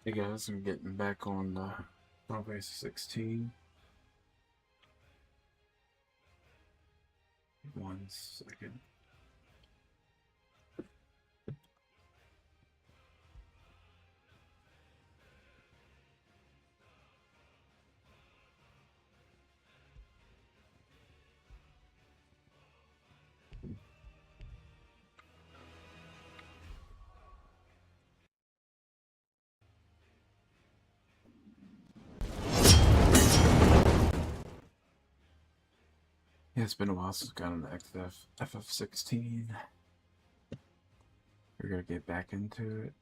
Hey guys, I'm getting back on Fantasy 16. One second. Yeah, it's been a while since I got on the FF16. We're gonna get back into it.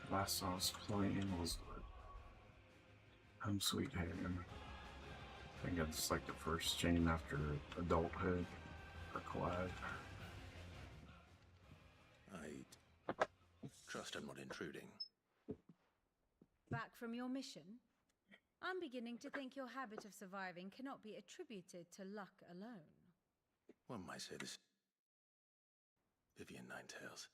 Last I was playing was Home Sweet Home. I think it's like the first chain after adulthood for Clive. I trust I'm not intruding. Back from your mission? I'm beginning to think your habit of surviving cannot be attributed to luck alone. One might say this. Vivian Ninetails.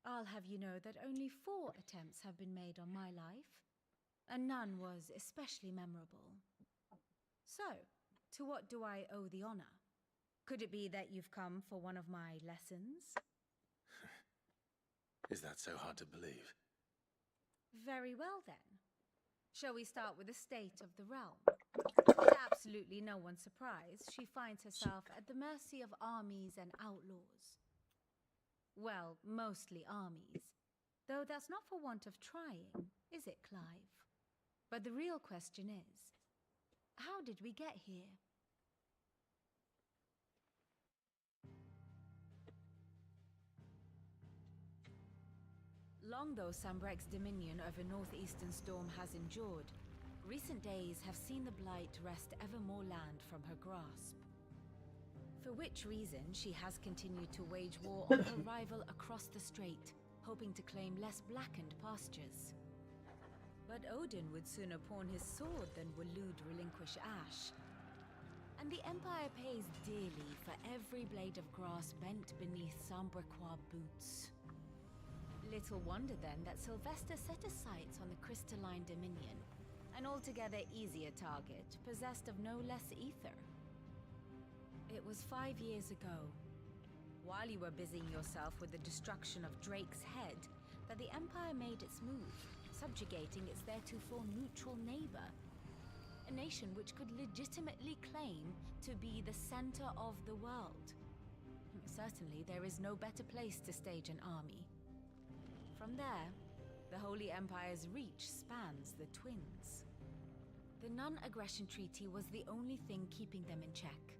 I'll have you know that only 4 attempts have been made on my life, and none was especially memorable. So, to what do I owe the honor? Could it be that you've come for one of my lessons? Is that so hard to believe? Very well then. Shall we start with the state of the realm? To absolutely no one's surprise, she finds herself at the mercy of armies and outlaws. Well, mostly armies. Though that's not for want of trying, is it, Clive? But the real question is, how did we get here? Long though Sambrek's dominion over northeastern Storm has endured, recent days have seen the Blight wrest ever more land from her grasp. For which reason she has continued to wage war on her rival across the strait, hoping to claim less blackened pastures. But Odin would sooner pawn his sword than Waloed relinquish Ash. And the Empire pays dearly for every blade of grass bent beneath Sambrequois boots. Little wonder then that Sylvester set his sights on the crystalline dominion, an altogether easier target, possessed of no less ether. It was 5 years ago, while you were busying yourself with the destruction of Drake's head, that the Empire made its move, subjugating its theretofore neutral neighbor. A nation which could legitimately claim to be the center of the world. Certainly, there is no better place to stage an army. From there, the Holy Empire's reach spans the Twins. The non-aggression treaty was the only thing keeping them in check.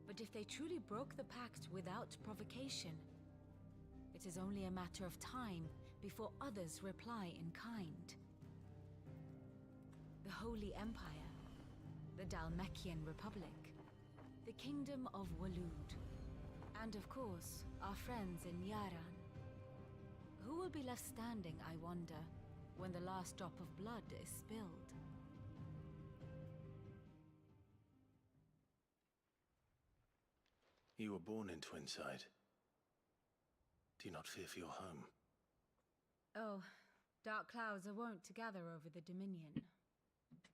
But if they truly broke the pact without provocation, it is only a matter of time before others reply in kind. The Holy Empire, the Dhalmekian Republic, the Kingdom of Waloed, and of course, our friends in Yaran. Who will be left standing, I wonder, when the last drop of blood is spilled? You were born in Twinside. Do you not fear for your home? Oh, dark clouds are wont to gather over the Dominion.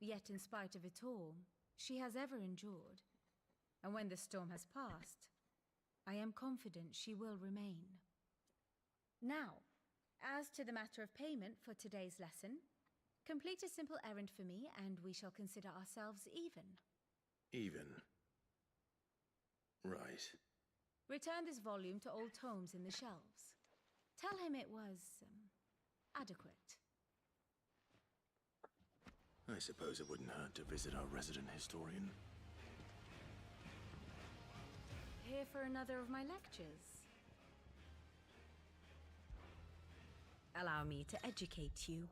Yet in spite of it all, she has ever endured. And when the storm has passed, I am confident she will remain. Now, as to the matter of payment for today's lesson, complete a simple errand for me and we shall consider ourselves even. Even. Right. Return this volume to old tomes in the shelves. Tell him it was, adequate. I suppose it wouldn't hurt to visit our resident historian. Here for another of my lectures. Allow me to educate you.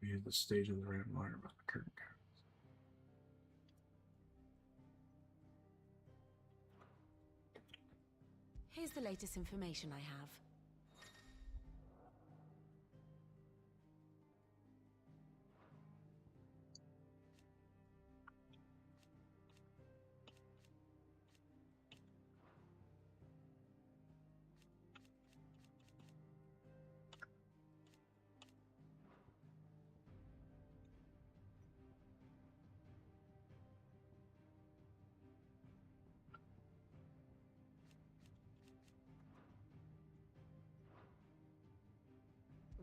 We had the stage of the red wire by the curtain. Here's the latest information I have.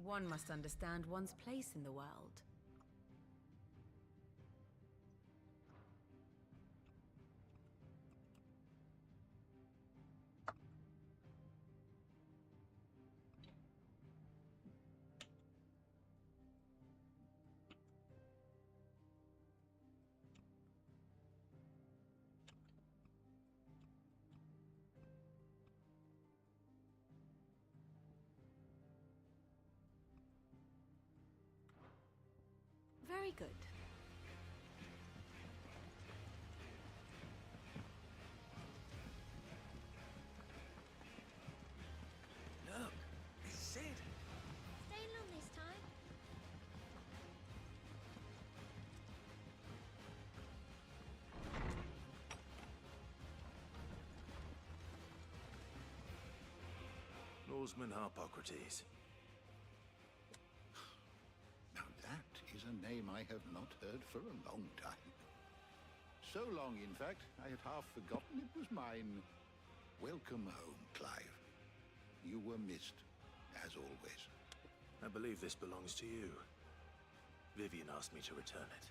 One must understand one's place in the world. Very good. Look, it's Sid. Stay long this time. Norseman Harpocrates. Now that is a name I have not heard for a long time. So long, in fact, I had half forgotten it was mine. Welcome home, Clive. You were missed, as always. I believe this belongs to you. Vivian asked me to return it.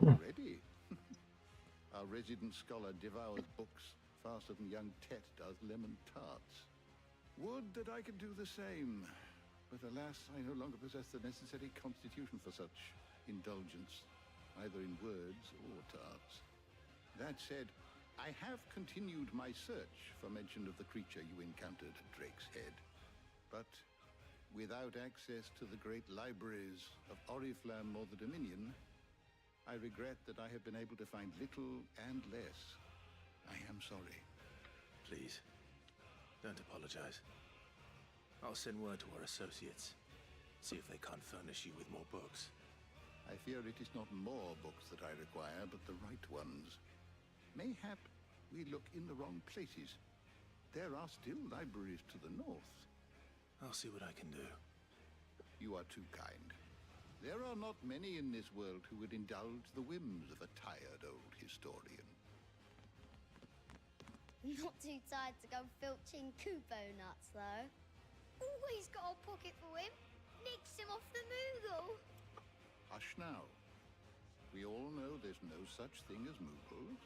Already? Our resident scholar devours books faster than young Tet does lemon tarts. Would that I could do the same. But alas, I no longer possess the necessary constitution for such indulgence, either in words or tarts. That said, I have continued my search for mention of the creature you encountered at Drake's Head. But without access to the great libraries of Oriflamme or the Dominion, I regret that I have been able to find little and less. I am sorry. Please, don't apologize. I'll send word to our associates. See if they can't furnish you with more books. I fear it is not more books that I require, but the right ones. Mayhap we look in the wrong places. There are still libraries to the north. I'll see what I can do. You are too kind. There are not many in this world who would indulge the whims of a tired old historian. Not too tired to go filching Kupo nuts, though. Always got a pocket for him. Nicks him off the Moogle. Hush now. We all know there's no such thing as Moogles.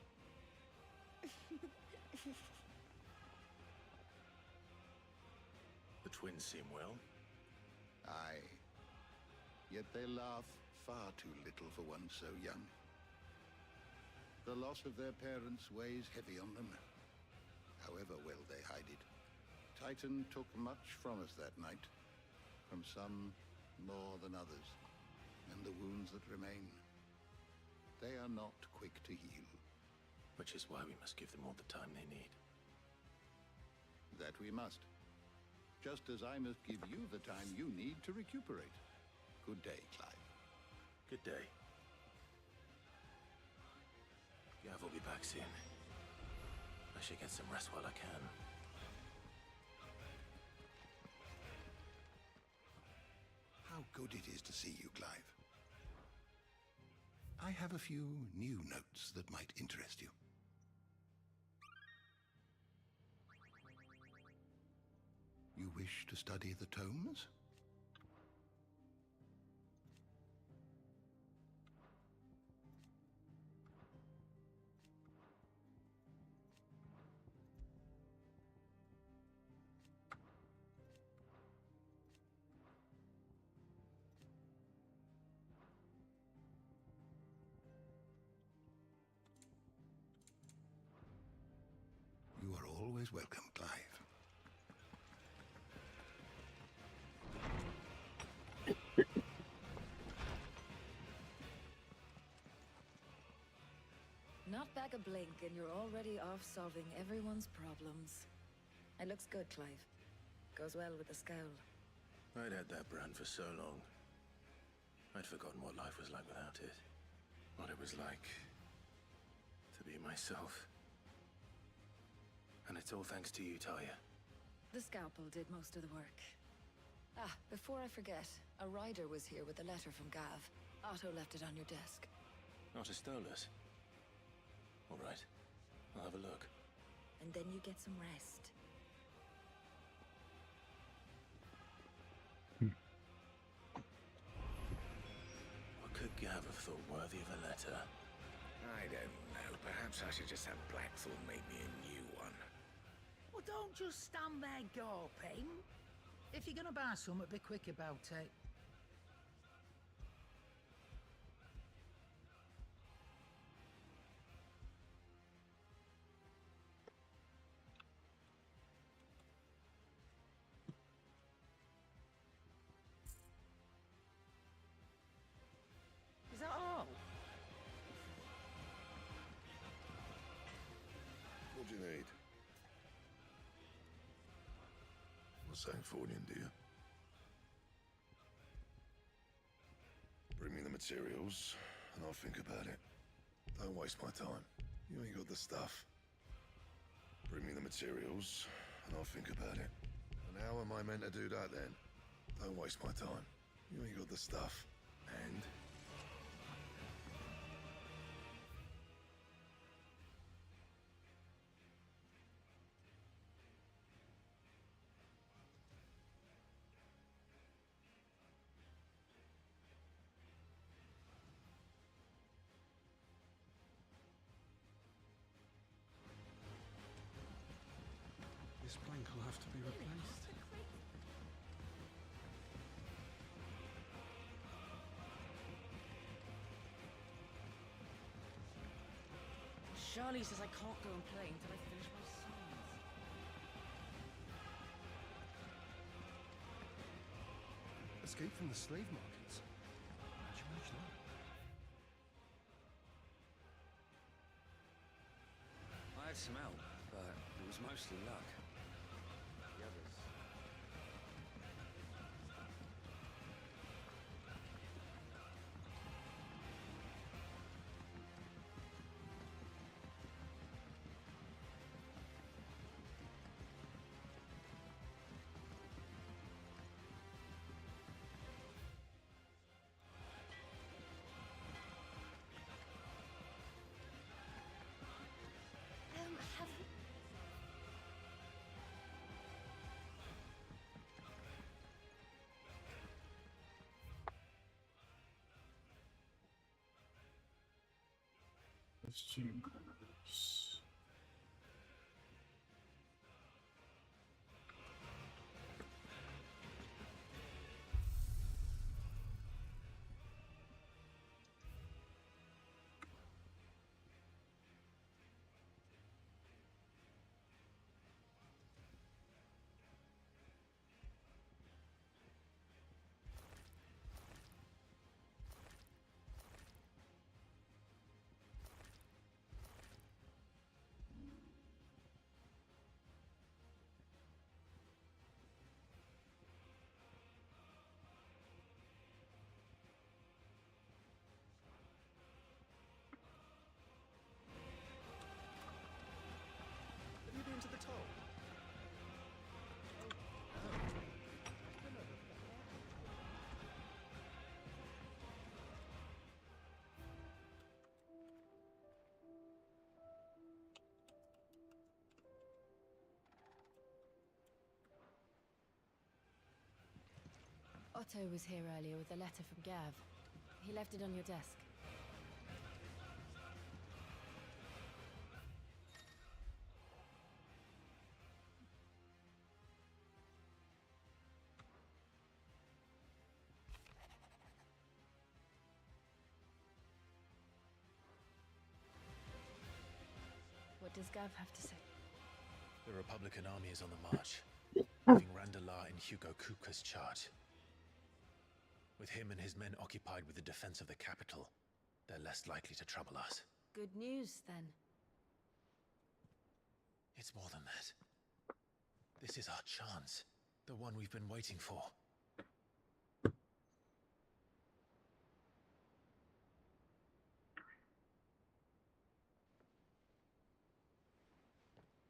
The twins seem well. Aye. Yet they laugh far too little for one so young. The loss of their parents weighs heavy on them, however well they hide it. Titan took much from us that night, from some more than others, and the wounds that remain, they are not quick to heal. Which is why we must give them all the time they need. That we must. Just as I must give you the time you need to recuperate. Good day, Clive. Good day. Gav will be back soon. I should get some rest while I can. How good it is to see you, Clive. I have a few new notes that might interest you. You wish to study the tomes? You are always welcome, Clive. Not back a blink and you're already off solving everyone's problems. It looks good, Clive. Goes well with the scowl. I'd had that brand for so long. I'd forgotten what life was like without it. What it was like to be myself. And it's all thanks to you, Talia. The scalpel did most of the work. Ah, before I forget, a rider was here with a letter from Gav. Otto left it on your desk. Otter stole us. All right, I'll have a look. And then you get some rest. What could Gav have thought worthy of a letter? I don't know. Perhaps I should just have Blackthorn make me a new one. Well, don't just stand there gawping. If you're gonna buy something, be quick about it. Is that all? What do you need? What's that for you, dear? Bring me the materials, and I'll think about it. Don't waste my time. You ain't got the stuff. Bring me the materials, and I'll think about it. And how am I meant to do that, then? Don't waste my time. You ain't got the stuff. And? This plank will have to be replaced. Charlie says I can't go and play until I finish my songs. Escape from the slave markets. How'd you manage that? I had some help, but it was mostly luck. The others... Have Those chambers. Have you been to the toll? Otto was here earlier with a letter from Gav. He left it on your desk. What does Gav have to say? The Republican army is on the march, leaving Randalar in Hugo Kuka's charge. With him and his men occupied with the defense of the capital, they're less likely to trouble us. Good news, then. It's more than that. This is our chance. The one we've been waiting for.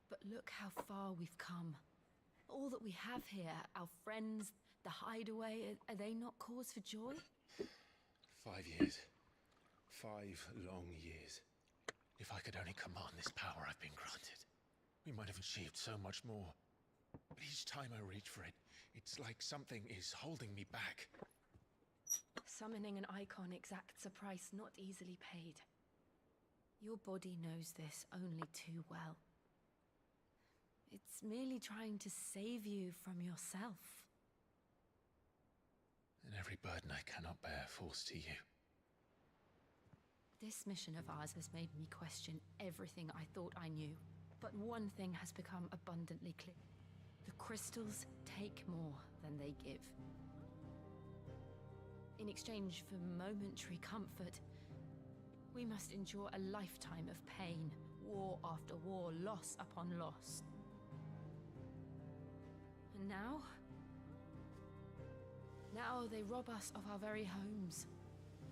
But look how far we've come. All that we have here, our friends, the hideaway, are they not cause for joy? 5 years. 5 long years. If I could only command this power I've been granted, we might have achieved so much more. But each time I reach for it, it's like something is holding me back. Summoning an icon exacts a price not easily paid. Your body knows this only too well. It's merely trying to save you from yourself. And every burden I cannot bear falls to you. This mission of ours has made me question everything I thought I knew. But one thing has become abundantly clear. The crystals take more than they give. In exchange for momentary comfort, we must endure a lifetime of pain, war after war, loss upon loss. And now they rob us of our very homes,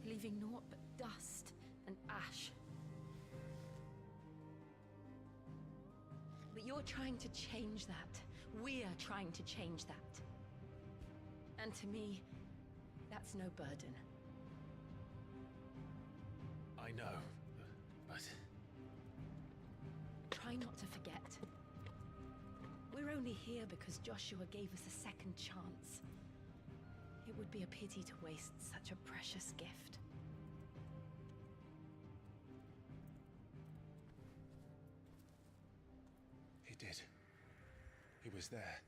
leaving naught but dust and ash. But you're trying to change that. We're trying to change that. And to me, that's no burden. I know, but... Try not to forget. We're only here because Joshua gave us a second chance. It would be a pity to waste such a precious gift. He did. He was there.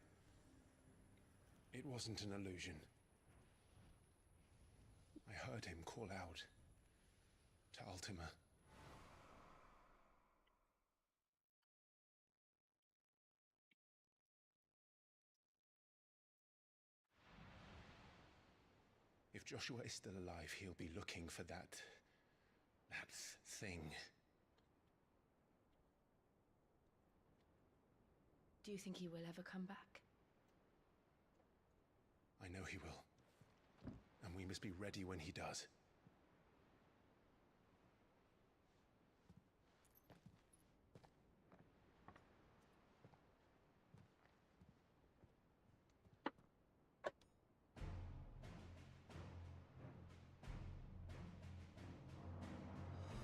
It wasn't an illusion. I heard him call out to Ultima. If Joshua is still alive, he'll be looking for that thing. Do you think he will ever come back? I know he will. And we must be ready when he does.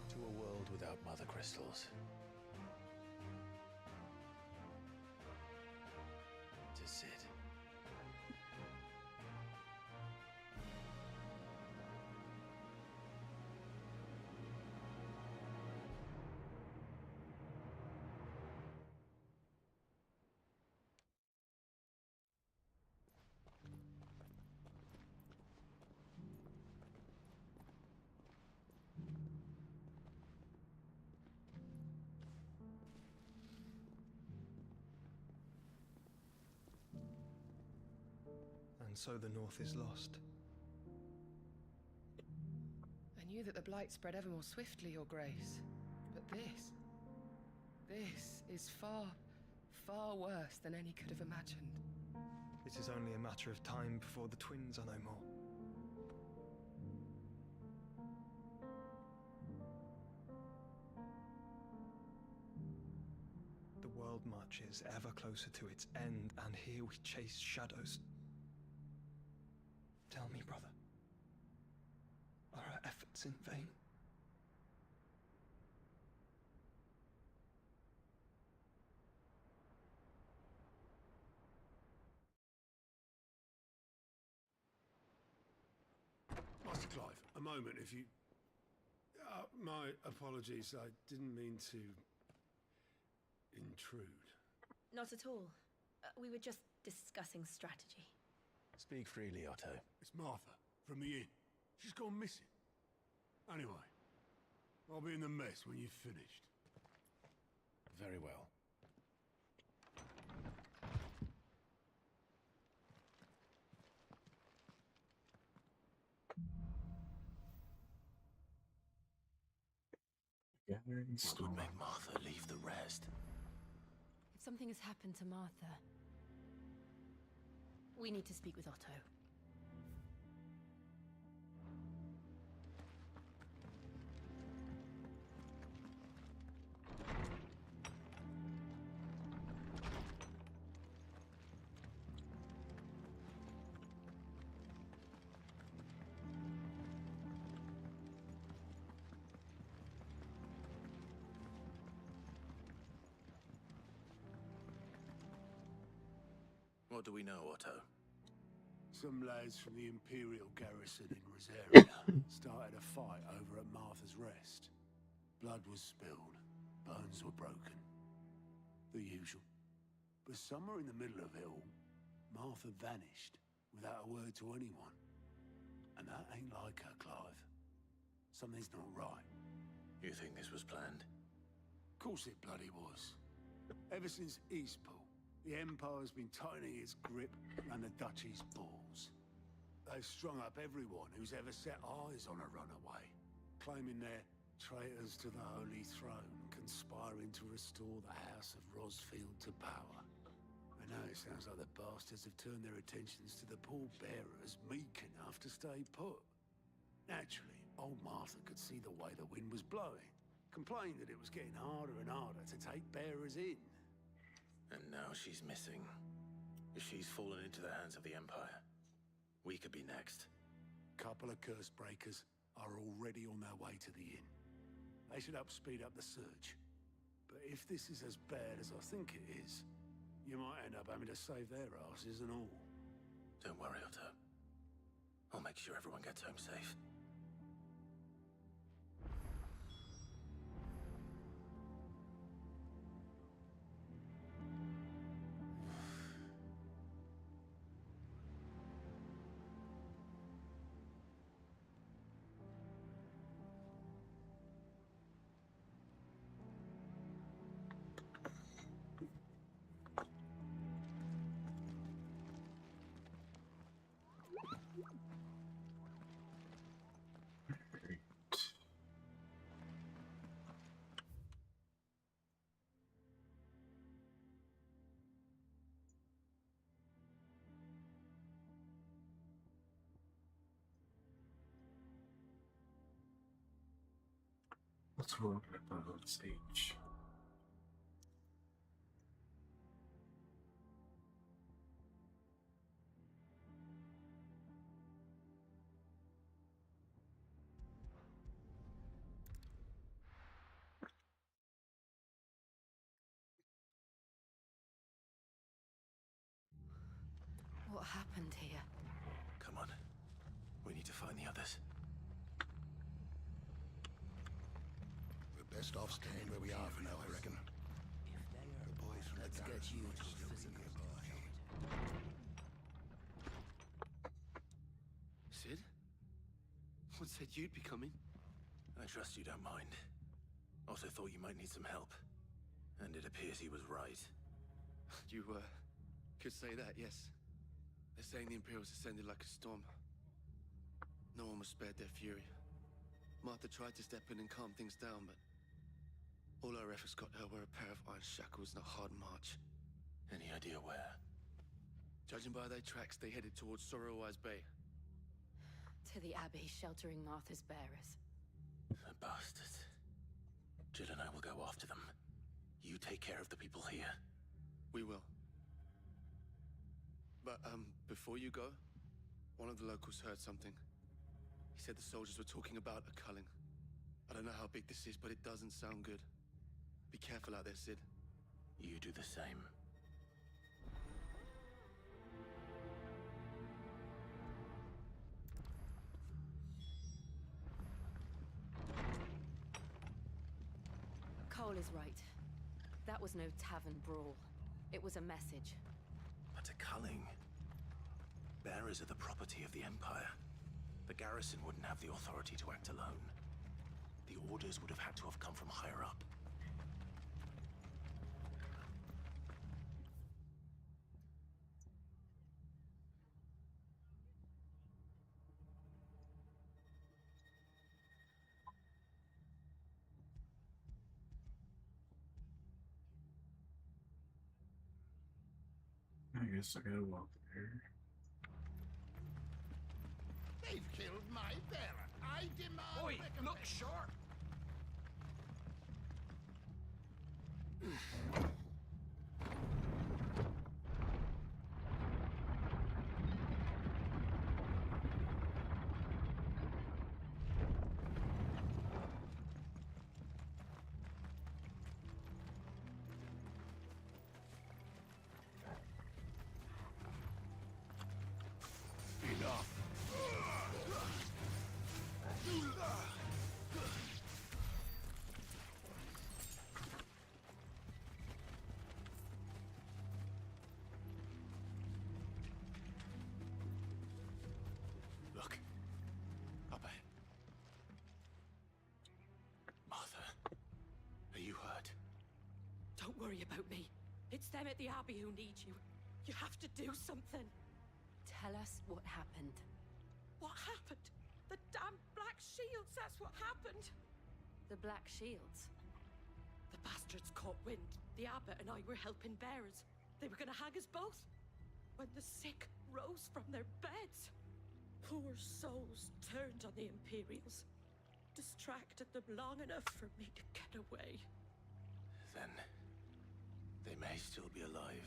To a world without mother crystals. To Sid. And so the North is lost. I knew that the Blight spread ever more swiftly, Your Grace. But this is far, far worse than any could have imagined. It is only a matter of time before the twins are no more. The world marches ever closer to its end, and here we chase shadows. Tell me, brother, are our efforts in vain? Master Clive, a moment, if you... my apologies, I didn't mean to... intrude. Not at all. We were just discussing strategy. Speak freely, Otto. It's Martha, from the inn. She's gone missing. Anyway, I'll be in the mess when you've finished. Very well. Gathering What storm. would make Martha leave the rest? If something has happened to Martha, we need to speak with Otto. What do we know, Otto? Some lads from the Imperial garrison in Rosaria started a fight over at Martha's Rest. Blood was spilled, bones were broken. The usual. But somewhere in the middle of it all, Martha vanished without a word to anyone. And that ain't like her, Clive. Something's not right. You think this was planned? Of course it bloody was. Ever since Eastpool, the Empire's been tightening its grip around the Duchy's balls. They've strung up everyone who's ever set eyes on a runaway, claiming they're traitors to the Holy Throne, conspiring to restore the House of Rosfield to power. And now it sounds like the bastards have turned their attentions to the pallbearers meek enough to stay put. Naturally, old Martha could see the way the wind was blowing, complained that it was getting harder and harder to take bearers in. And now she's missing. If she's fallen into the hands of the Empire, we could be next. Couple of curse breakers are already on their way to the inn. They should help speed up the search. But if this is as bad as I think it is, you might end up having to save their asses and all. Don't worry, Otto. I'll make sure everyone gets home safe. Let's roll about Sage. What happened here? Come on. We need to find the others. We're best off staying where we are for now, I reckon. The boys from the garrison might still be nearby. Sid? What said you'd be coming? I trust you don't mind. Also thought you might need some help. And it appears he was right. You, could say that, yes. They're saying the Imperials ascended like a storm. No one was spared their fury. Martha tried to step in and calm things down, but all our efforts got her were a pair of iron shackles and a hard march. Any idea where? Judging by their tracks, they headed towards Sorrowwise Bay. To the Abbey, sheltering Martha's bearers. The bastards. Jill and I will go after them. You take care of the people here. We will. But, before you go, one of the locals heard something. He said the soldiers were talking about a culling. I don't know how big this is, but it doesn't sound good. Be careful out there, Sid. You do the same. Cole is right. That was no tavern brawl. It was a message. But a culling. Bearers are the property of the Empire. The garrison wouldn't have the authority to act alone. The orders would have had to have come from higher up. guess I gotta walk there. They've killed my parent. I demand. Oi, look sharp! Enough. Look. Up ahead. Martha, are you hurt? Don't worry about me. It's them at the Abbey who need you. You have to do something. Tell us what happened. What happened? The damn Black Shields, that's what happened. The Black Shields? The bastards caught wind. The abbot and I were helping bearers. They were gonna hang us both. When the sick rose from their beds. Poor souls turned on the Imperials. Distracted them long enough for me to get away. Then they may still be alive.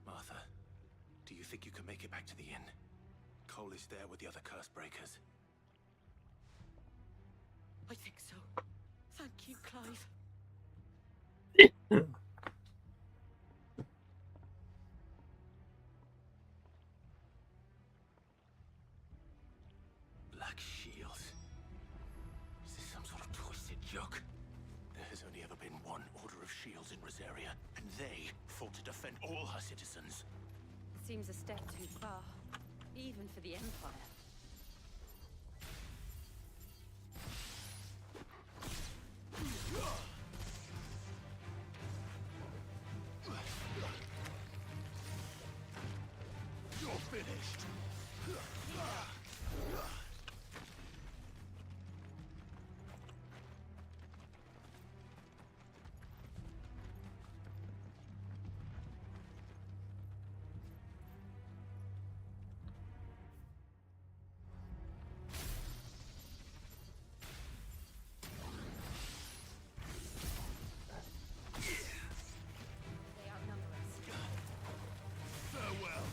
Martha, do you think you can make it back to the inn? Cole is there with the other curse breakers. I think so. Thank you, Clive. Black Shields? Is this some sort of twisted joke? There has only ever been one Order of Shields in Rosaria, and they fought to defend all her citizens. Seems a step too far, even for the Empire. You're finished. They outnumber us. Farewell.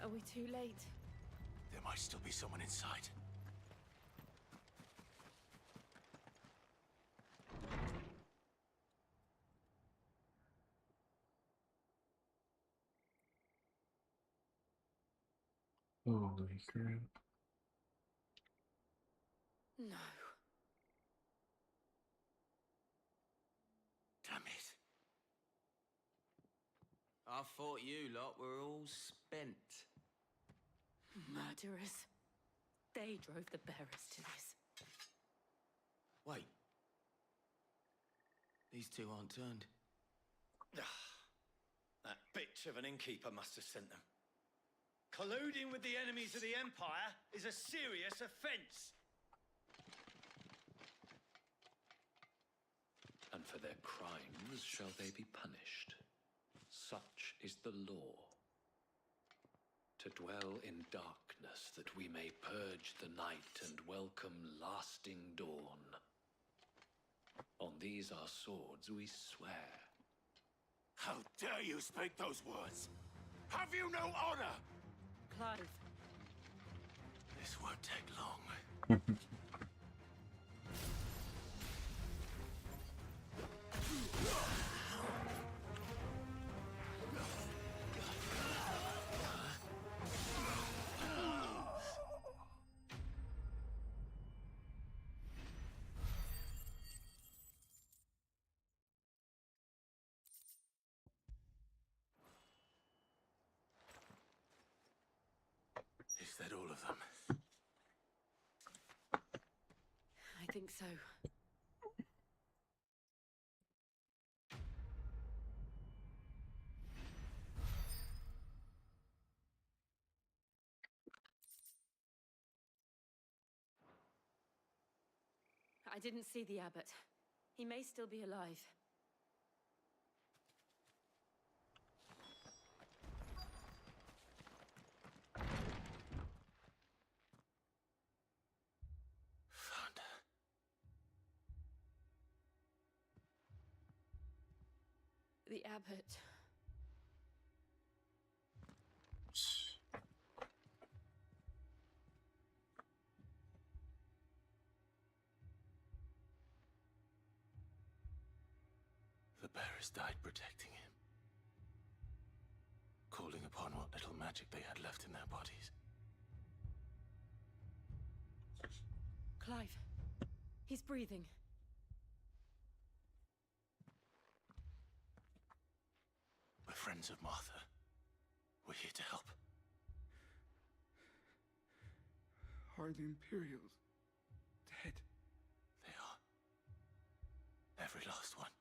Are we too late? There might still be someone inside. Holy crap. No. Damn it. I thought you lot were all spent. Murderers. They drove the bearers to this. Wait. These two aren't turned. That bitch of an innkeeper must have sent them. Colluding with the enemies of the Empire is a serious offense. And for their crimes shall they be punished. Such is the law. To dwell in darkness that we may purge the night and welcome lasting dawn. On these our swords we swear. How dare you speak those words? Have you no honor? Clive. This won't take long. Is that all of them? I think so. I didn't see the abbot. He may still be alive. The abbot. The bearers died protecting him. Calling upon what little magic they had left in their bodies. Clive. He's breathing. We're friends of Martha. We're here to help. Are the Imperials dead? They are. Every last one.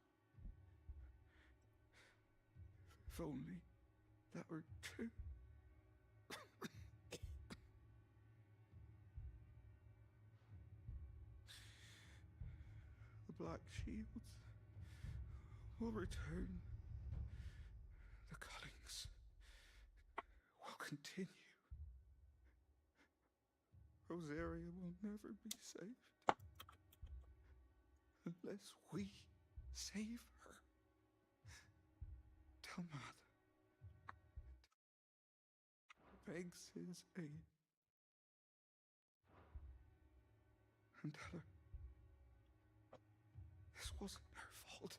If only that were true. The Black Shields will return. The cuttings will continue. Rosaria will never be saved unless we save her. Tell Mother. Begs his aid. And tell her this wasn't her fault.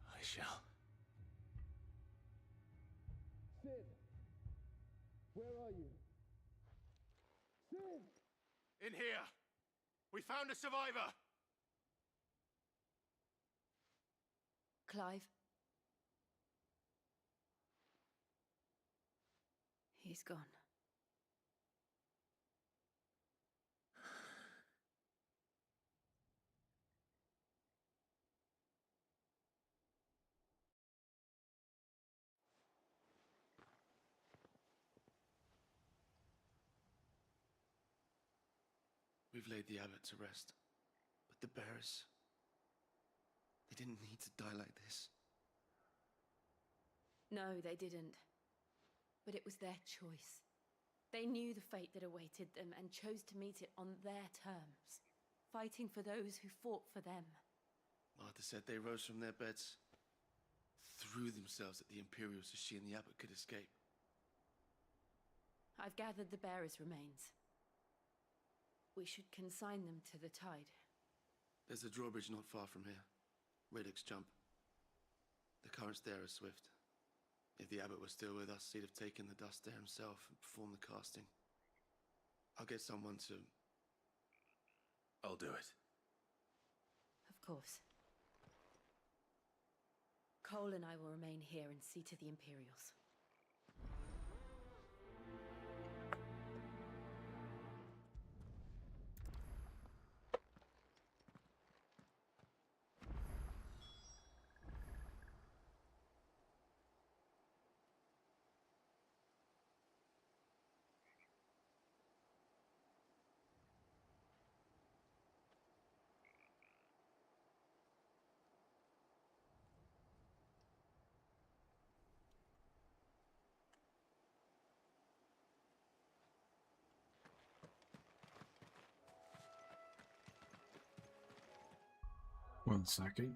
I shall. Sid! Where are you? Sid! In here! We found a survivor! Clive. He's gone. We've laid the abbot to rest, but the bearers, they didn't need to die like this. No, they didn't. But it was their choice. They knew the fate that awaited them and chose to meet it on their terms, fighting for those who fought for them. Martha said they rose from their beds threw themselves at the Imperials so she and the Abbot could escape. I've gathered the bearers' remains. We should consign them to the tide. There's a drawbridge not far from here. Reddick's Jump. The currents there are swift. If the Abbot was still with us, he'd have taken the dust there himself and performed the casting. I'll get someone to... I'll do it. Of course. Cole and I will remain here and see to the Imperials. One second.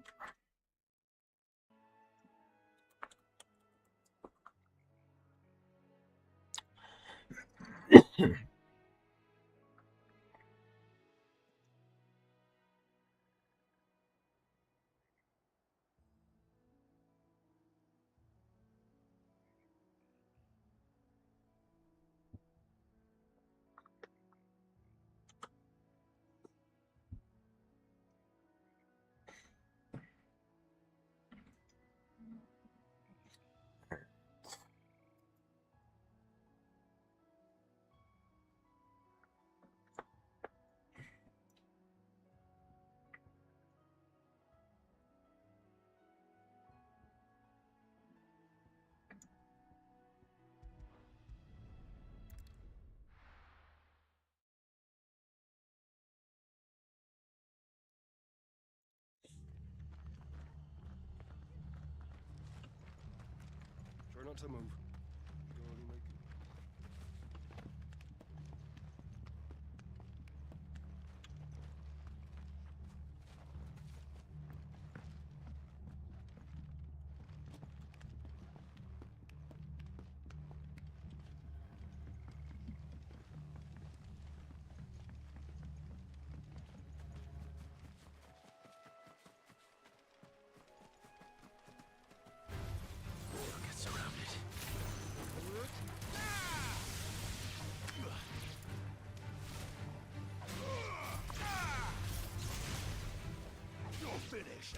Try not to move. You're only making... Get surrounded. You're finished.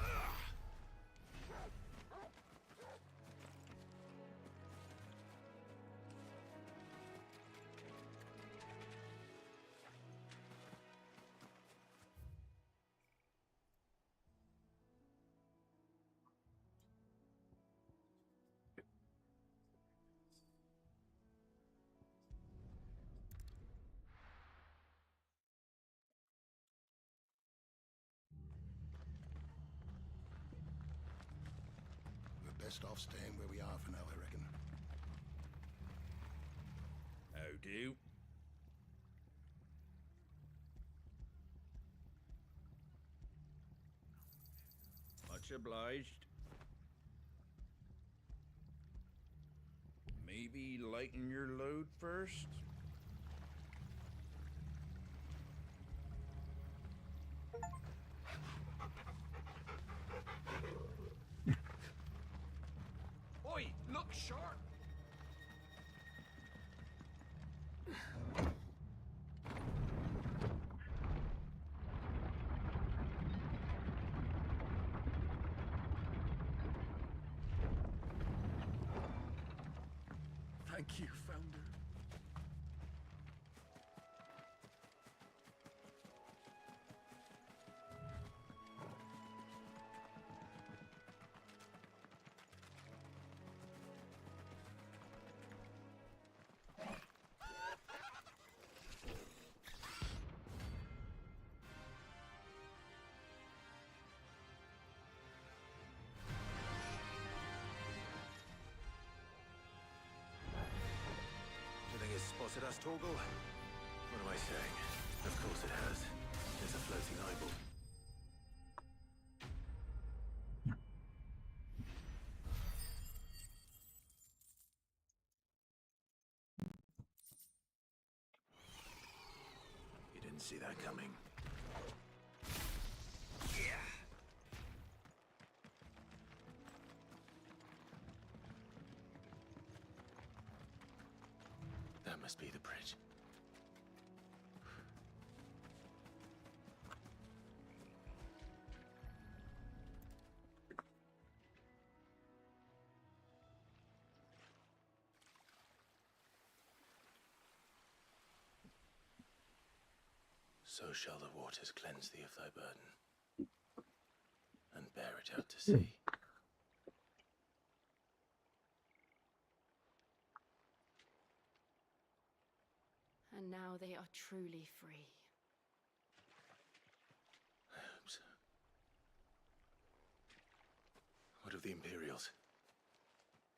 We're best off staying where we are for now, I reckon. How do? Much obliged. Maybe lighten your load first? Oi, look sharp! Thank you, Founder. Do you think it's spotted us, Torgal? What am I saying? Of course it has. It's a floating eyeball. Didn't see that coming. That must be the bridge. So shall the waters cleanse thee of thy burden, and bear it out to sea. And now they are truly free. I hope so. What of the Imperials?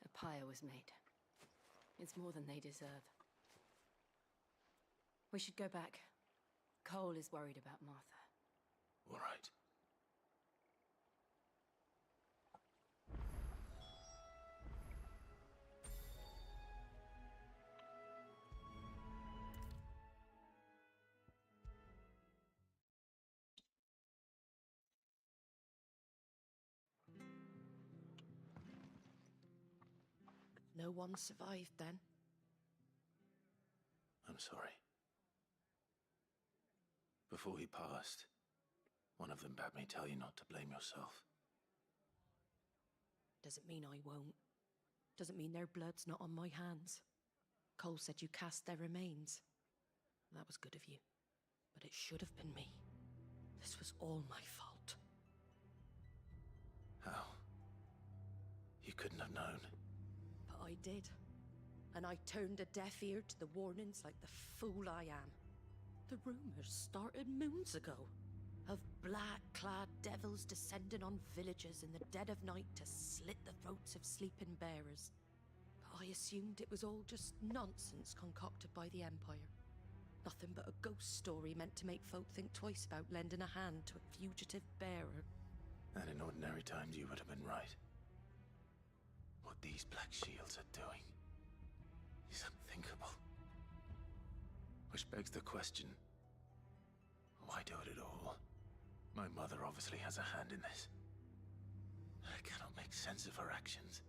A pyre was made. It's more than they deserve. We should go back. Cole is worried about Martha. All right. No one survived then? I'm sorry. Before he passed, one of them bade me tell you not to blame yourself. Doesn't mean I won't. Doesn't mean their blood's not on my hands. Cole said you cast their remains. That was good of you. But it should have been me. This was all my fault. How? You couldn't have known. But I did. And I turned a deaf ear to the warnings like the fool I am. The rumors started moons ago. Of black-clad devils descending on villages in the dead of night to slit the throats of sleeping bearers. But I assumed it was all just nonsense concocted by the Empire. Nothing but a ghost story meant to make folk think twice about lending a hand to a fugitive bearer. And in ordinary times you would have been right. What these Black Shields are doing is unthinkable. Which begs the question, why do it at all? My mother obviously has a hand in this. I cannot make sense of her actions.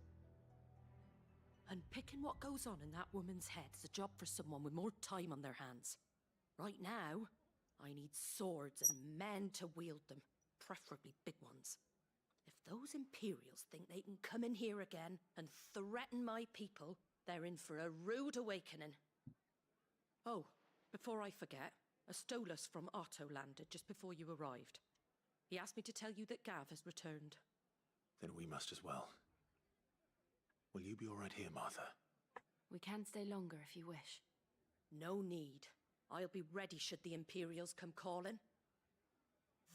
Unpicking what goes on in that woman's head is a job for someone with more time on their hands. Right now, I need swords and men to wield them, preferably big ones. If those Imperials think they can come in here again and threaten my people, they're in for a rude awakening. Oh, before I forget, a Stolas from Otto landed just before you arrived. He asked me to tell you that Gav has returned. Then we must as well. Will you be all right here, Martha? We can stay longer if you wish. No need. I'll be ready should the Imperials come calling.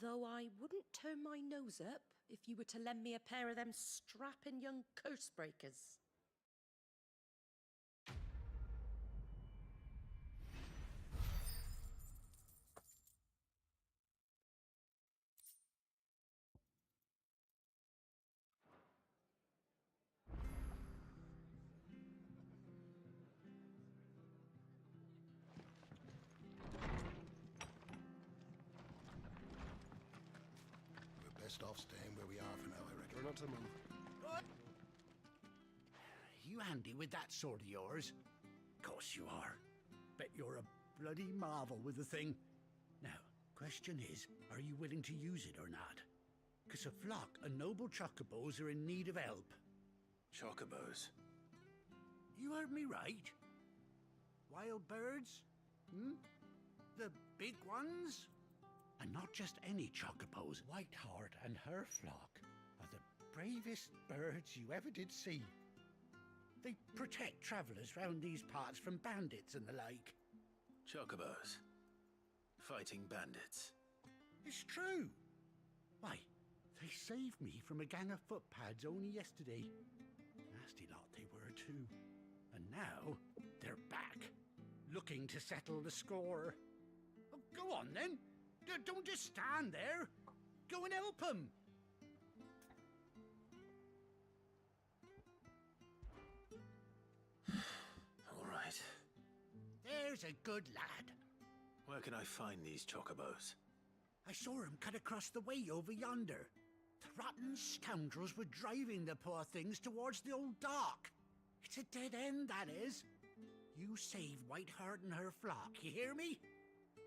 Though I wouldn't turn my nose up if you were to lend me a pair of them strapping young curse breakers. Best off staying where we are for now, I reckon. Try not to move. You handy with that sword of yours? Course you are. Bet you're a bloody marvel with the thing. Now, question is, are you willing to use it or not? 'Cause a flock of noble chocobos are in need of help. Chocobos? You heard me right. Wild birds? The big ones? And not just any chocobos. Whiteheart and her flock are the bravest birds you ever did see. They protect travellers round these parts from bandits and the like. Chocobos? Fighting bandits? It's true. Why, they saved me from a gang of footpads only yesterday. Nasty lot they were too. And now they're back, looking to settle the score. Oh, go on then. Don't just stand there. Go and help them. All right. There's a good lad. Where can I find these chocobos? I saw him cut across the way over yonder. The rotten scoundrels were driving the poor things towards the old dock. It's a dead end, that is. You save Whiteheart and her flock, you hear me?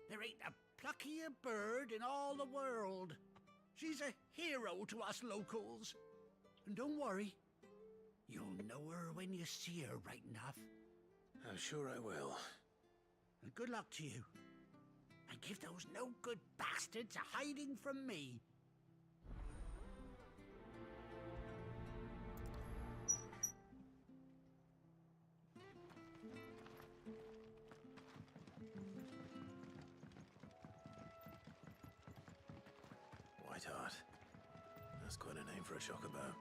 There ain't a pluckier bird in all the world. She's a hero to us locals. And don't worry, you'll know her when you see her right enough. I'm sure I will. And good luck to you. And give those no-good bastards a hiding from me. Whiteheart. That's quite a name for a chocobo.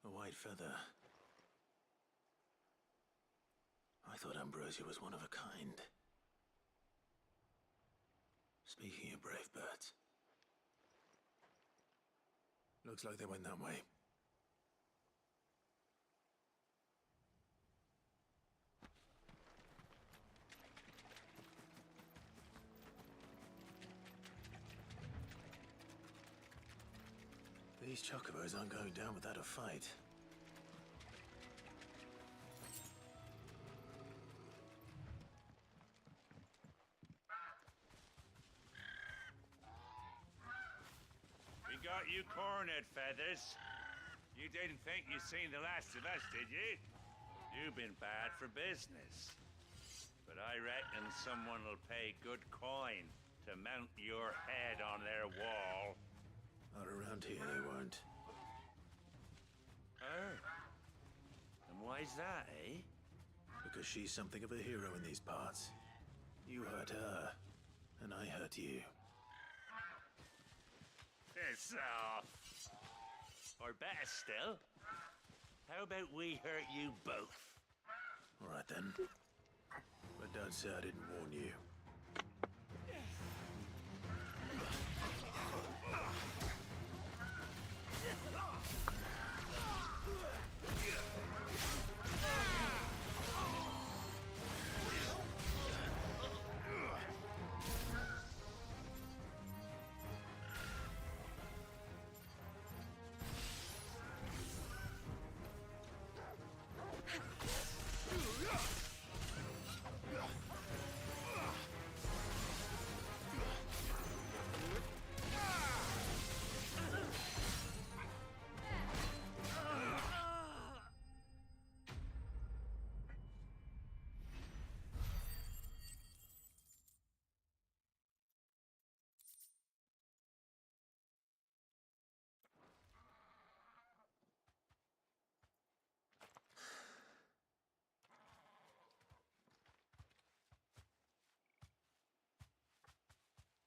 A white feather. I thought Ambrosia was one of a kind. Speaking of brave birds. Looks like they went that way. These chocobos aren't going down without a fight. We got you cornered, Feathers. You didn't think you'd seen the last of us, did you? You've been bad for business. But I reckon someone will pay good coin to mount your head on their wall. Not around here, they won't. Oh. And why's that, eh? Because she's something of a hero in these parts. You hurt her, and I hurt you. Piss off. Or better still, how about we hurt you both? All right then. But don't say I didn't warn you.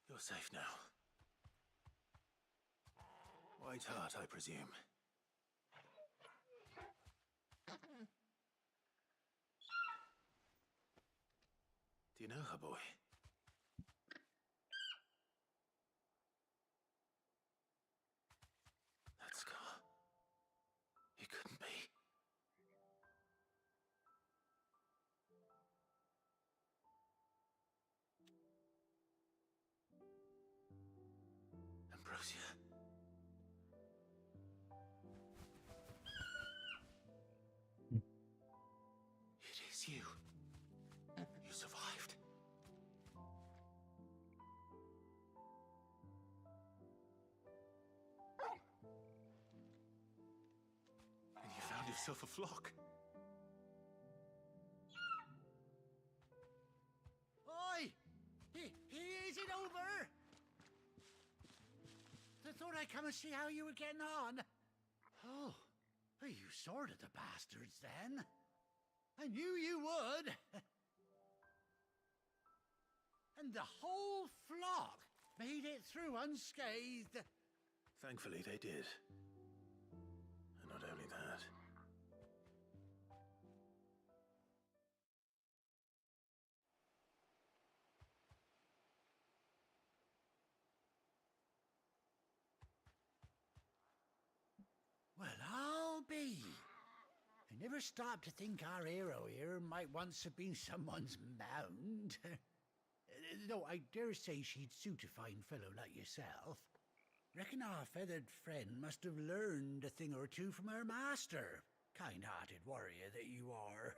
You're safe now. Whiteheart, I presume. Do you know her, boy? That scar. It couldn't be. Ambrosia. It is you. You survived. And you found yourself a flock. Oi! Is it over? I thought I'd come and see how you were getting on. Oh, well, you sorted the bastards then. I knew you would. And the whole flock made it through unscathed. Thankfully, they did. And not only that. never stop to think our hero here might once have been someone's mound. Though I dare say she'd suit a fine fellow like yourself. Reckon our feathered friend must have learned a thing or two from her master. Kind-hearted warrior that you are.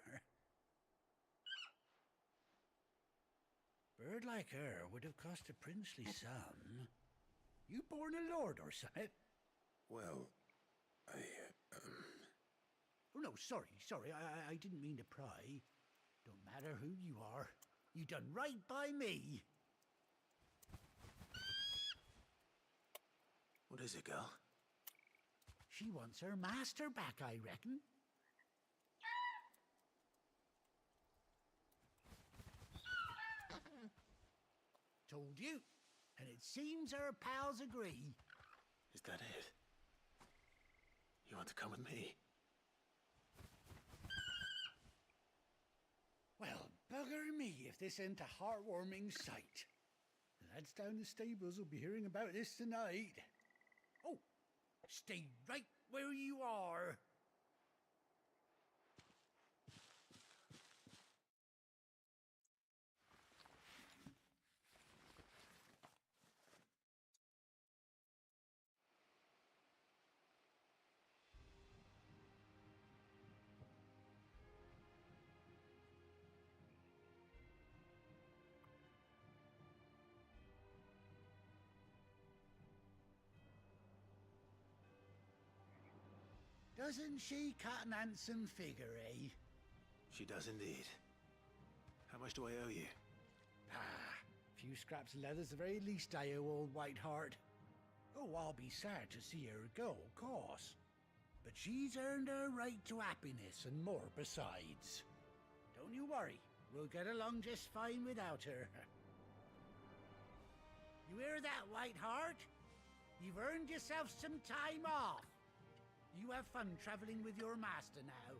Bird like her would have cost a princely sum. You born a lord or something? Well, Oh, no, sorry, I didn't mean to pry. Don't matter who you are. You done right by me. What is it, girl? She wants her master back, I reckon. Told you. And it seems her pals agree. Is that it? You want to come with me? Well, bugger me if this ain't a heartwarming sight. The lads down the stables will be hearing about this tonight. Oh, stay right where you are. Doesn't she cut an handsome figure, eh? She does indeed. How much do I owe you? A few scraps of leather's the very least I owe old Whiteheart. Oh, I'll be sad to see her go, of course. But she's earned her right to happiness and more besides. Don't you worry, we'll get along just fine without her. You hear that, Whiteheart? You've earned yourself some time off. You have fun traveling with your master now.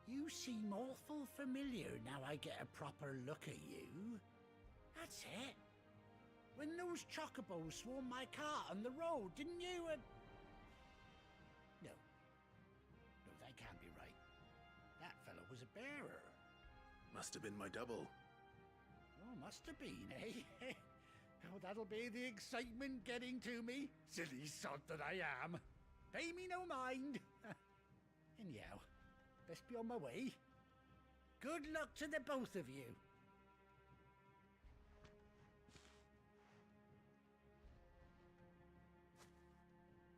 You seem awful familiar now I get a proper look at you. That's it. When those chocobos swarmed my cart on the road, didn't you? No, that can't be right. That fellow was a bearer. Must have been my double. Oh, must have been, eh? Oh, that'll be the excitement getting to me. Silly sod that I am. Pay me no mind. Anyhow, best be on my way. Good luck to the both of you.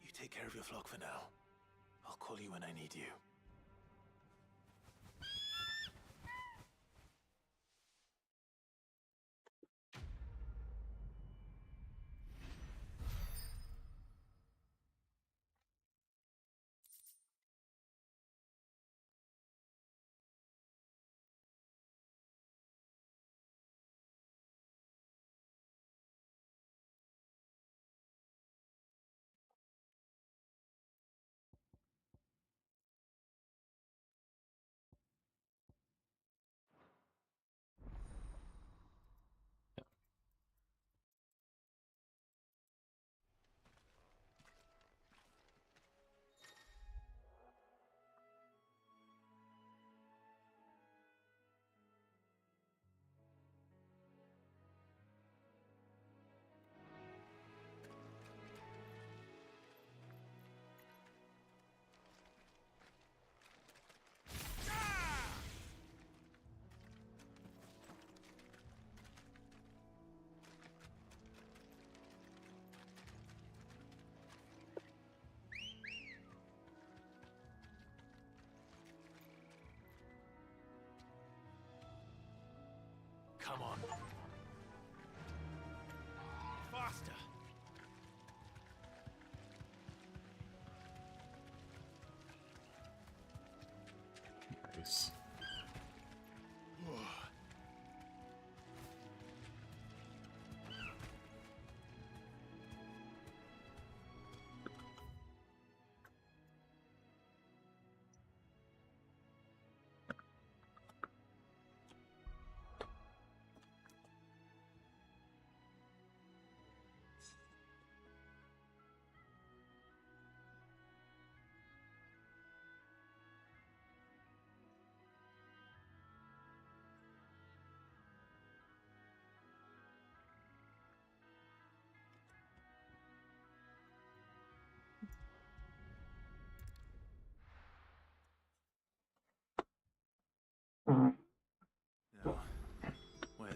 You take care of your flock for now. I'll call you when I need you. Come on. Faster! Nice.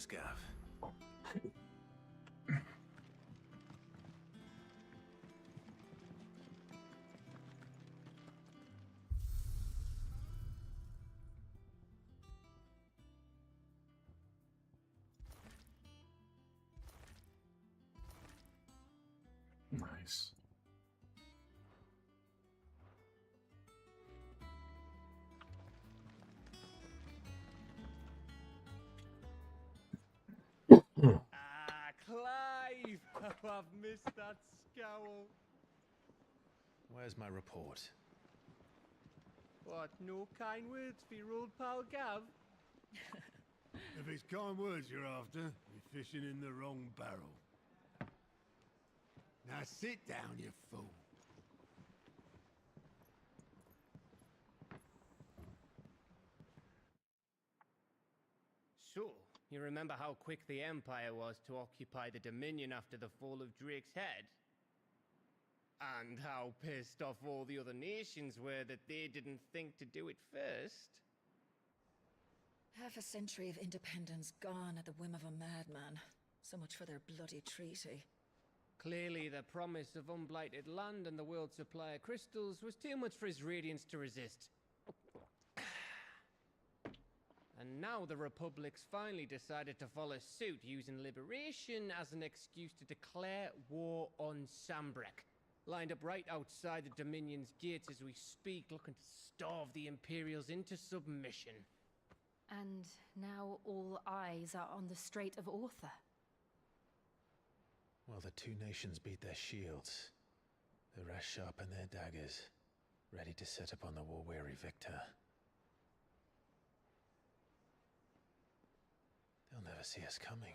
promise, Gav. Nice. Clive! Oh, I've missed that scowl. Where's my report? What, no kind words for your old pal Gav? If it's kind words you're after, you're fishing in the wrong barrel. Now sit down, you fool. So, you remember how quick the Empire was to occupy the Dominion after the fall of Drake's Head? And how pissed off all the other nations were that they didn't think to do it first? Half a century of independence gone at the whim of a madman. So much for their bloody treaty. Clearly, the promise of unblighted land and the world's supply of crystals was too much for his radiance to resist. And now the Republic's finally decided to follow suit, using liberation as an excuse to declare war on Sambrek. Lined up right outside the Dominion's gates as we speak, looking to starve the Imperials into submission. And now all eyes are on the Strait of Author. Well, the two nations beat their shields. The rest sharpen their daggers, ready to set upon the war-weary victor. They'll never see us coming.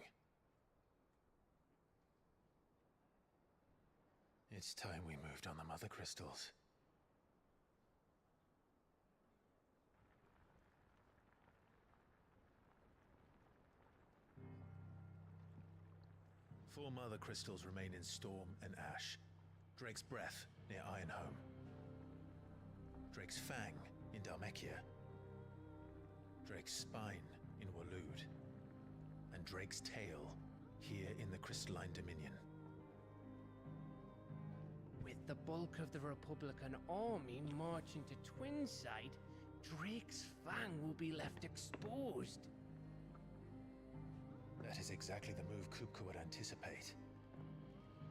It's time we moved on the Mother Crystals. Four Mother Crystals remain in Storm and Ash. Drake's Breath near Ironhome. Drake's Fang in Dhalmekia. Drake's Spine in Waloed. And Drake's Tail here in the Crystalline Dominion. With the bulk of the Republican army marching to Twinside, Drake's Fang will be left exposed. That is exactly the move Kupka would anticipate.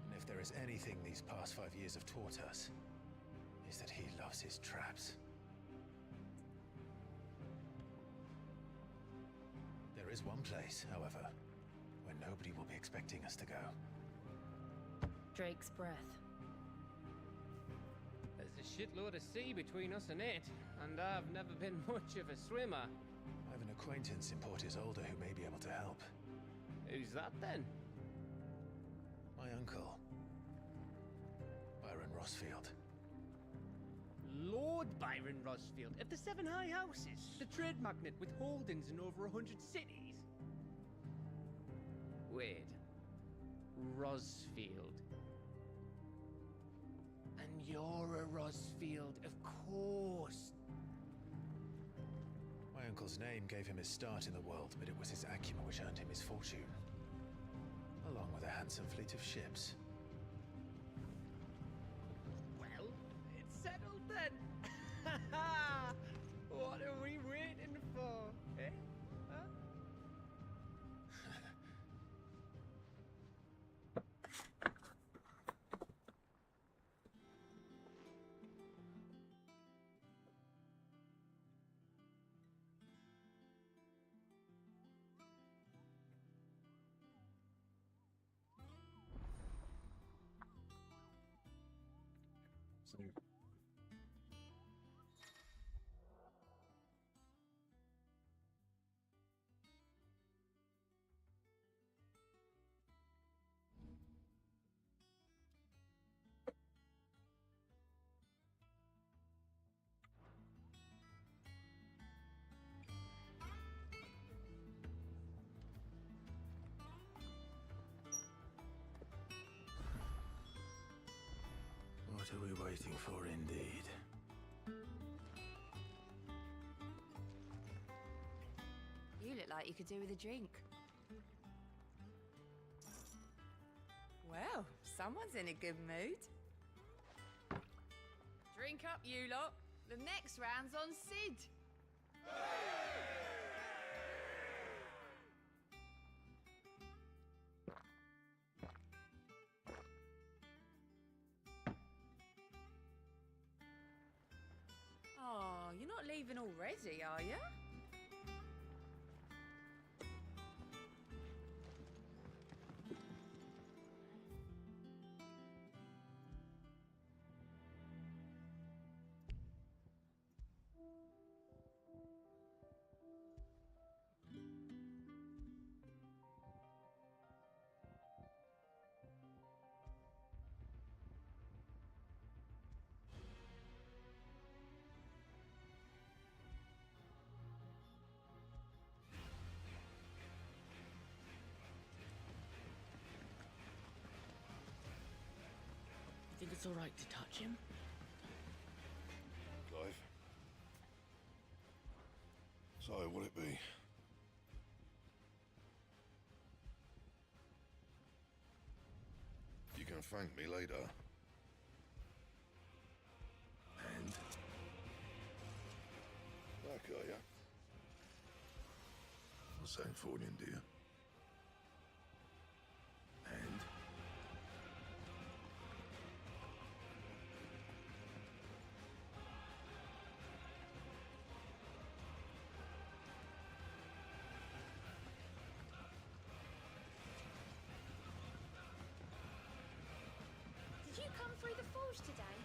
And if there is anything these past 5 years have taught us, is that he loves his traps. There is one place, however, where nobody will be expecting us to go. Drake's Breath. There's a shitload of sea between us and it, and I've never been much of a swimmer. I have an acquaintance in Port Isolde who may be able to help. Who's that then? My uncle, Byron Rosfield. Lord Byron Rosfield of the Seven High Houses, the trade magnate with holdings in over 100 cities. Wait, Rosfield. And you're a Rosfield, of course. My uncle's name gave him his start in the world, but it was his acumen which earned him his fortune, along with a handsome fleet of ships. Well, it's settled then. What are we waiting for, eh? Huh? So, What are we waiting for, indeed? You look like you could do with a drink. Someone's in a good mood. Drink up, you lot. The next round's on Sid. Oh, you're not leaving already, are you? Think it's all right to touch him? Clive? So, will it be? You can thank me later. And? Back, are ya? Not saying forwarding, do you? And? Did you come through the forge today?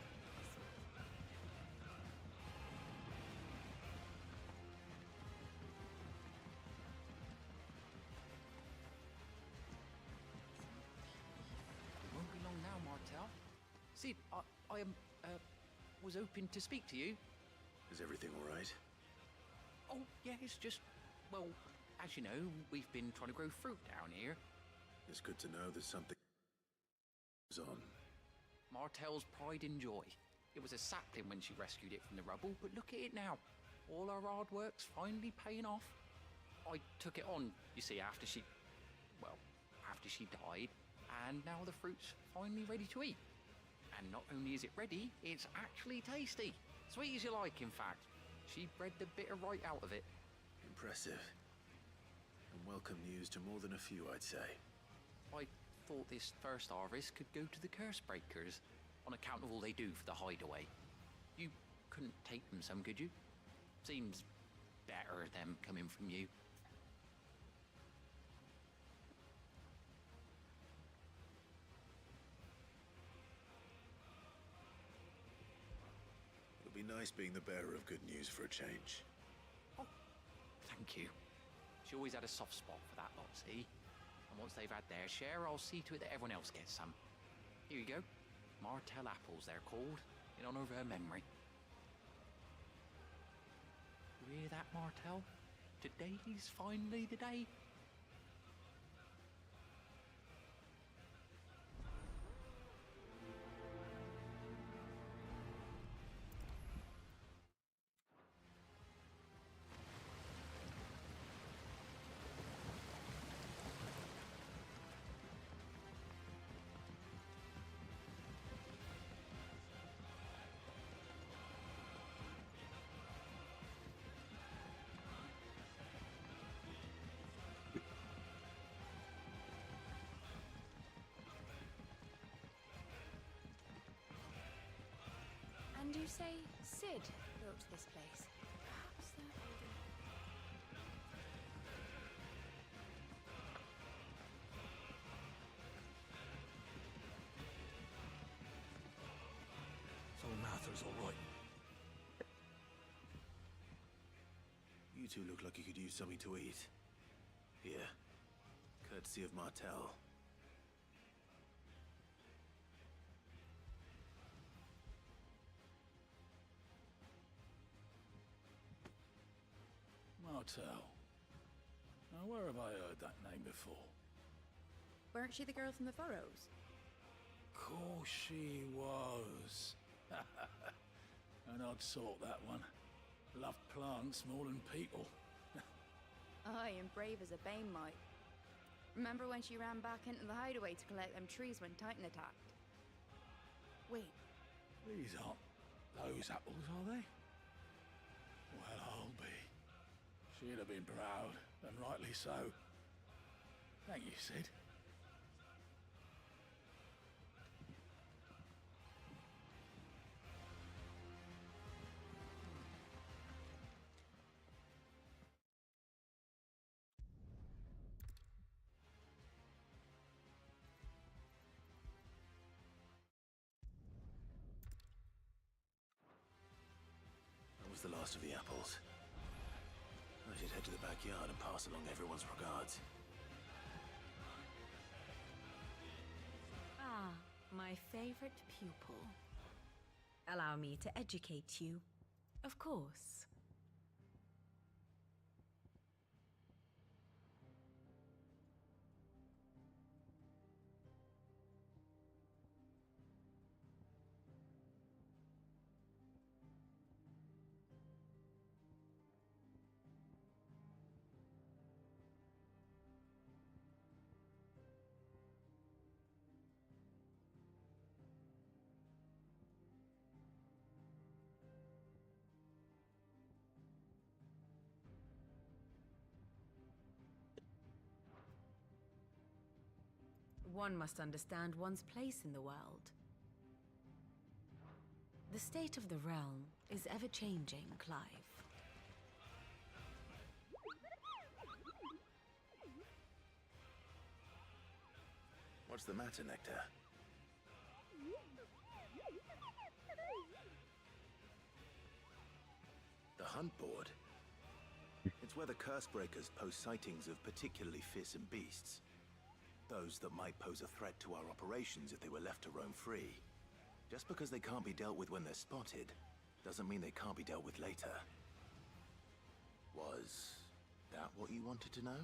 It won't be long now, Martel. Sid, I was hoping to speak to you. Is everything all right? Oh, yeah, it's just, well, as you know, we've been trying to grow fruit down here. It's good to know there's something on. Martel's pride and joy. It was a sapling when she rescued it from the rubble, but look at it now. All our hard work's finally paying off. I took it on, you see, after she died, and now the fruit's finally ready to eat. And not only is it ready, it's actually tasty. Sweet as you like, in fact. She bred the bitter right out of it. Impressive. And welcome news to more than a few, I'd say. I thought this first harvest could go to the curse breakers, on account of all they do for the hideaway. You couldn't take them some, could you? Seems better them coming from you. It'll be nice being the bearer of good news for a change. Oh, thank you. She always had a soft spot for that lot, see? And once they've had their share, I'll see to it that everyone else gets some. Here you go. Martel apples, they're called, in honor of her memory. You hear that, Martel? Today's finally the day. And you say Sid built this place? Perhaps they're holding... So Martha's all right. You two look like you could use something to eat. Here, courtesy of Martel. Martel. Now, where have I heard that name before? Weren't she the girl from the Furrows? Course she was. An odd sort, that one. Loved plants more than people. Aye, and brave as a bane might. Remember when she ran back into the hideaway to collect them trees when Titan attacked? Wait, these aren't those apples, are they? Well, I'll be. She'd have been proud, and rightly so. Thank you, Sid. That was the last of the apples. I should head to the backyard and pass along everyone's regards. Ah, my favorite pupil. Allow me to educate you. Of course. One must understand one's place in the world. The state of the realm is ever-changing, Clive. What's the matter, Nectar? The hunt board? It's where the Cursebreakers post sightings of particularly fearsome beasts. Those that might pose a threat to our operations if they were left to roam free. Just because they can't be dealt with when they're spotted, doesn't mean they can't be dealt with later. Was that what you wanted to know?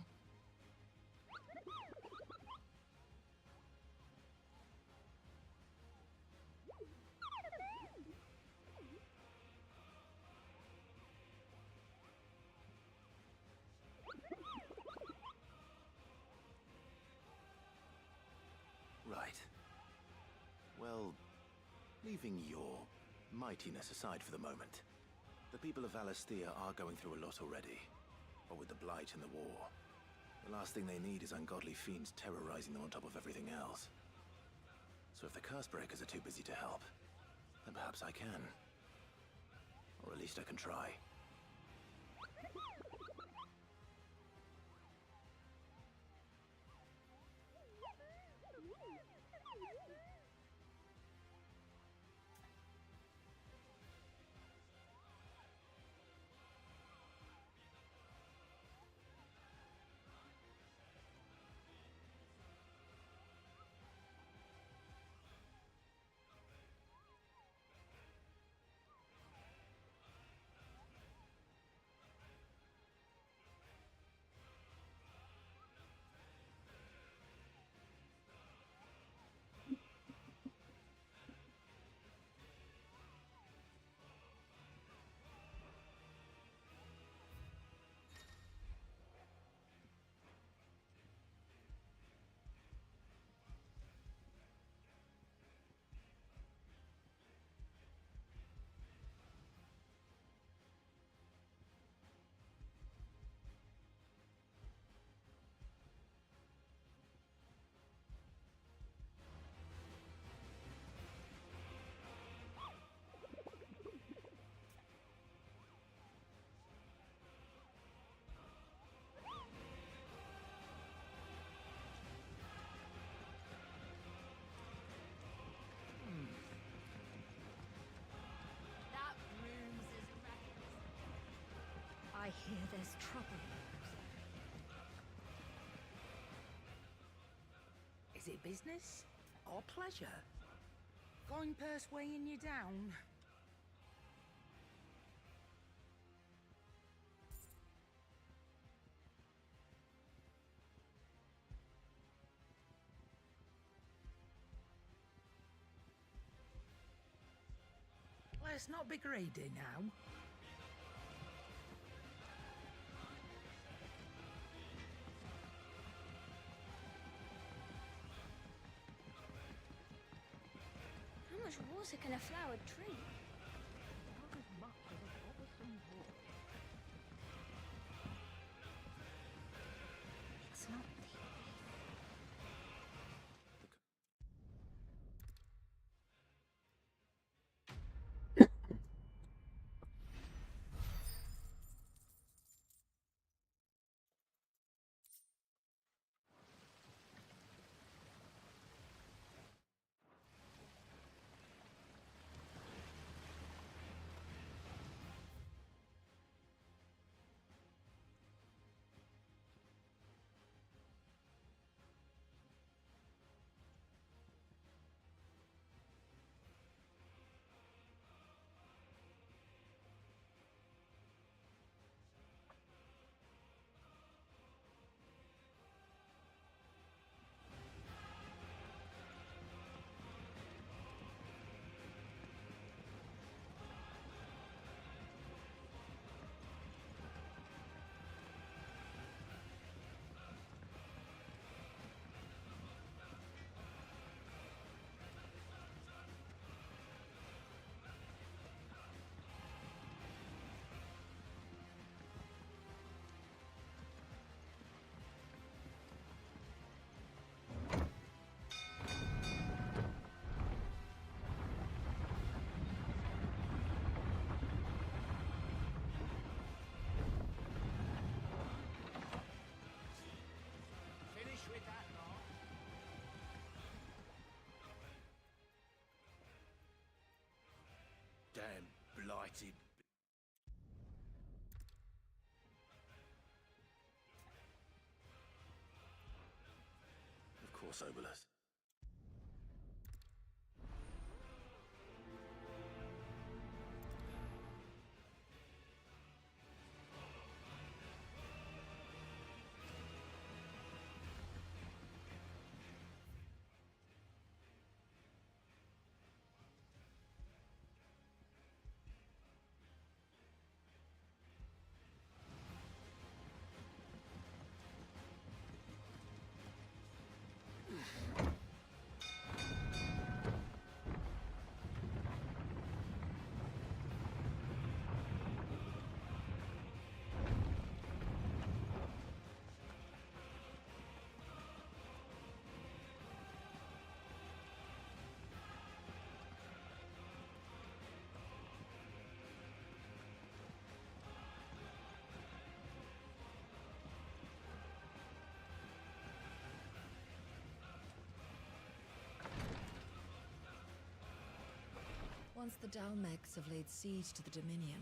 Right. Well, leaving your mightiness aside for the moment, the people of Valisthea are going through a lot already. What with the Blight and the war. The last thing they need is ungodly fiends terrorizing them on top of everything else. So if the Cursebreakers are too busy to help, then perhaps I can. Or at least I can try. That room's as wrecked. I hear there's trouble. Is it business or pleasure? Coin purse weighing you down? Let's not be greedy now. music and a flowered tree. It's not Damn blighted. Of course, Obolus. Once the Dalmecs have laid siege to the Dominion,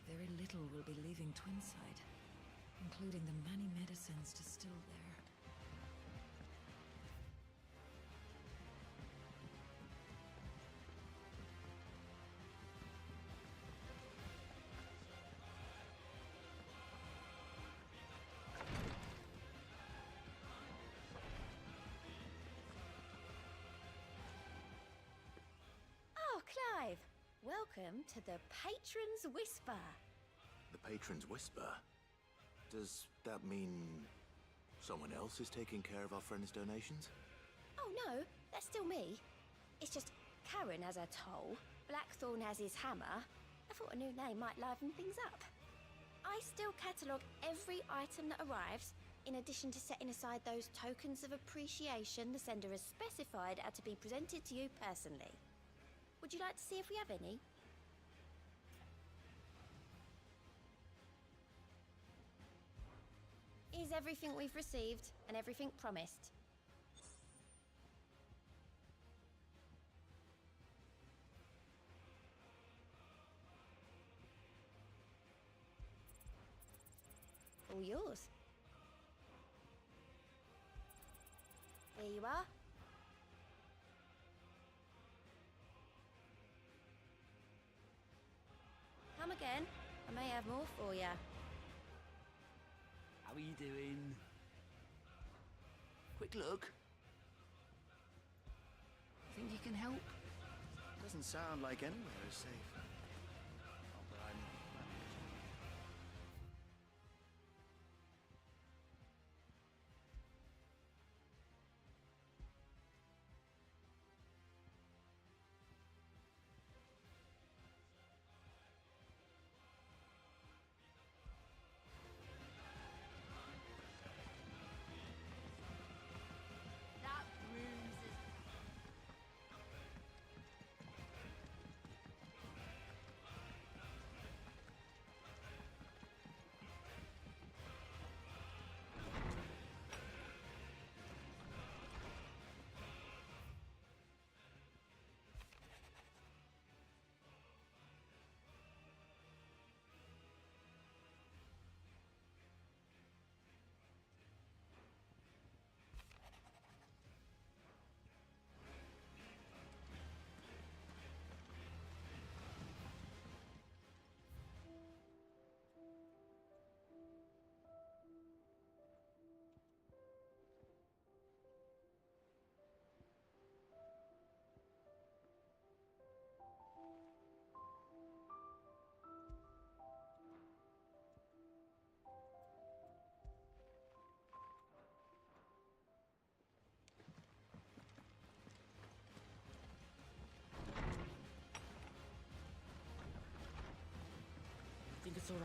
very little will be leaving Twinside, including the many medicines distilled there. Oh, Clive! Welcome to the Patron's Whisper. The Patron's Whisper? Does that mean someone else is taking care of our friend's donations? Oh no, that's still me. It's just Karen has her toll, Blackthorn has his hammer. I thought a new name might liven things up. I still catalogue every item that arrives, in addition to setting aside those tokens of appreciation the sender has specified are to be presented to you personally. Would you like to see if we have any? Here's everything we've received and everything promised. All yours. Here you are. Come again. I may have more for you. How are you doing? Quick look. Think you can help? Doesn't sound like anywhere is safe. Not that I'm managing.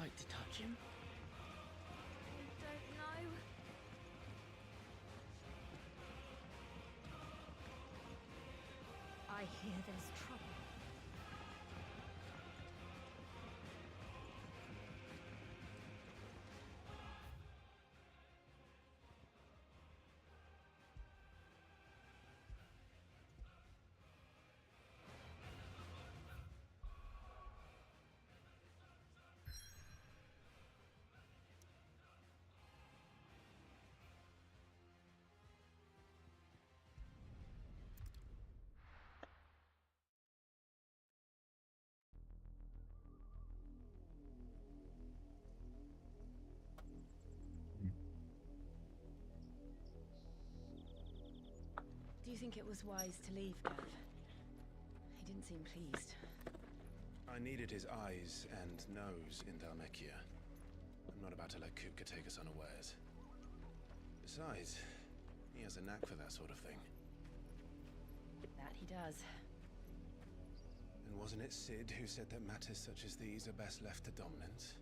like to touch him? Don't know. I hear there's trouble. Do you think it was wise to leave, Gav? He didn't seem pleased. I needed his eyes and nose in Dhalmekia. I'm not about to let Kupka take us unawares. Besides, he has a knack for that sort of thing. That he does. And wasn't it Sid who said that matters such as these are best left to dominance?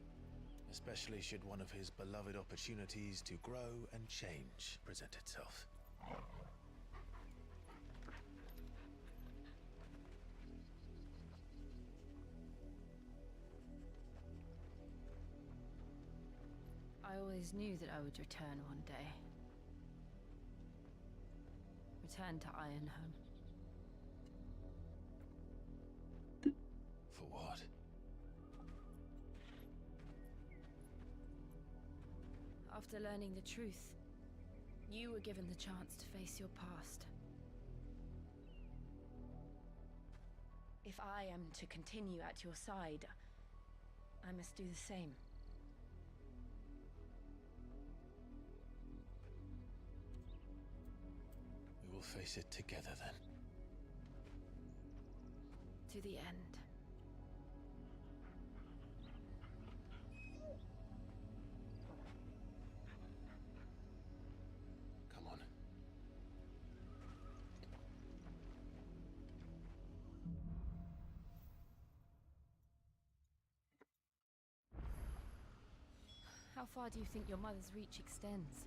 Especially should one of his beloved opportunities to grow and change present itself. I always knew that I would return one day. Return to Ironhome. For what? After learning the truth, you were given the chance to face your past. If I am to continue at your side, I must do the same. We will face it together then. To the end. Come on. How far do you think your mother's reach extends?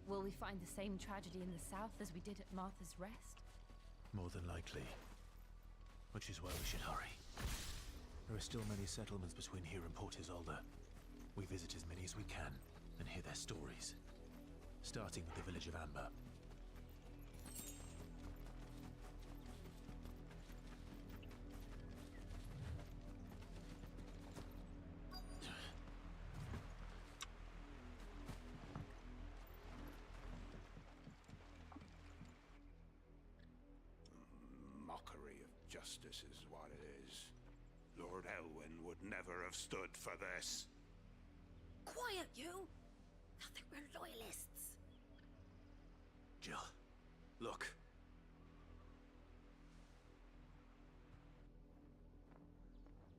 Will we find the same tragedy in the south as we did at Martha's Rest? More than likely. Which is why we should hurry. There are still many settlements between here and Port Isolde. We visit as many as we can and hear their stories. Starting with the village of Amber. Mockery of justice is what it is. Lord Elwyn would never have stood for this. Quiet, you! I think we're loyalists. Jill, look.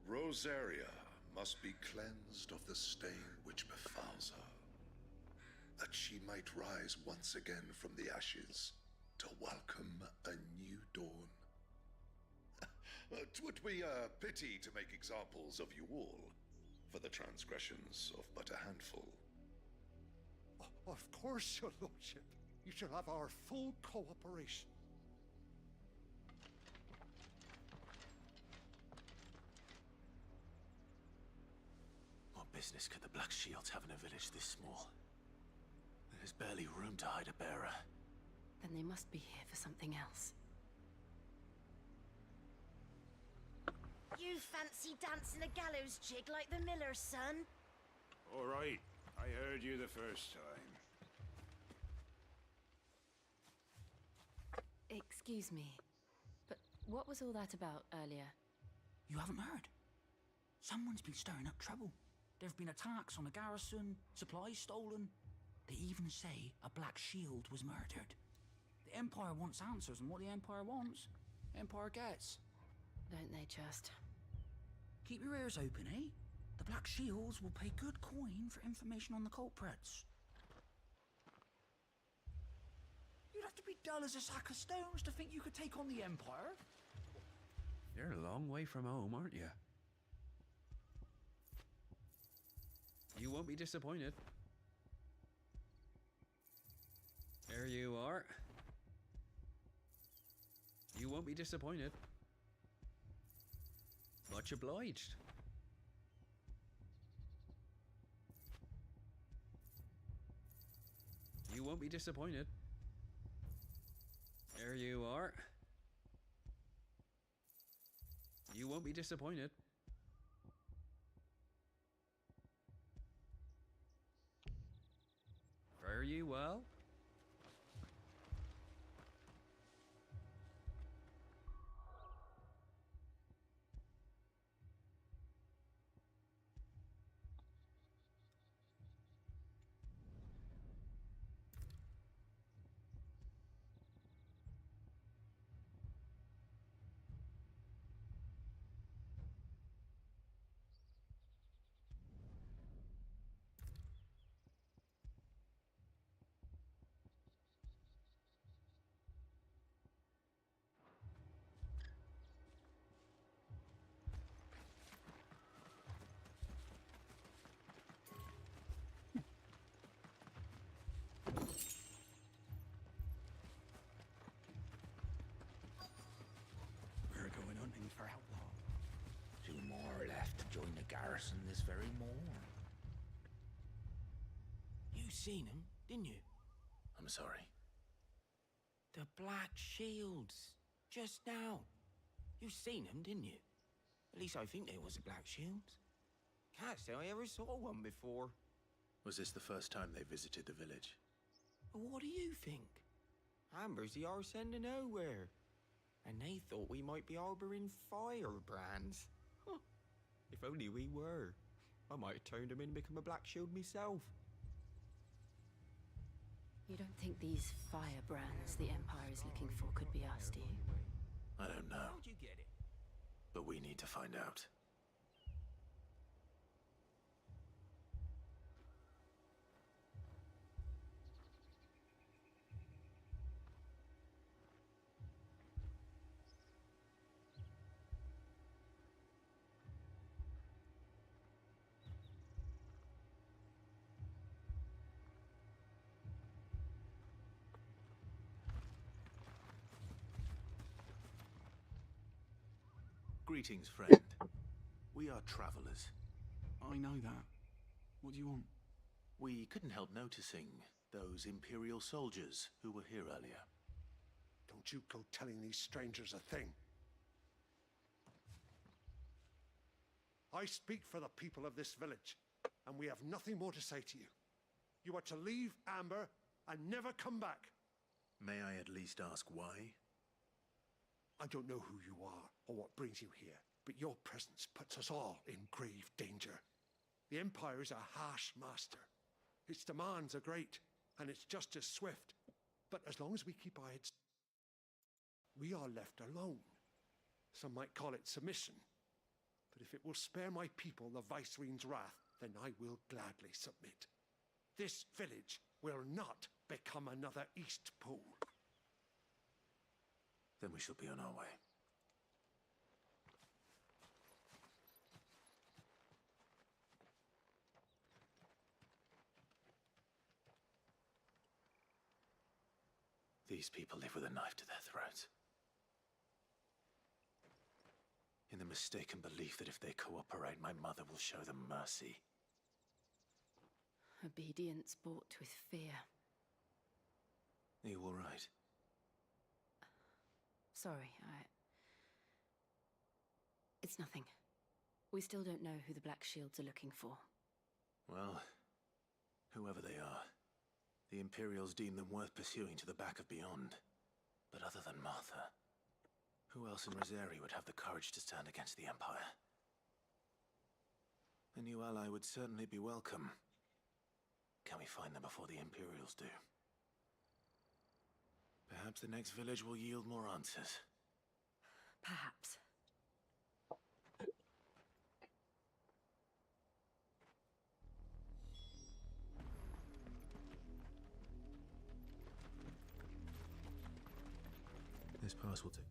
Rosaria must be cleansed of the stain which befouls her, that she might rise once again from the ashes to welcome a new dawn. 'Twould be a pity to make examples of you all for the transgressions of but a handful. Of course, your lordship. You shall have our full cooperation. What business could the Black Shields have in a village this small? There's barely room to hide a bearer. Then they must be here for something else. You fancy dancing a gallows jig like the miller's son? All right, I heard you the first time. Excuse me, but what was all that about earlier? You haven't heard? Someone's been stirring up trouble. There have been attacks on the garrison, supplies stolen. They even say a Black Shield was murdered. The Empire wants answers, and what the Empire wants, the Empire gets. Don't they just? Keep your ears open, eh? The Black Shields will pay good coin for information on the culprits. You'd have to be dull as a sack of stones to think you could take on the Empire. You're a long way from home, aren't you? won't be disappointed. There you are. You won't be disappointed. Much obliged. You won't be disappointed. There you are. You won't be disappointed. Fare you well. We're going hunting for outlaw. 2 more left to join the garrison this very morn. You seen him, didn't you? I'm sorry. The Black Shields. Just now. You seen them, didn't you? At least I think they was the Black Shields. Can't say I ever saw one before. Was this the first time they visited the village? What do you think? Amber's the arse end of nowhere. And they thought we might be harboring firebrands. Huh. If only we were. I might have turned them in and become a Black Shield myself. You don't think these firebrands the Empire is looking for could be us, do you? I don't know. How'd you get it? But we need to find out. Greetings, friend. We are travelers. I know that. What do you want? We couldn't help noticing those Imperial soldiers who were here earlier. Don't you go telling these strangers a thing. I speak for the people of this village, and we have nothing more to say to you. You are to leave Amber and never come back. May I at least ask why? I don't know who you are or what brings you here, but your presence puts us all in grave danger. The Empire is a harsh master. Its demands are great, and its justice swift. But as long as we keep our heads, we are left alone. Some might call it submission. But if it will spare my people the Viceroy's wrath, then I will gladly submit. This village will not become another East Pool. Then we shall be on our way. These people live with a knife to their throats. In the mistaken belief that if they cooperate, my mother will show them mercy. Obedience bought with fear. Are you all right? Sorry, It's nothing. We still don't know who the Black Shields are looking for. Well, whoever they are, the Imperials deem them worth pursuing to the back of beyond. But other than Martha, who else in Rosari would have the courage to stand against the Empire? A new ally would certainly be welcome. Can we find them before the Imperials do? Perhaps the next village will yield more answers. Perhaps. This pass will take...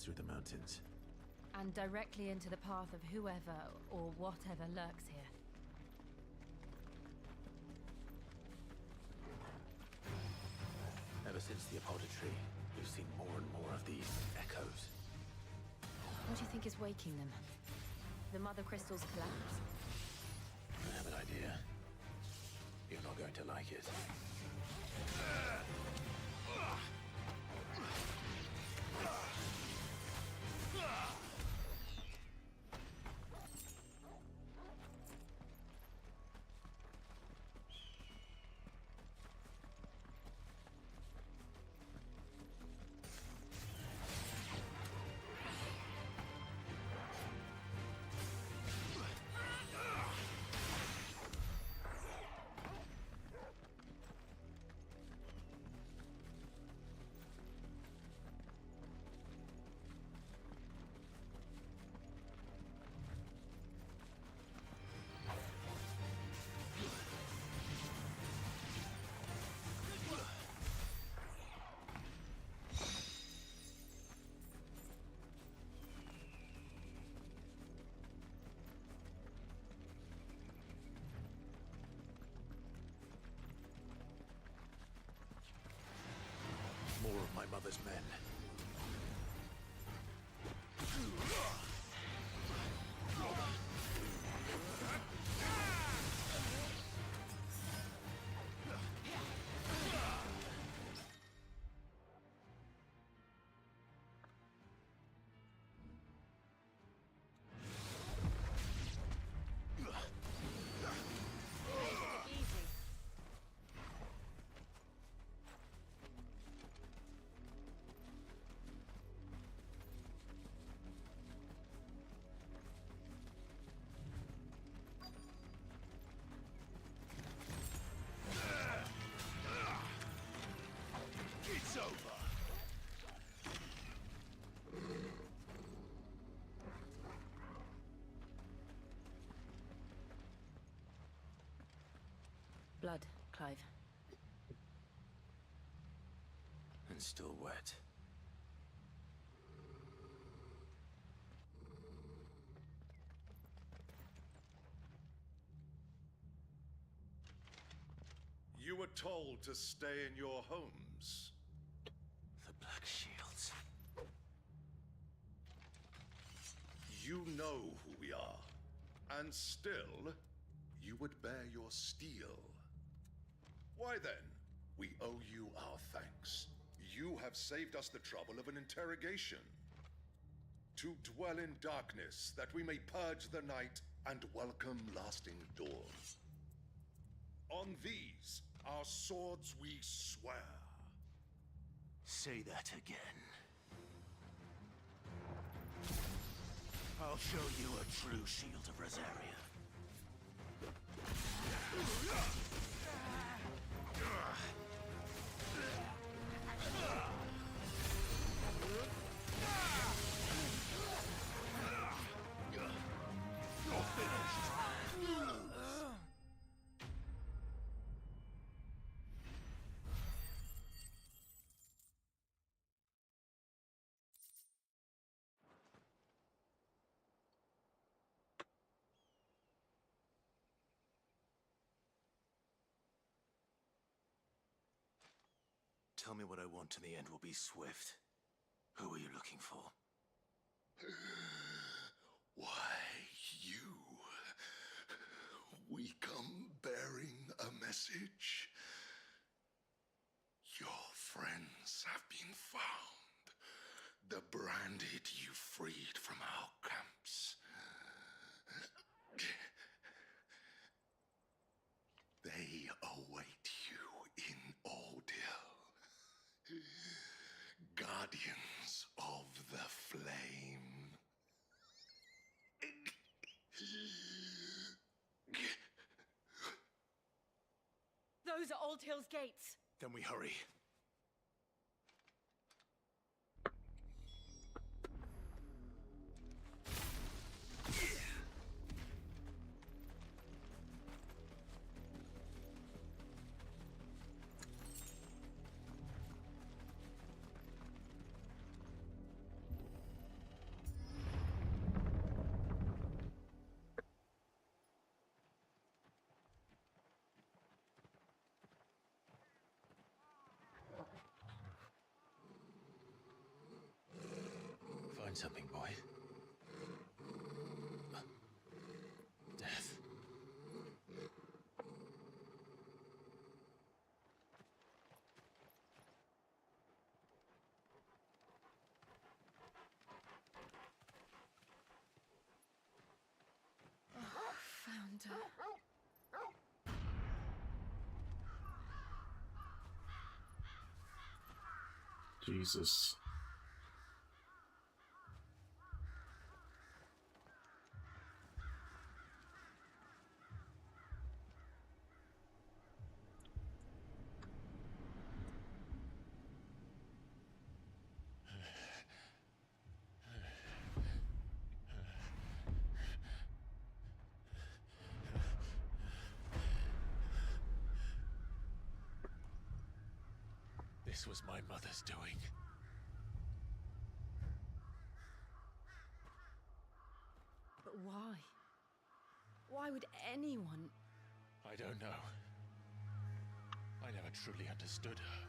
through the mountains. And directly into the path of whoever or whatever lurks here. Ever since the apothecary, we've seen more and more of these echoes. What do you think is waking them? The Mother Crystal's collapse? I have an idea. You're not going to like it. More of my mother's men. It's over. Blood, Clive. And still wet. You were told to stay in your homes. The Black Shields. You know who we are, and still, you would bear your steel. Why then, we owe you our thanks. You have saved us the trouble of an interrogation. To dwell in darkness, that we may purge the night and welcome lasting dawn. On these, our swords we swear. Say that again. I'll show you a true shield of Rosaria. Tell me what I want and the end will be swift. Who are you looking for? Why, you. We come bearing a message. Your friends have been found. The branded you freed from our camps. They await you in Ordeal. Guardians of the Flame. Those are Old Hill's gates. Then we hurry. find something, boy. Death. Found her. Jesus. This was my mother's doing. But why? Why would anyone... I don't know. I never truly understood her.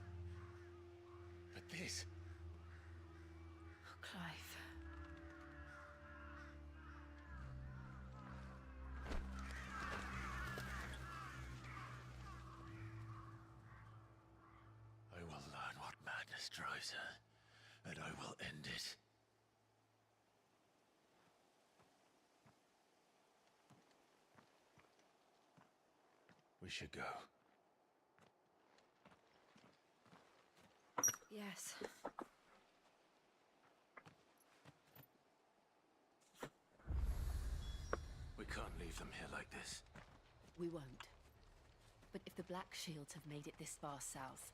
But this... Clive. I will learn what madness drives her, and I will end it. We should go. Yes. We can't leave them here like this. We won't. But if the Black Shields have made it this far south,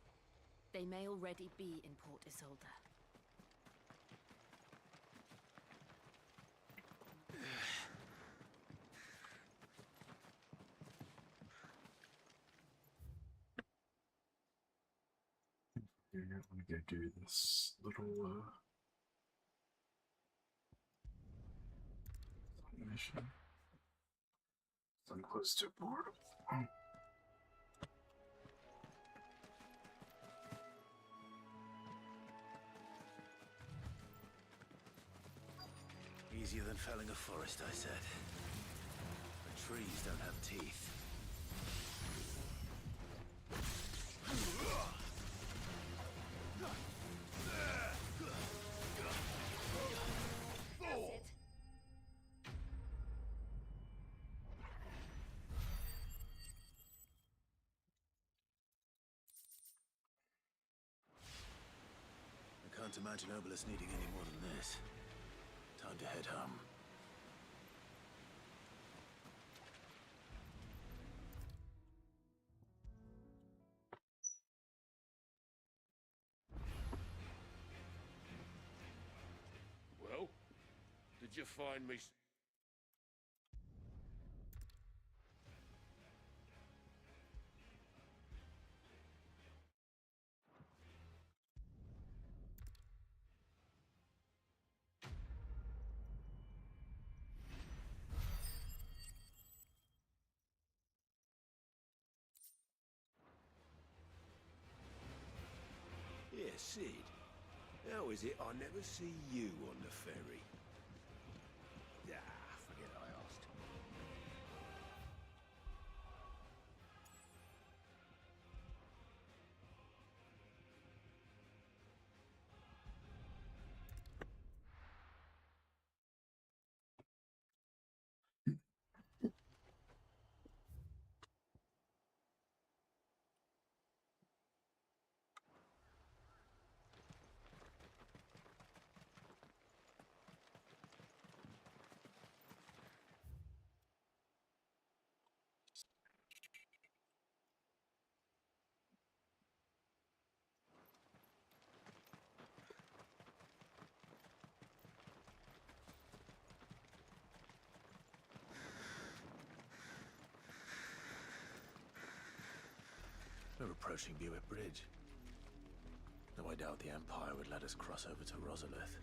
they may already be in Port Isolde. I'm gonna go do this little mission. I'm close to a portal. Easier than felling a forest, I said. But trees don't have teeth. I can't imagine Obelisk needing any more than this. Time to head home. Well, did you find me? Yeah, Sid. How is it I never see you on the ferry? Ah, forget I asked. We're approaching Buick Bridge. Though I doubt the Empire would let us cross over to Rosalith.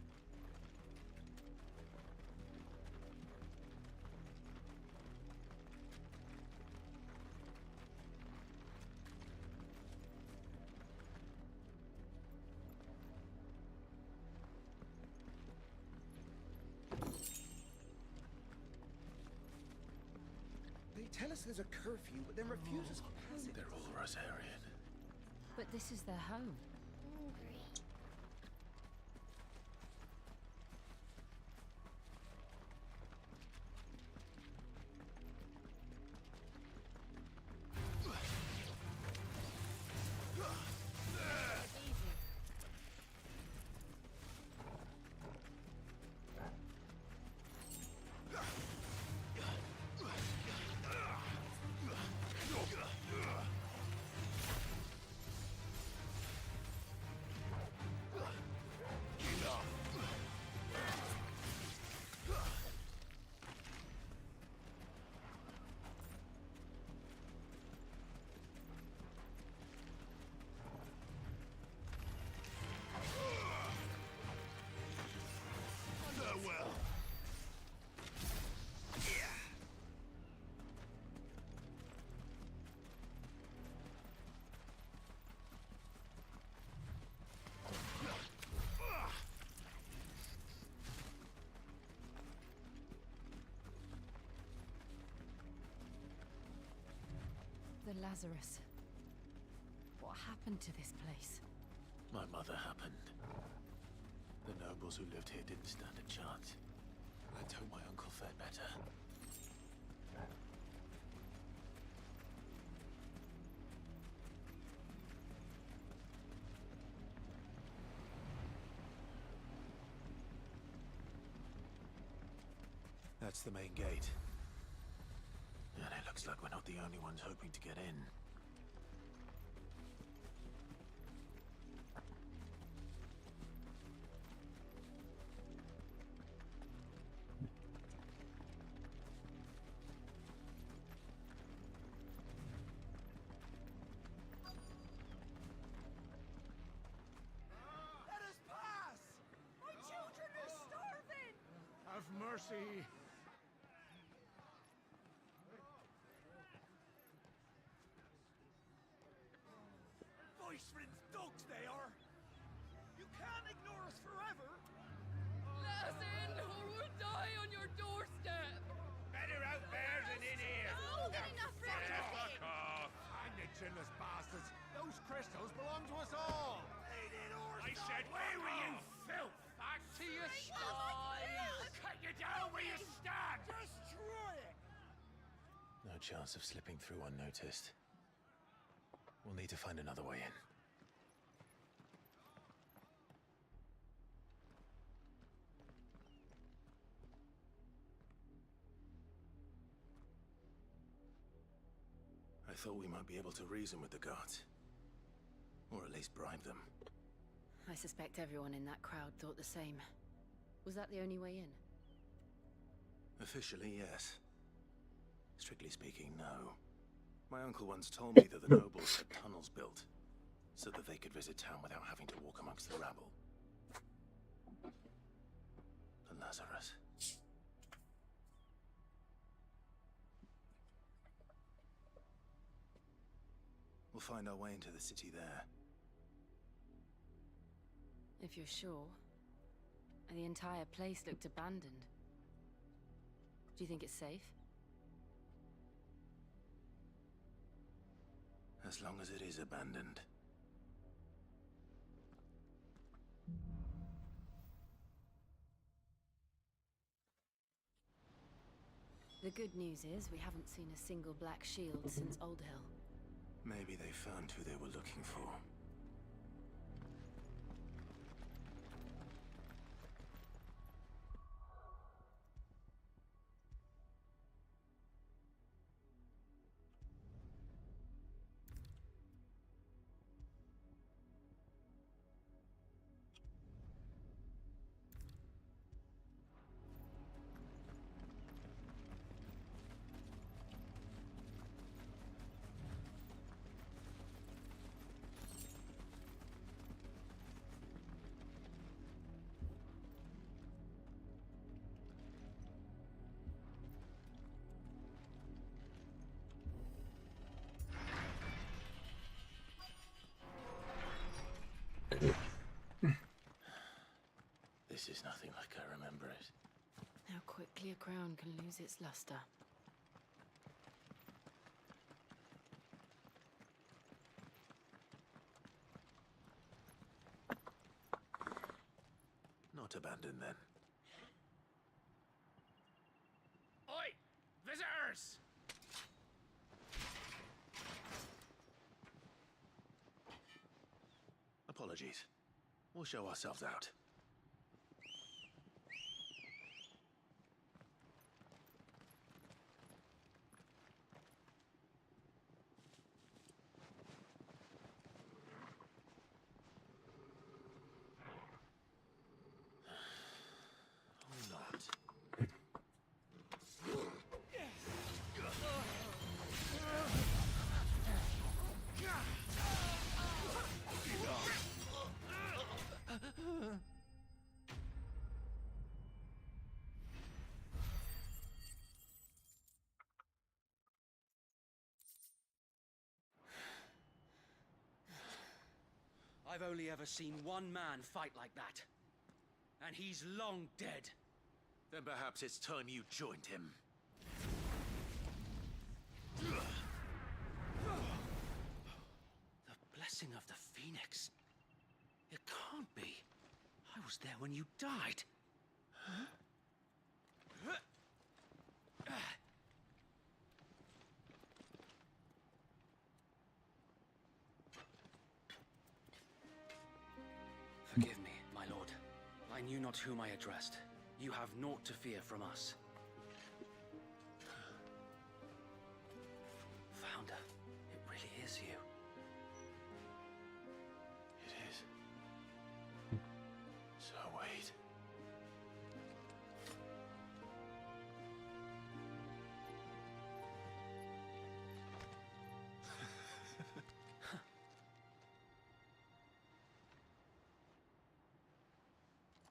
tell us there's a curfew, but then refuse us passage. They're all Rosarian. But this is their home. The Lazarus. What happened to this place? My mother happened. The nobles who lived here didn't stand a chance. I'd hope my uncle fared better. That's the main gate. And it looks like we're not the only ones hoping to get in. Let us pass! My children are starving! Have mercy! Voice-ridden dogs they are! You can't ignore us forever! Let us in, or we'll die on your doorstep! Better out there than in here. No, Now, enough fuck off. Hang the chinless bastards! Those crystals belong to us all! I said, where were you, filth? Back to your stall! Cut you down where you stand! Destroy it! No chance of slipping through unnoticed. We'll need to find another way in. I thought we might be able to reason with the guards. Or at least bribe them. I suspect everyone in that crowd thought the same. Was that the only way in? Officially, yes. Strictly speaking, no. My uncle once told me that the nobles had tunnels built, so that they could visit town without having to walk amongst the rabble. The Lazarus. We'll find our way into the city there. If you're sure. The entire place looked abandoned. Do you think it's safe? As long as it is abandoned. The good news is we haven't seen a single black shield since Old Hill. Maybe they found who they were looking for. This is nothing like I remember it. How quickly a crown can lose its luster. not abandoned then. Oi! Visitors! Apologies. We'll show ourselves out. I've only ever seen one man fight like that. And he's long dead. Then perhaps it's time you joined him. The blessing of the Phoenix. It can't be. I was there when you died. Huh? Forgive me, my lord. I knew not whom I addressed. You have naught to fear from us. Founder, it really is you. It is. So wait.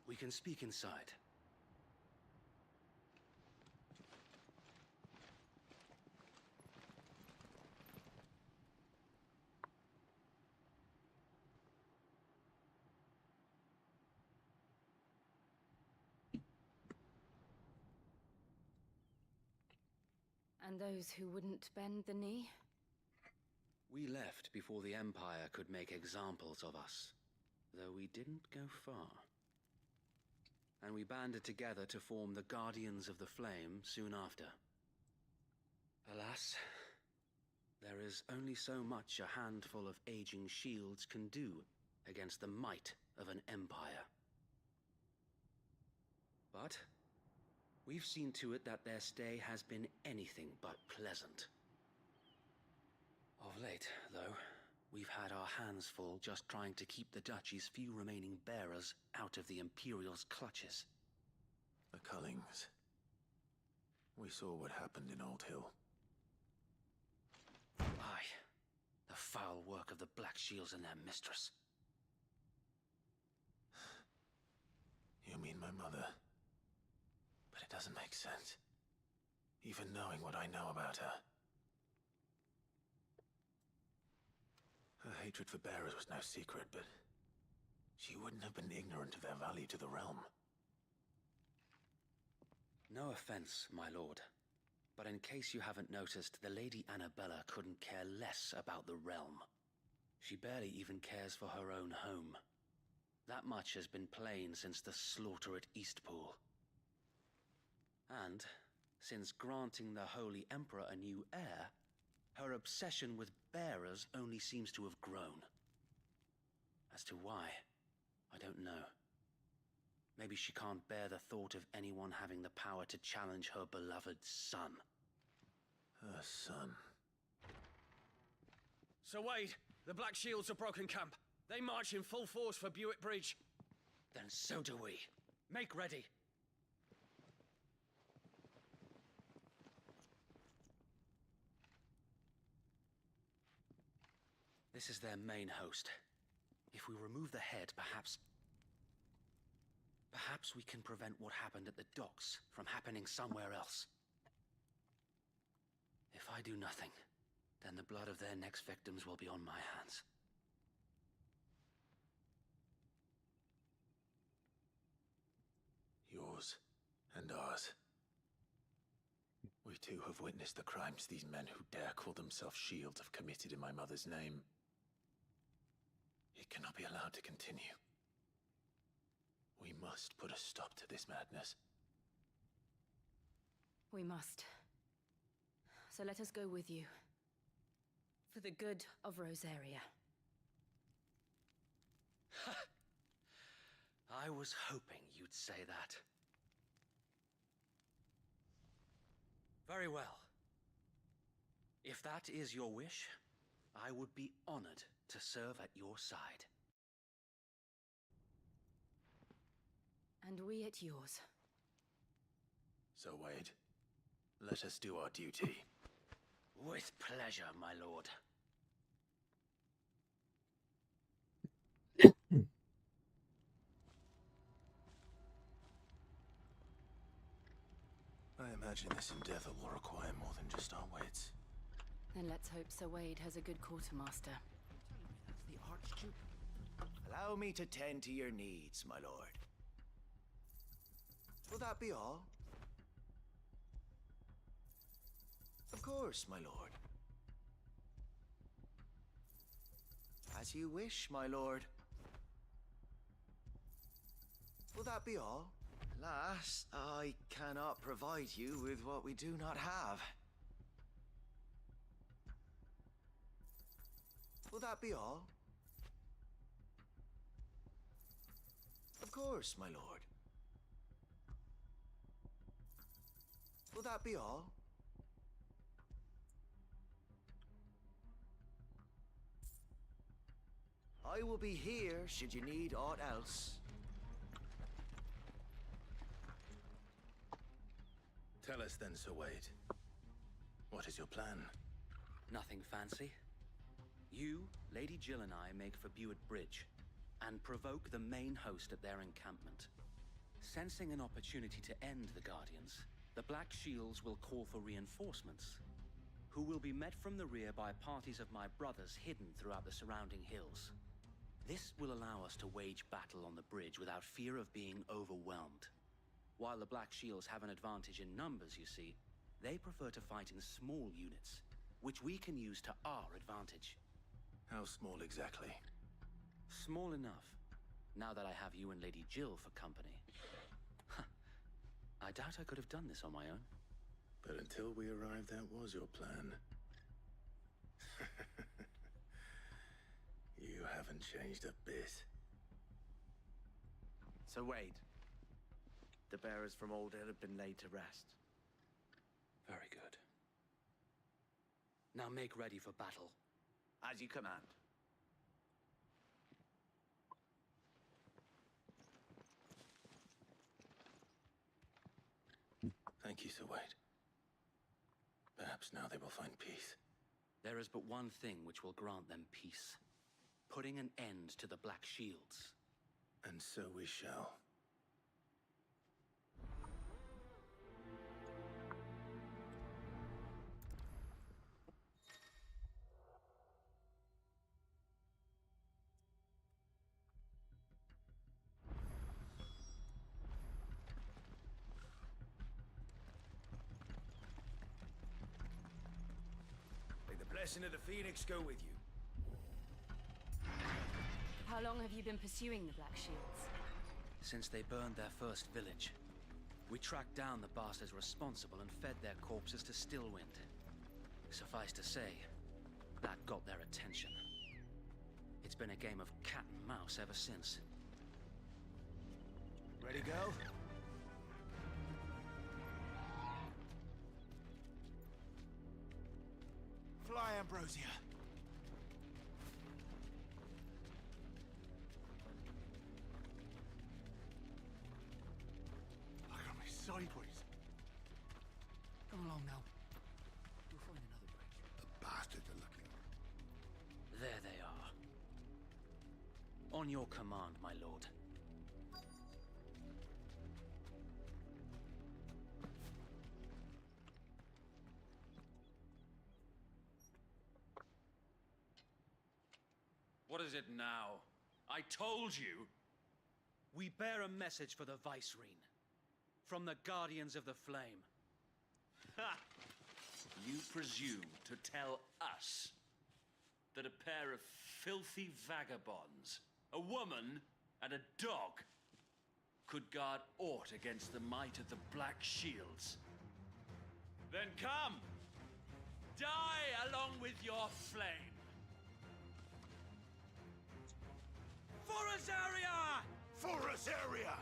We can speak inside. And those who wouldn't bend the knee? We left before the Empire could make examples of us, though we didn't go far. And we banded together to form the Guardians of the Flame soon after. Alas, there is only so much a handful of aging shields can do against the might of an empire. But we've seen to it that their stay has been anything but pleasant. Of late, though, we've had our hands full just trying to keep the Duchy's few remaining bearers out of the Imperial's clutches. The Cullings. We saw what happened in Old Hill. Aye, the foul work of the Black Shields and their mistress. You mean my mother? But it doesn't make sense. Even knowing what I know about her. Her hatred for bearers was no secret, but she wouldn't have been ignorant of their value to the realm. No offense, my lord, but in case you haven't noticed, the Lady Annabella couldn't care less about the realm. She barely even cares for her own home. That much has been plain since the slaughter at Eastpool. And, since granting the Holy Emperor a new heir, her obsession with bearers only seems to have grown. As to why, I don't know. Maybe she can't bear the thought of anyone having the power to challenge her beloved son. Her son. Sir Wade, the Black Shields have broken camp. They march in full force for Buick Bridge. Then so do we. Make ready. This is their main host. If we remove the head, perhaps we can prevent what happened at the docks from happening somewhere else. If I do nothing, then the blood of their next victims will be on my hands. Yours and ours. We too have witnessed the crimes these men who dare call themselves shields have committed in my mother's name. It cannot be allowed to continue. We must put a stop to this madness. We must. So let us go with you. For the good of Rosaria. I was hoping you'd say that. Very well. If that is your wish, I would be honored to serve at your side. And we at yours. So, Wade, let us do our duty. With pleasure, my lord. I imagine this endeavor will require more than just our wits. Then let's hope Sir Wade has a good quartermaster. That's the Archduke. Allow me to tend to your needs, my lord. Will that be all? Of course, my lord. As you wish, my lord. Will that be all? Alas, I cannot provide you with what we do not have. Will that be all? Of course, my lord. Will that be all? I will be here should you need aught else. Tell us then, Sir Wade. What is your plan? Nothing fancy. You, Lady Jill and I make for Buett Bridge and provoke the main host at their encampment. Sensing an opportunity to end the Guardians, the Black Shields will call for reinforcements, who will be met from the rear by parties of my brothers hidden throughout the surrounding hills. This will allow us to wage battle on the bridge without fear of being overwhelmed. While the Black Shields have an advantage in numbers, you see, they prefer to fight in small units, which we can use to our advantage. How small exactly? Small enough, now that I have you and Lady Jill for company. I doubt I could have done this on my own. But until we arrived, that was your plan. You haven't changed a bit. So Wade, the bearers from Old Hill have been laid to rest. Very good. Now make ready for battle. As you command. Thank you, Sir Wade. Perhaps now they will find peace. There is but one thing which will grant them peace. Putting an end to the Black Shields. And so we shall. May the blessing of the Phoenix go with you. How long have you been pursuing the Black Shields? Since they burned their first village. We tracked down the bastards responsible and fed their corpses to Stillwind. Suffice to say, that got their attention. It's been a game of cat and mouse ever since. Ready, go? Fly, Ambrosia. I got me sideways. Come along now. We'll find another bridge. The bastards are looking. There they are. On your command, my lord. What is it now? I told you! We bear a message for the Vicereine. From the Guardians of the Flame. Ha! You presume to tell us that a pair of filthy vagabonds, a woman and a dog, could guard aught against the might of the Black Shields. Then come! Die along with your flame! For Azaria! For Azaria!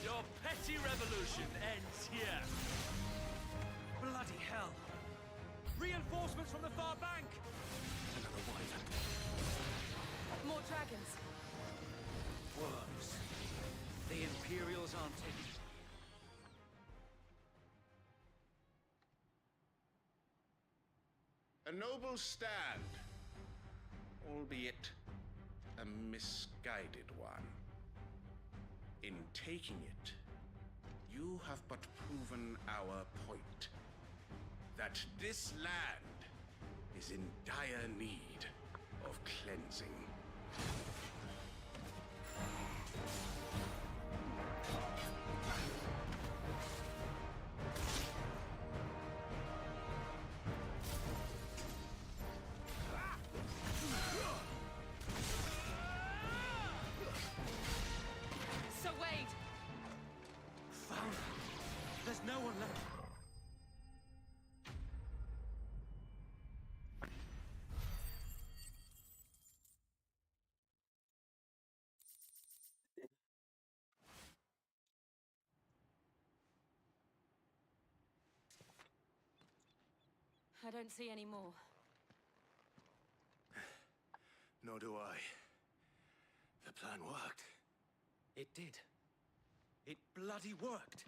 Your petty revolution ends here. Bloody hell! Reinforcements from the far bank! Another wyvern. More dragons. Worms. The Imperials aren't in. A noble stand, albeit a misguided one. In taking it, you have but proven our point, that this land is in dire need of cleansing. Sir Wade! Found her. There's no one left. I don't see any more. Nor do I. The plan worked. It did. It bloody worked.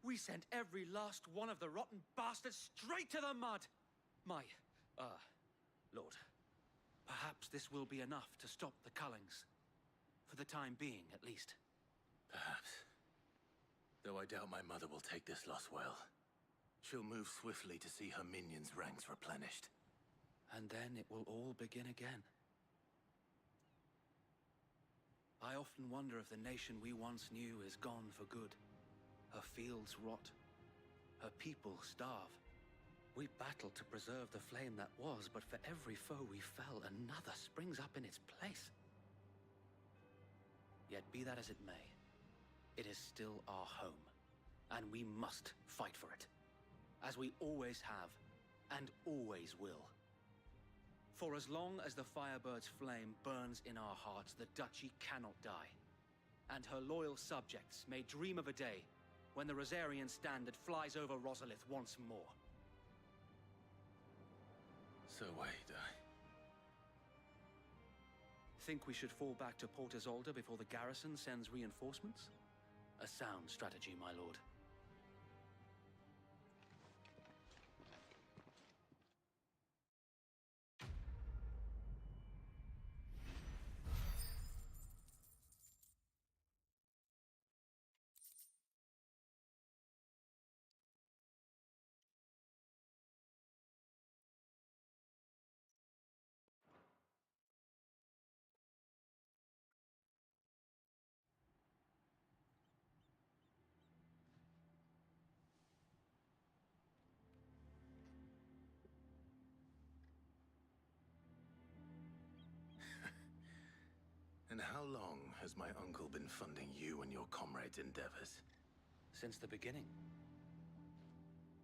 We sent every last one of the rotten bastards straight to the mud! My, Lord, perhaps this will be enough to stop the Cullings. For the time being, at least. Perhaps. Though I doubt my mother will take this loss well. She'll move swiftly to see her minions' ranks replenished. And then it will all begin again. I often wonder if the nation we once knew is gone for good. Her fields rot. Her people starve. We battled to preserve the flame that was, but for every foe we fell, another springs up in its place. Yet be that as it may, it is still our home, and we must fight for it. As we always have, and always will. For as long as the Firebird's flame burns in our hearts, the Duchy cannot die. And her loyal subjects may dream of a day when the Rosarian standard flies over Rosalith once more. So wait, Think we should fall back to Port Isolde before the garrison sends reinforcements? A sound strategy, my lord. And how long has my uncle been funding you and your comrades' endeavors? Since the beginning.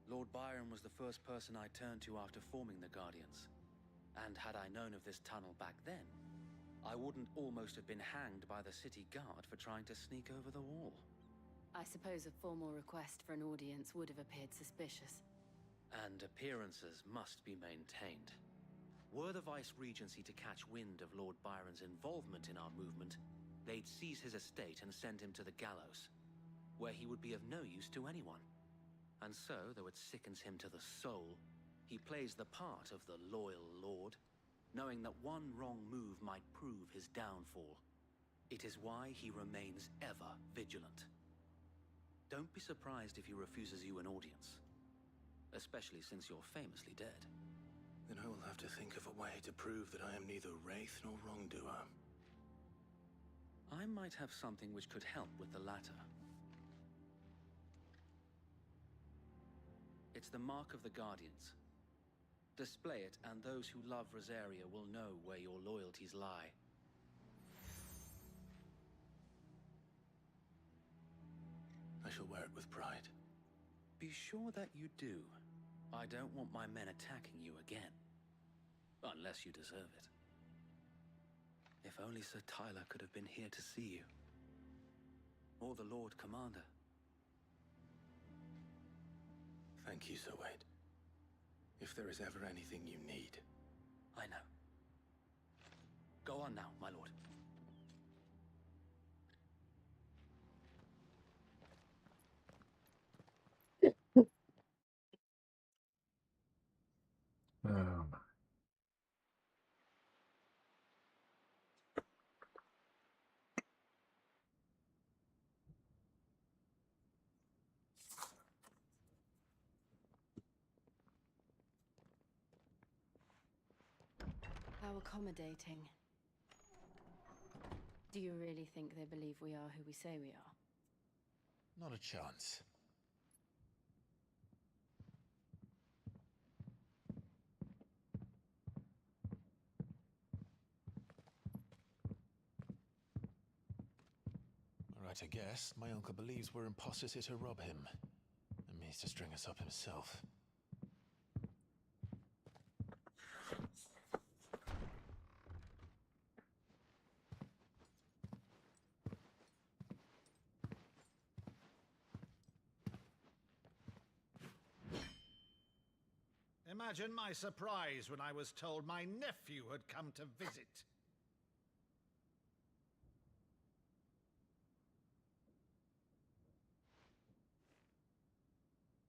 Lord Byron was the first person I turned to after forming the Guardians. And had I known of this tunnel back then, I wouldn't almost have been hanged by the city guard for trying to sneak over the wall. I suppose a formal request for an audience would have appeared suspicious. And appearances must be maintained. Were the Vice-Regency to catch wind of Lord Byron's involvement in our movement, they'd seize his estate and send him to the gallows, where he would be of no use to anyone. And so, though it sickens him to the soul, he plays the part of the loyal lord, knowing that one wrong move might prove his downfall. It is why he remains ever vigilant. Don't be surprised if he refuses you an audience, especially since you're famously dead. Then I will have to think of a way to prove that I am neither wraith nor wrongdoer. I might have something which could help with the latter. It's the mark of the Guardians. Display it, and those who love Rosaria will know where your loyalties lie. shall wear it with pride. Be sure that you do. I don't want my men attacking you again. Unless you deserve it. If only Sir Tyler could have been here to see you. Or the Lord Commander. Thank you, Sir Wade. If there is ever anything you need. I know. Go on now, my lord. Um, How accommodating. Do you really think they believe we are who we say we are? Not a chance. Right, I guess. My uncle believes we're imposters here to rob him. And means to string us up himself. Imagine my surprise when I was told my nephew had come to visit.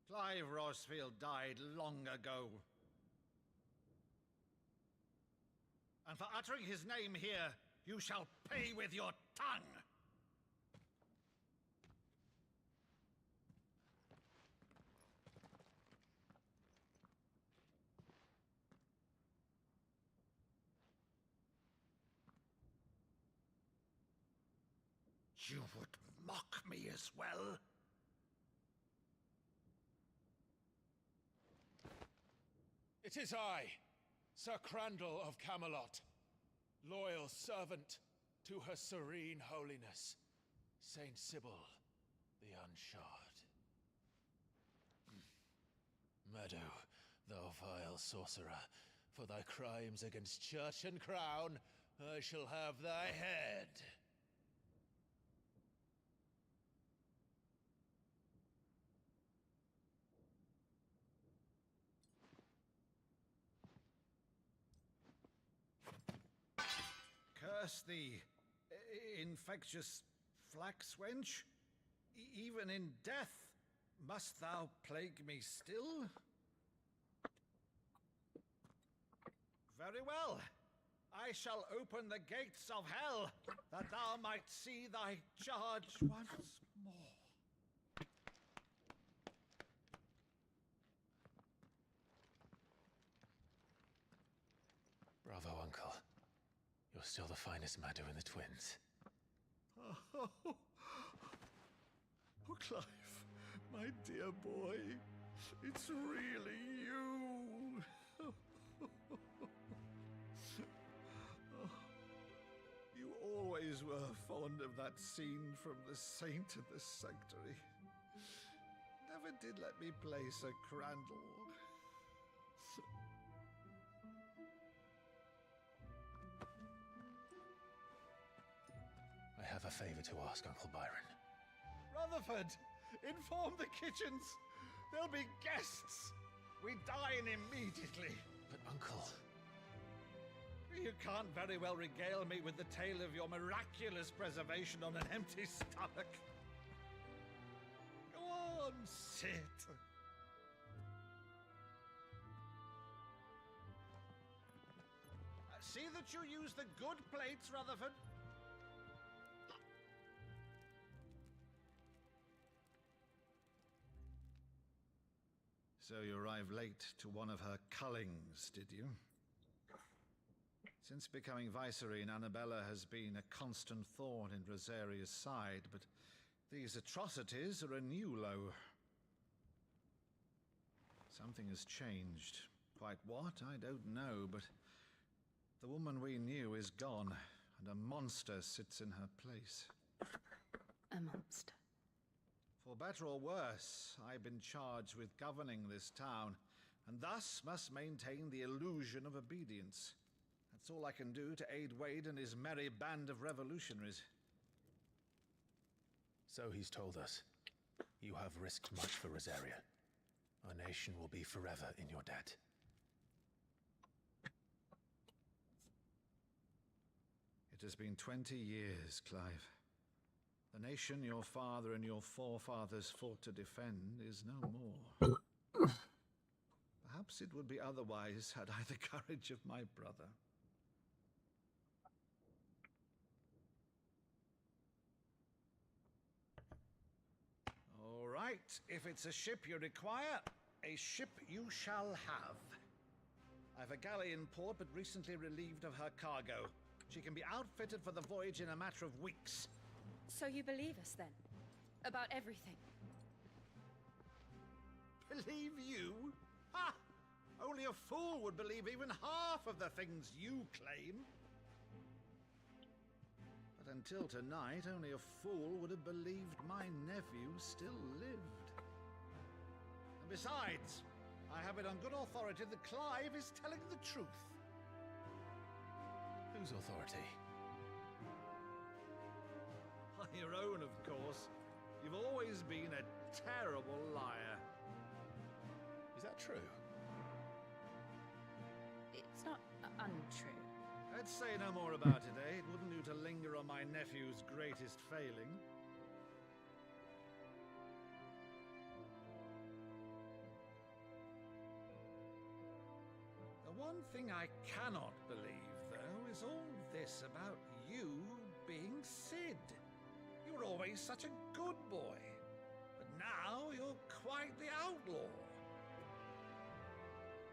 Clive Rosfield died long ago. And for uttering his name here, you shall pay with your tongue! You would mock me as well? It is I, Sir Crandall of Camelot, loyal servant to Her Serene Holiness, Saint Sybil the Unshod. Meadow, thou vile sorcerer, for thy crimes against church and crown, I shall have thy head. Curse thee, infectious flax wench. Even in death, must thou plague me still? Very well. I shall open the gates of hell, that thou might see thy charge once more. Bravo, Uncle. You're still the finest Maddu in the twins. Oh, Clive, my dear boy, it's really you. You always were fond of that scene from The Saint of the Sanctuary. Never did let me play Sir Crandall. I have a favor to ask, Uncle Byron. Rutherford, inform the kitchens. There'll be guests. We dine immediately. But, Uncle... You can't very well regale me with the tale of your miraculous preservation on an empty stomach. Go on, sit. See that you use the good plates, Rutherford. So you arrived late to one of her cullings, did you? Since becoming Vicereine, Annabella has been a constant thorn in Rosaria's side, but these atrocities are a new low. Something has changed. Quite what, I don't know, but the woman we knew is gone, and a monster sits in her place. A monster. For better or worse, I've been charged with governing this town, and thus must maintain the illusion of obedience. That's all I can do to aid Wade and his merry band of revolutionaries. So he's told us. You have risked much for Rosaria. Our nation will be forever in your debt. It has been 20 years, Clive. The nation your father and your forefathers fought to defend is no more. Perhaps it would be otherwise had I the courage of my brother. All right, if it's a ship you require, a ship you shall have. I've a galley in port, but recently relieved of her cargo. She can be outfitted for the voyage in a matter of weeks. So you believe us, then? About everything? Believe you? Ha! Only a fool would believe even half of the things you claim. But until tonight, only a fool would have believed my nephew still lived. And besides, I have it on good authority that Clive is telling the truth. Whose authority? On your own, of course. You've always been a terrible liar. Is that true? It's not untrue. I'd say no more about it, eh? It wouldn't do to linger on my nephew's greatest failing. The one thing I cannot believe, though, is all this about you being Sid. You were always such a good boy, but now you're quite the outlaw.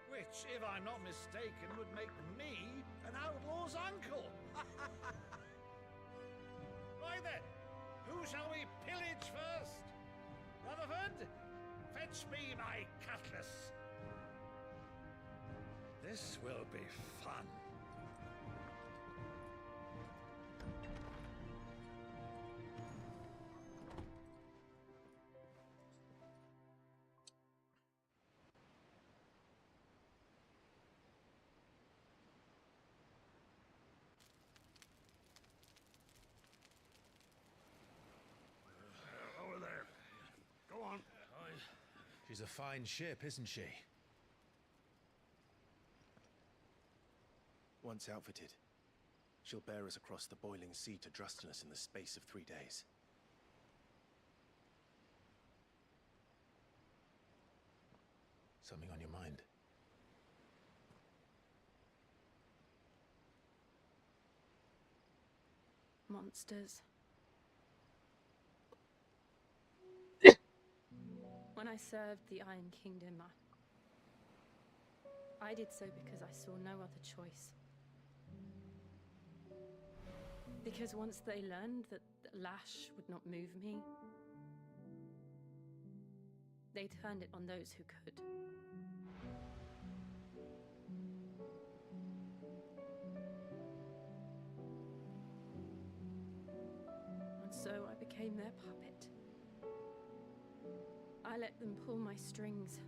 Which, if I'm not mistaken, would make me an outlaw's uncle. Right then, who shall we pillage first? Rutherford, fetch me my cutlass. This will be fun. Over there. Go on. She's a fine ship, isn't she? Once outfitted, she'll bear us across the boiling sea to Drustinus in the space of 3 days. Something on your mind? Monsters. When I served the Iron Kingdom, I did so because I saw no other choice. Because once they learned that the lash would not move me, they turned it on those who could. And so I became their puppet. I let them pull my strings,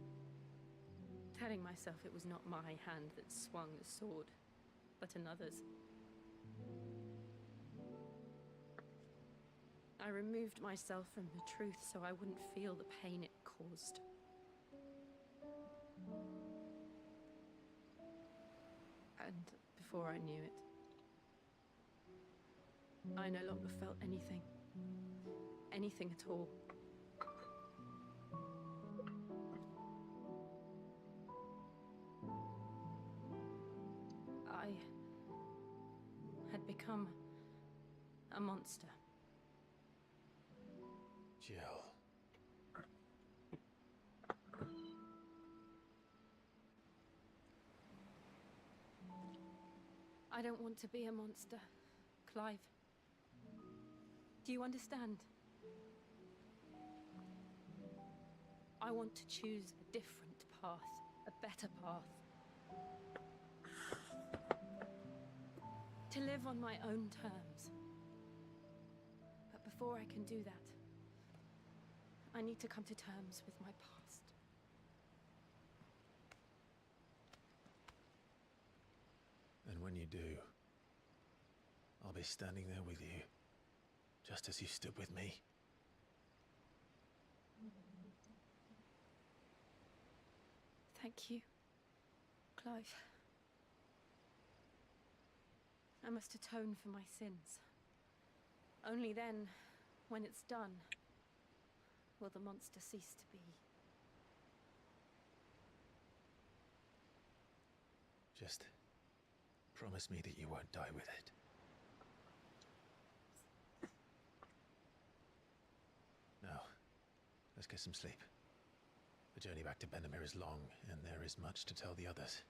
telling myself it was not my hand that swung the sword, but another's. I removed myself from the truth so I wouldn't feel the pain it caused. And before I knew it, I no longer felt anything. Anything at all. I had become a monster. Jill. I don't want to be a monster, Clive. Do you understand? I want to choose a different path, a better path. To live on my own terms. But before I can do that, I need to come to terms with my past. And when you do, I'll be standing there with you, just as you stood with me. Thank you, Clive. I must atone for my sins. Only then, when it's done, will the monster cease to be. Just promise me that you won't die with it. Now, let's get some sleep. The journey back to Benamir is long, and there is much to tell the others.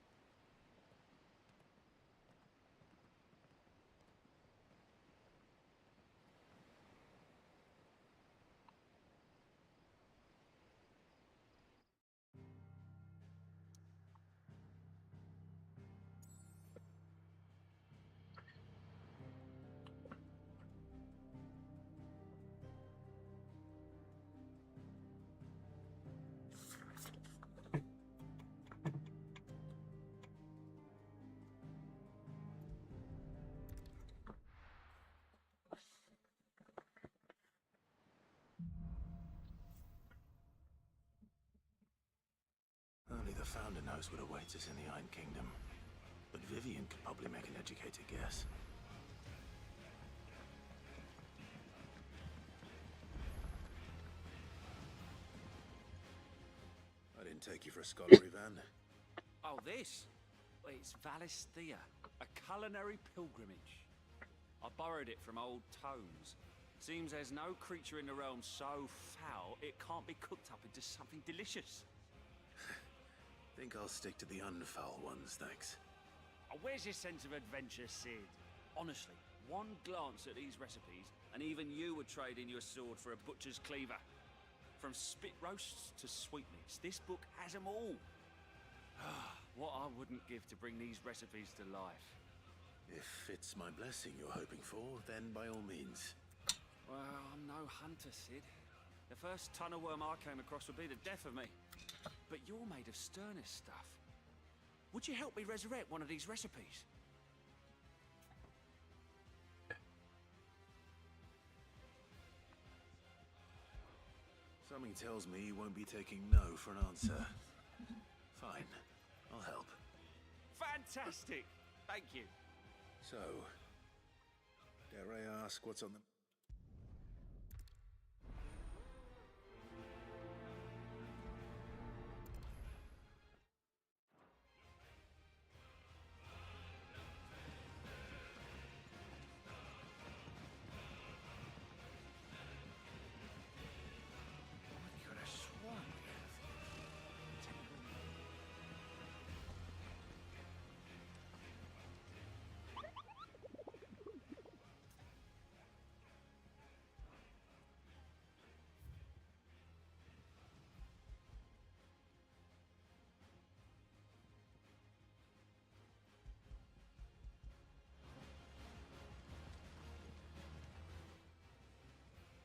Only the Founder knows what awaits us in the Iron Kingdom. But Vivian could probably make an educated guess. I didn't take you for a scholarly van. Oh, this? Well, it's Valisthea, a culinary pilgrimage. I borrowed it from old tomes. Seems there's no creature in the realm so foul it can't be cooked up into something delicious. Think I'll stick to the unfoul ones, thanks. Oh, where's your sense of adventure, Sid? Honestly, one glance at these recipes, and even you would trade in your sword for a butcher's cleaver. From spit roasts to sweetmeats, this book has them all. What I wouldn't give to bring these recipes to life. If it's my blessing you're hoping for, then by all means. Well, I'm no hunter, Sid. The first tunnel worm I came across would be the death of me. But you're made of sterner stuff. Would you help me resurrect one of these recipes? Something tells me you won't be taking no for an answer. Fine, I'll help. Fantastic! Thank you. So, dare I ask what's on the...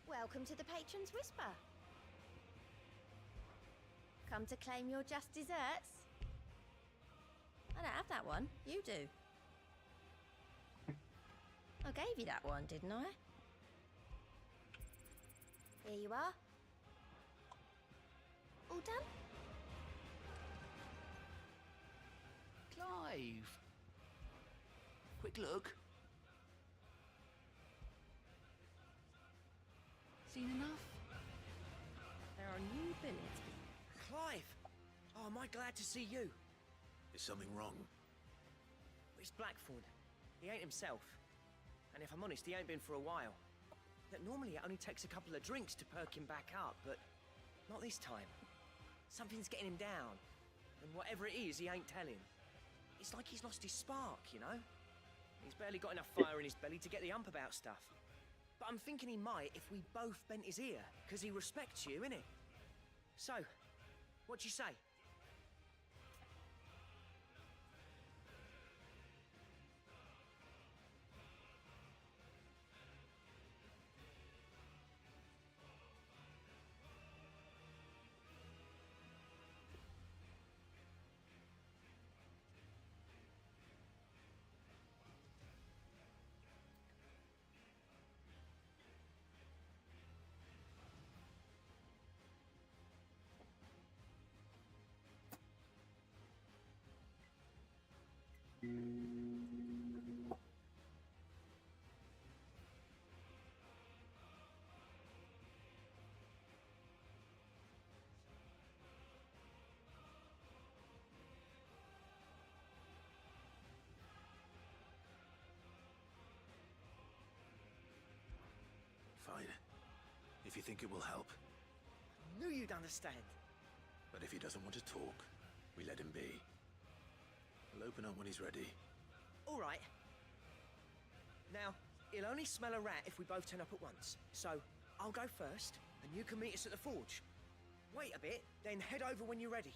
Welcome to the Patron's Whisper. Come to claim your just desserts? I don't have that one. You do. I gave you that one, didn't I? Here you are. All done? Clive. Quick look. Seen enough? There are new billets. Clive! Oh, am I glad to see you. Is something wrong? It's Blackthorn. He ain't himself. And if I'm honest, he ain't been for a while. That normally it only takes a couple of drinks to perk him back up, but not this time. Something's getting him down. And whatever it is, he ain't telling. It's like he's lost his spark, you know? He's barely got enough fire in his belly to get the ump about stuff. But I'm thinking he might if we both bent his ear, because he respects you, innit? So, what you say? Fine. If you think it will help. Knew you'd understand. But if he doesn't want to talk, we let him be. We'll open up when he's ready. All right. Now, he'll only smell a rat if we both turn up at once. So, I'll go first, and you can meet us at the forge. Wait a bit, then head over when you're ready.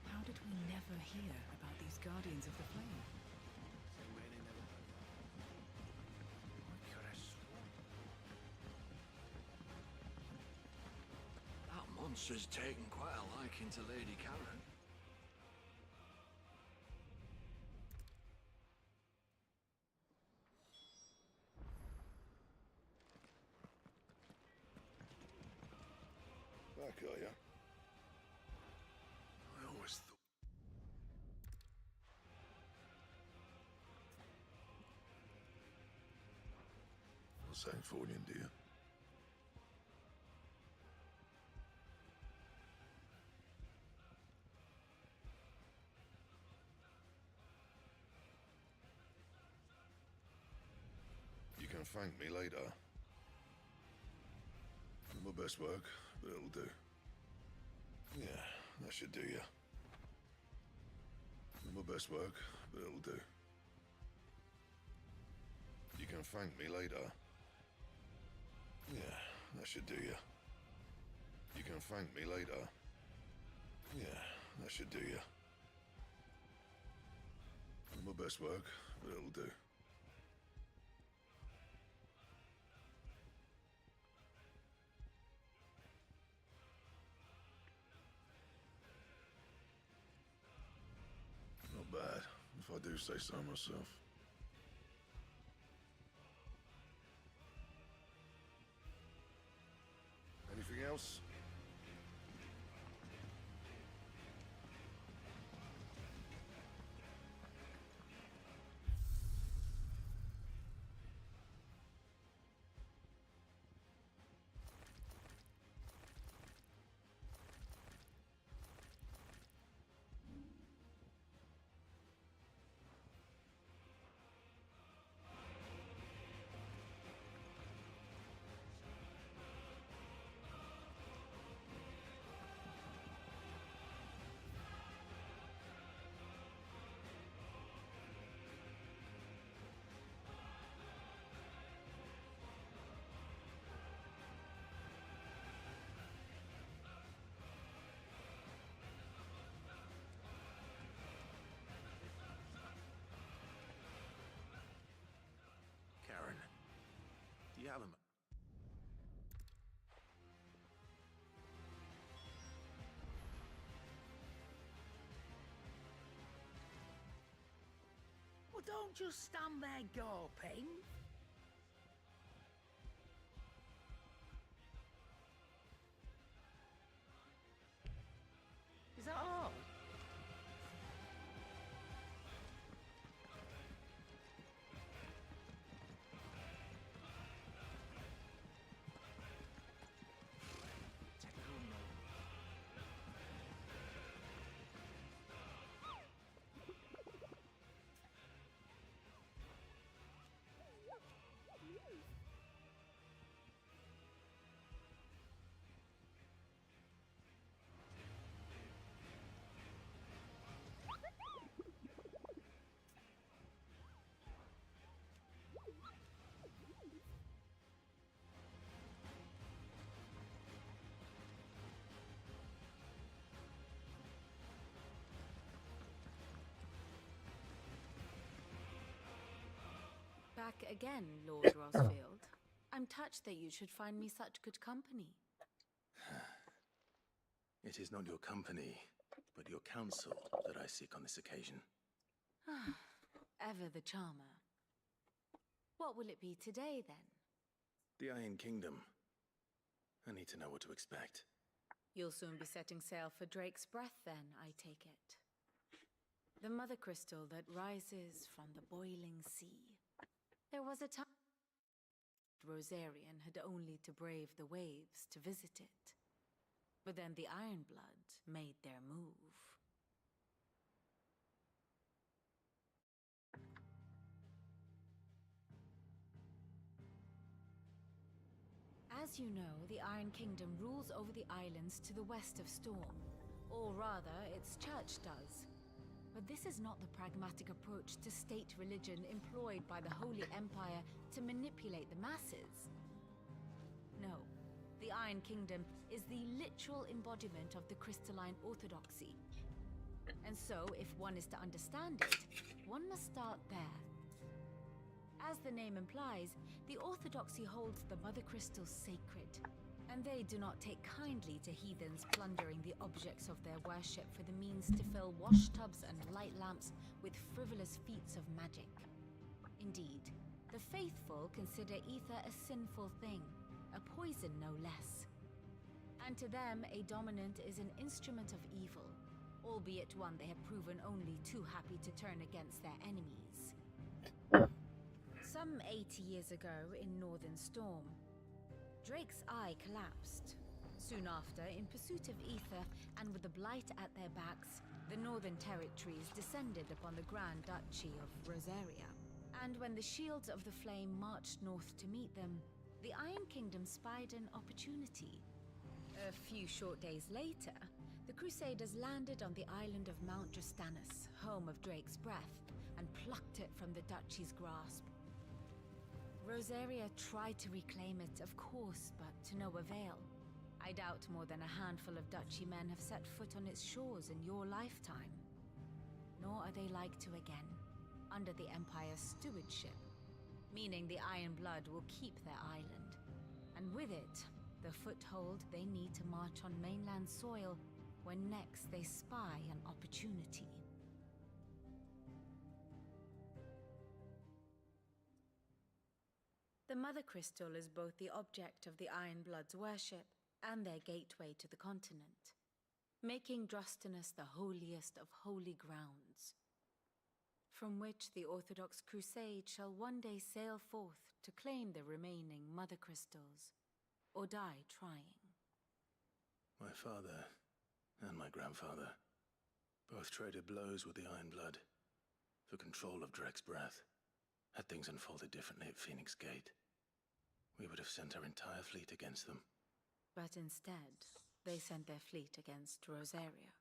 How did we never hear about these Guardians of the Flame? That monster's taken quite a liking to Lady Karen. Back, are you? I always thought... St. Fornian, do you? You can thank me later. My best work, but it'll do. Yeah, that should do you. My best work, but it'll do. You can thank me later. Yeah, that should do you. You can thank me later. Yeah, that should do you. My best work, but it'll do. Not bad, if I do say so myself. Anything else? Karen, do you have him? Well, don't just stand there gawping. Is that all? back again, Lord Rosfield. I'm touched that you should find me such good company. It is not your company, but your counsel that I seek on this occasion. Ever the charmer. What will it be today, then? The Iron Kingdom. I need to know what to expect. You'll soon be setting sail for Drake's Breath, then, I take it. The mother crystal that rises from the boiling sea. There was a time Rosarian had only to brave the waves to visit it. But then the Ironblood made their move. As you know, the Iron Kingdom rules over the islands to the west of Storm. Or rather, its church does. But this is not the pragmatic approach to state religion employed by the Holy Empire to manipulate the masses. No, the Iron Kingdom is the literal embodiment of the crystalline orthodoxy. And so, if one is to understand it, one must start there. As the name implies, the orthodoxy holds the Mother Crystals sacred, and they do not take kindly to heathens plundering the objects of their worship for the means to fill washtubs and light lamps with frivolous feats of magic. Indeed, the faithful consider ether a sinful thing, a poison no less. And to them, a dominant is an instrument of evil, albeit one they have proven only too happy to turn against their enemies. Some 80 years ago in Northern Storm, Drake's eye collapsed. Soon after, in pursuit of ether and with the blight at their backs, the Northern Territories descended upon the Grand Duchy of Rosaria. And when the Shields of the Flame marched north to meet them, the Iron Kingdom spied an opportunity. A few short days later, the Crusaders landed on the island of Mount Justanus, home of Drake's Breath, and plucked it from the duchy's grasp. Rosaria tried to reclaim it, of course, but to no avail. I doubt more than a handful of duchy men have set foot on its shores in your lifetime. Nor are they like to again, under the Empire's stewardship, meaning the Ironblood will keep their island, and with it, the foothold they need to march on mainland soil when next they spy an opportunity. The Mother Crystal is both the object of the Ironblood's worship and their gateway to the continent, making Drustinus the holiest of holy grounds, from which the Orthodox Crusade shall one day sail forth to claim the remaining Mother Crystals, or die trying. My father and my grandfather both traded blows with the Ironblood for control of Drake's Breath. Had things unfolded differently at Phoenix Gate, we would have sent our entire fleet against them. But instead, they sent their fleet against Rosaria,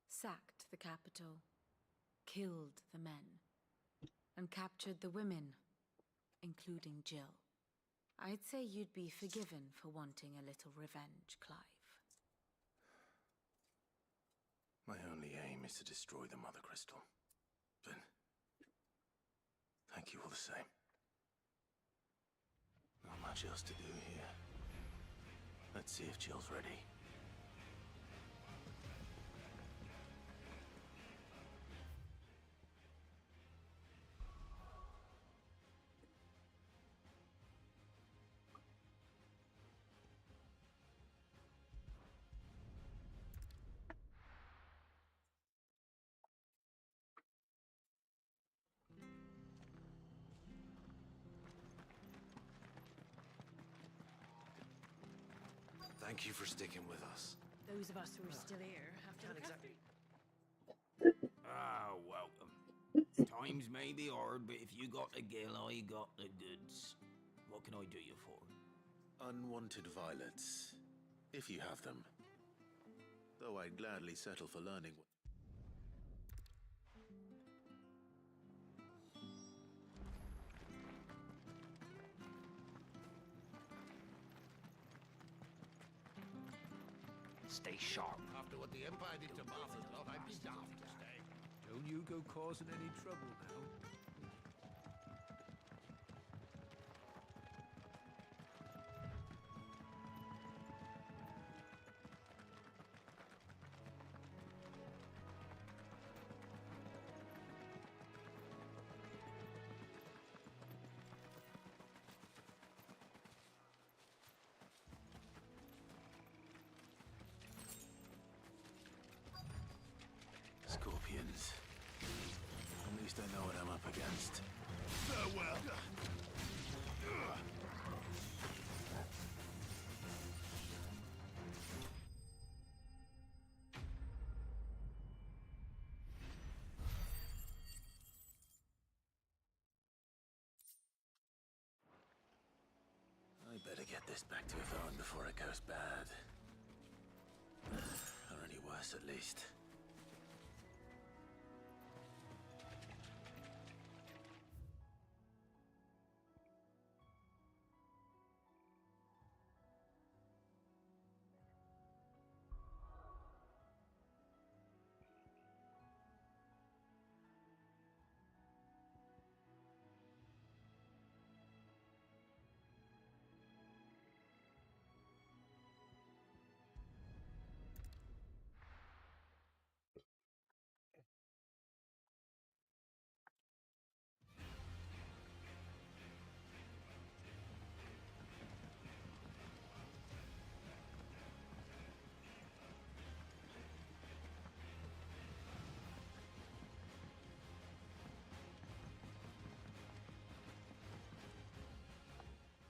sacked the capital, killed the men, and captured the women, including Jill. I'd say you'd be forgiven for wanting a little revenge, Clive. My only aim is to destroy the Mother Crystal. But thank you all the same. Not much else to do here. Let's see if Jill's ready. Thank you for sticking with us. Those of us who are still here have to look after you. Ah, welcome. Times may be hard, but if you got the gill, I got the goods. What can I do you for? Unwanted violets, if you have them. Though I'd gladly settle for learning. Stay sharp. After what the Empire did to Martha's love, I'd be daft to stay. Don't you go causing any trouble now. get this back to Yvonne before it goes bad. Or any worse, at least.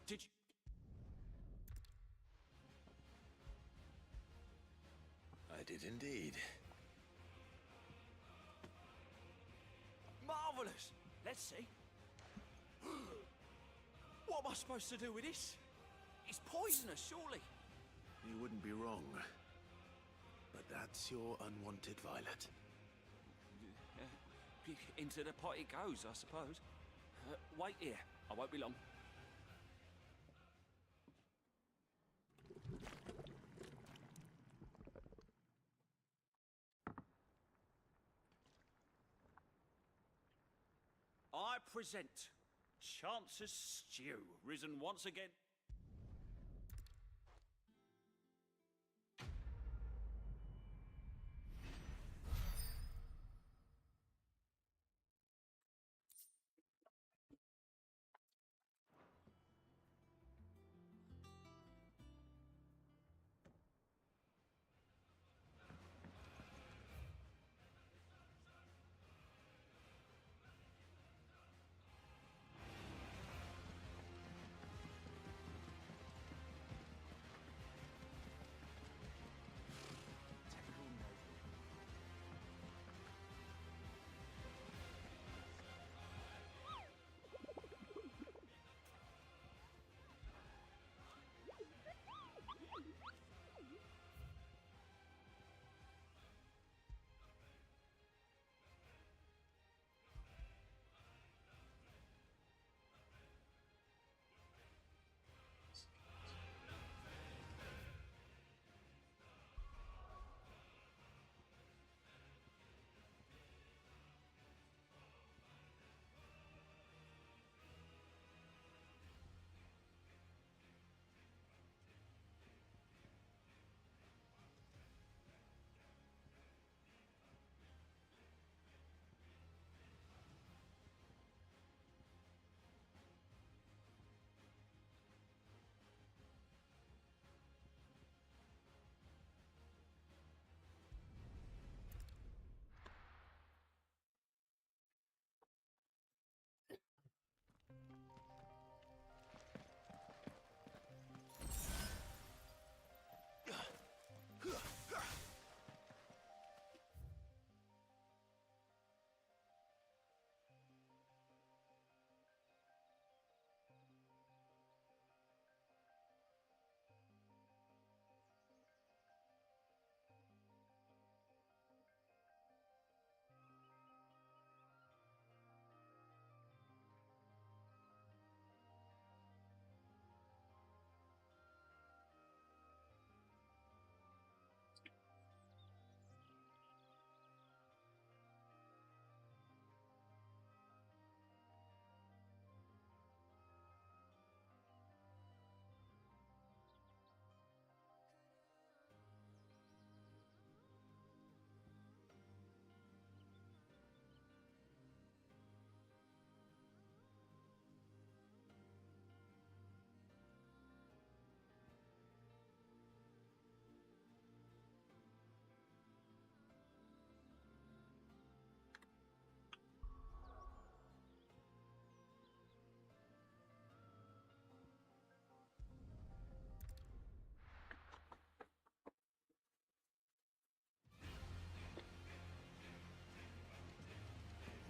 Did you... I did indeed. Marvelous! Let's see. What am I supposed to do with this? It's poisonous, surely. You wouldn't be wrong. But that's your unwanted violet. Into the pot it goes, I suppose. Wait here. I won't be long. I present Chance's Stew, risen once again.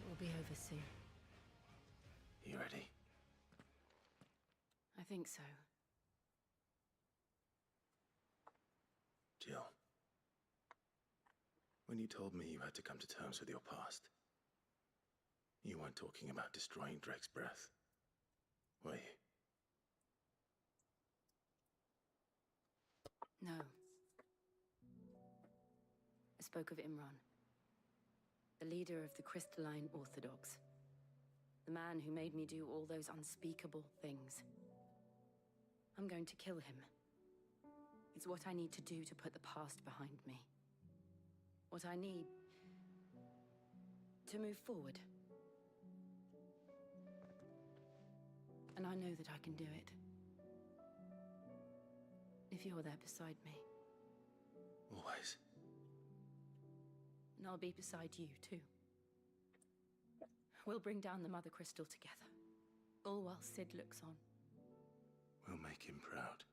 We'll be over soon. You ready? I think so. Jill, when you told me you had to come to terms with your past, you weren't talking about destroying Drake's breath, were you? No. I spoke of Imran, the leader of the Crystalline Orthodox. The man who made me do all those unspeakable things. I'm going to kill him. It's what I need to do to put the past behind me. What I need to move forward. And I know that I can do it. If you're there beside me. Always. And I'll be beside you, too. We'll bring down the Mother Crystal together. All while Sid looks on. We'll make him proud.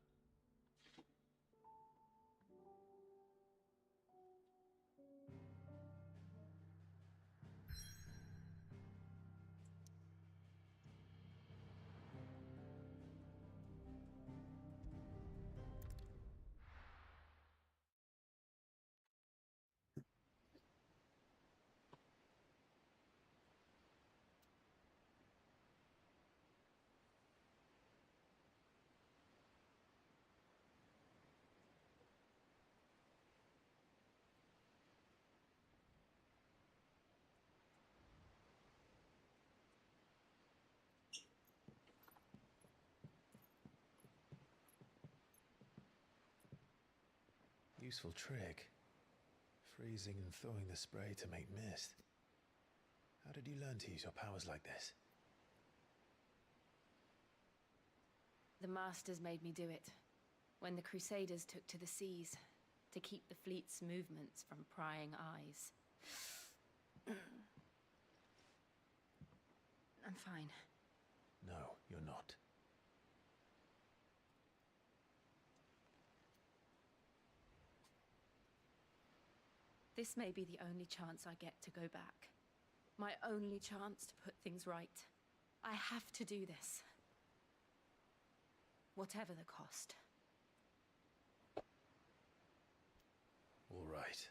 Useful trick. Freezing and thawing the spray to make mist. How did you learn to use your powers like this? The Masters made me do it. When the Crusaders took to the seas, to keep the fleet's movements from prying eyes. I'm fine. No, you're not. This may be the only chance I get to go back. My only chance to put things right. I have to do this. Whatever the cost. All right.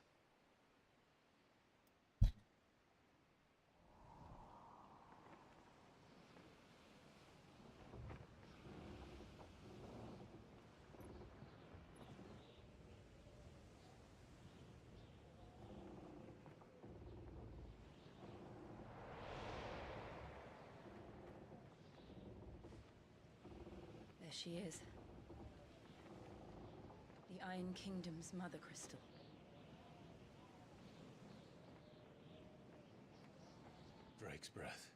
There she is. The Iron Kingdom's Mother Crystal. Drake's breath.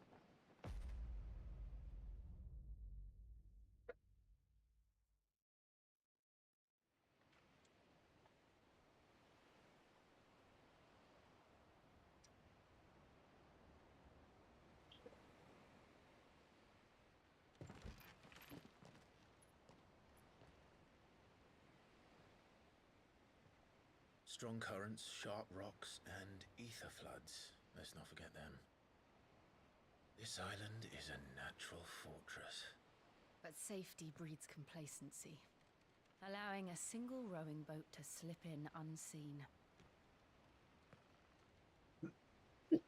Strong currents, sharp rocks, and ether floods. Let's not forget them. This island is a natural fortress. But safety breeds complacency, allowing a single rowing boat to slip in unseen. The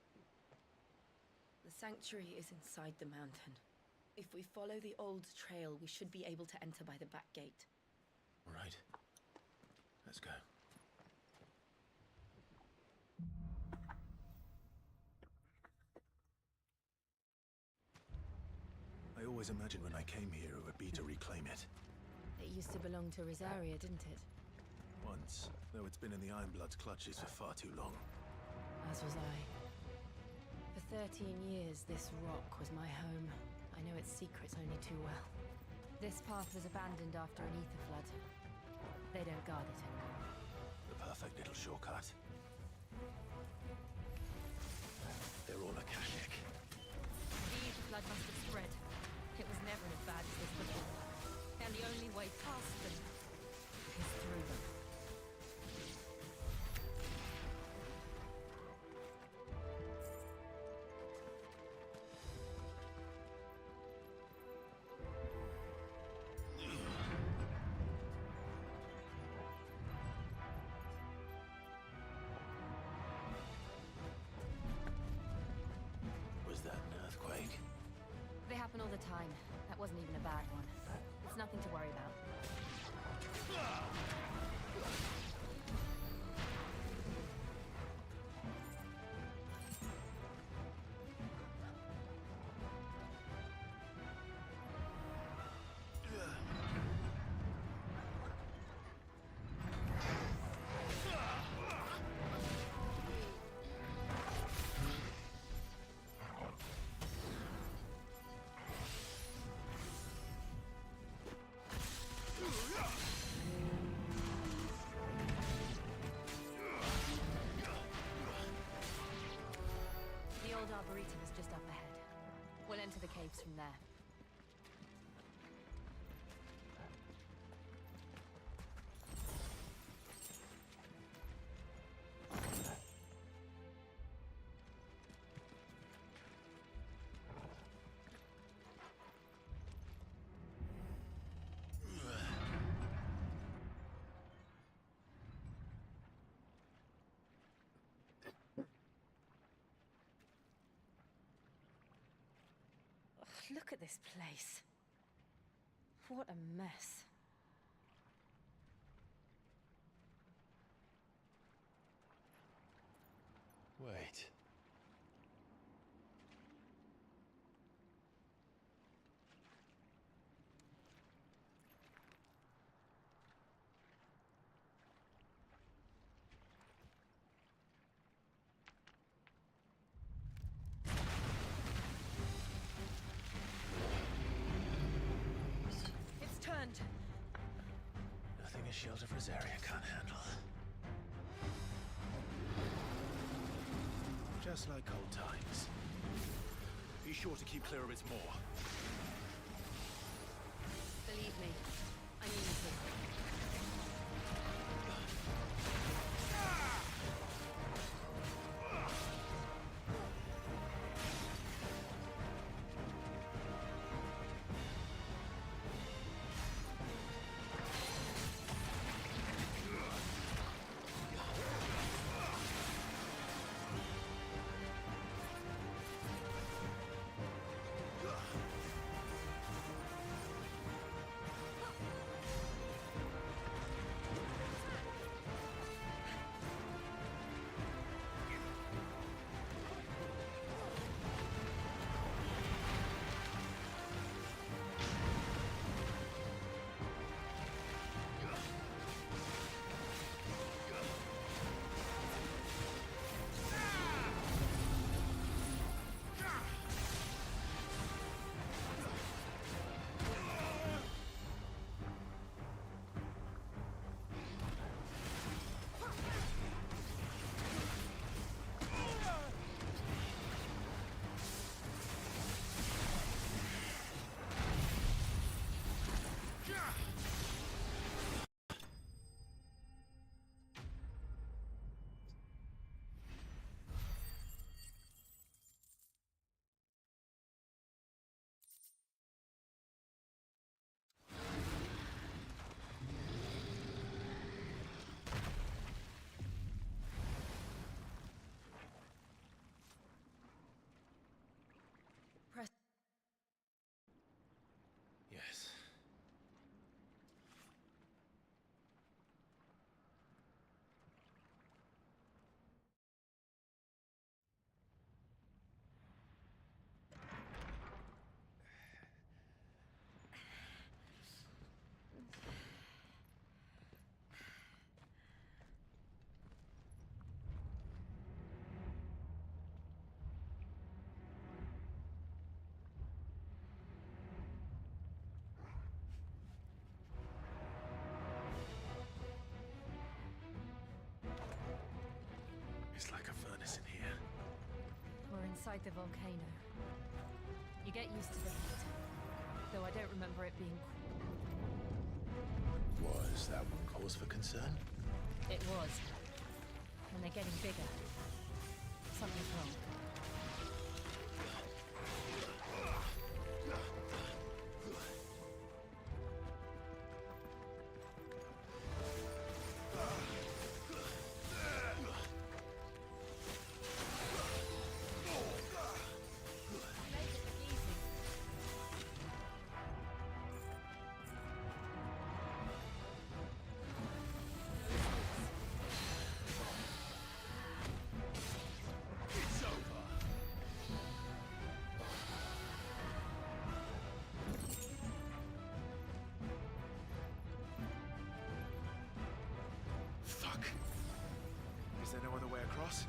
sanctuary is inside the mountain. If we follow the old trail, we should be able to enter by the back gate. All right. Let's go. I always imagined when I came here it would be to reclaim it. It used to belong to Rosaria, didn't it? Once, though it's been in the Ironblood's clutches for far too long. As was I. For 13 years, this rock was my home. I know its secrets only too well. This path was abandoned after an ether flood. They don't guard it anymore. The perfect little shortcut. They're all Akashic. The ether flood must have spread. It was never as bad as this before. And the only way past them is through them. Another time. That wasn't even a bad one. It's nothing to worry about. Arboretum is just up ahead. We'll enter the caves from there. Look at this place. What a mess. Wait. Nothing a shield of Rosaria can't handle. Just like old times. Be sure to keep clear of its maw. Believe me, I need to. Yes. It's like a furnace in here. We're inside the volcano. You get used to the heat, though I don't remember it being cool. Was that one cause for concern? It was. And they're getting bigger. Something's wrong. across?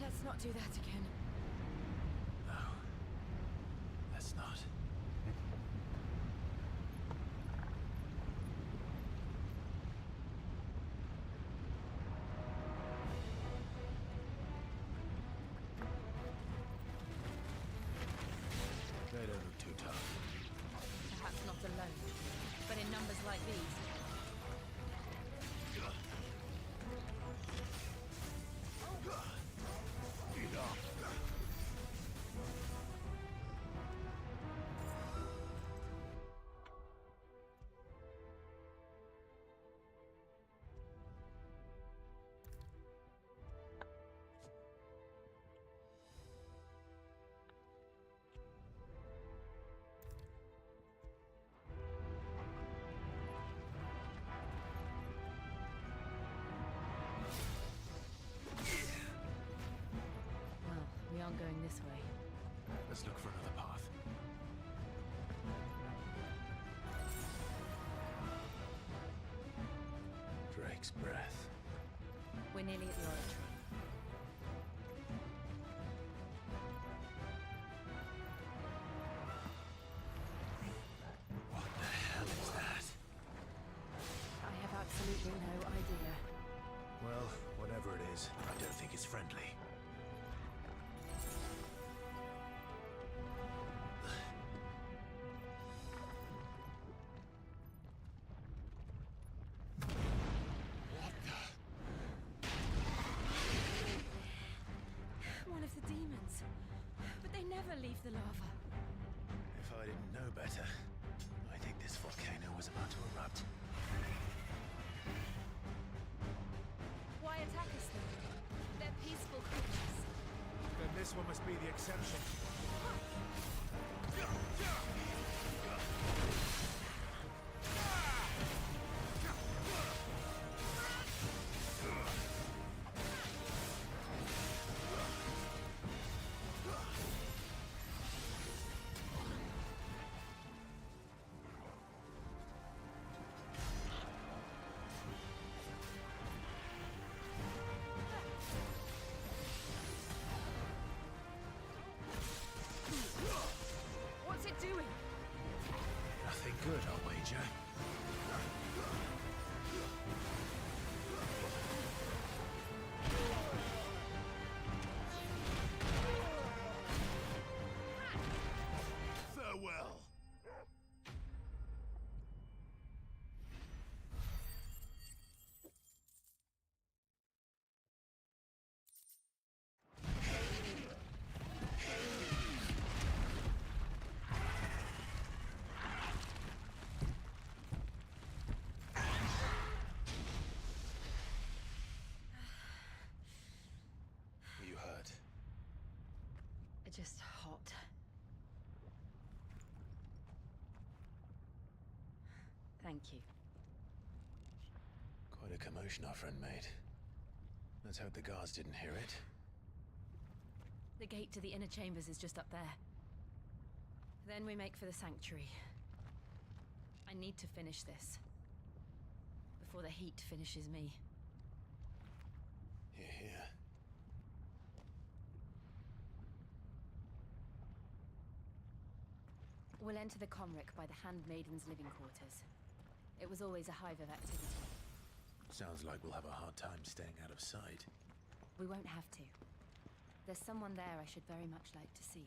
Let's not do that again. No. Let's not. They don't look too tough. Perhaps not alone, but in numbers like these. Well, we aren't going this way. Let's look for another path. Drake's breath. We're nearly at the oratory. What the hell is that? I have absolutely no idea. Well, whatever it is, I don't think it's friendly. One of the demons. But they never leave the lava. If I didn't know better, I think this volcano was about to erupt. Why attack us then? They're peaceful creatures. Then this one must be the exception. What's it doing? Nothing good, I'll wager. Farewell. Were you hurt? Just hot. Thank you. Quite a commotion our friend made. Let's hope the guards didn't hear it. The gate to the inner chambers is just up there. Then we make for the sanctuary. I need to finish this. Before the heat finishes me. Here, here. We'll enter the Comric by the Handmaiden's living quarters. It was always a hive of activity. Sounds like we'll have a hard time staying out of sight. We won't have to. There's someone there I should very much like to see.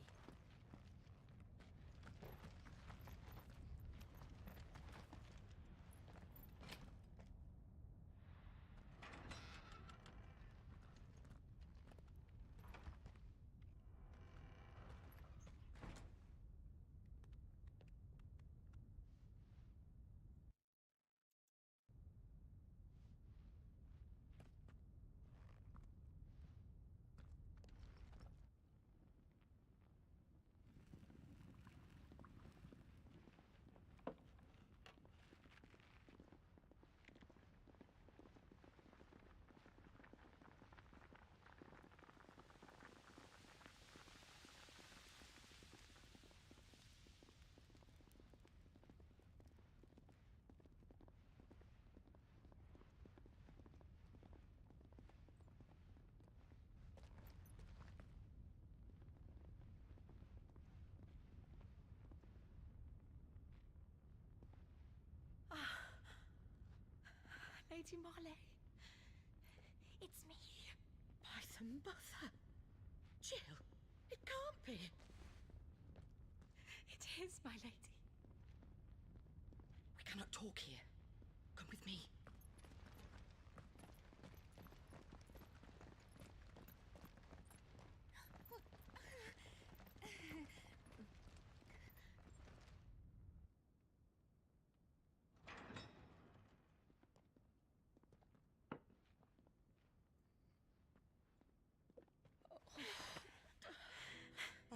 Lady Marley. It's me. Python Buther. Jill, it can't be. It is, my lady. We cannot talk here. Come with me.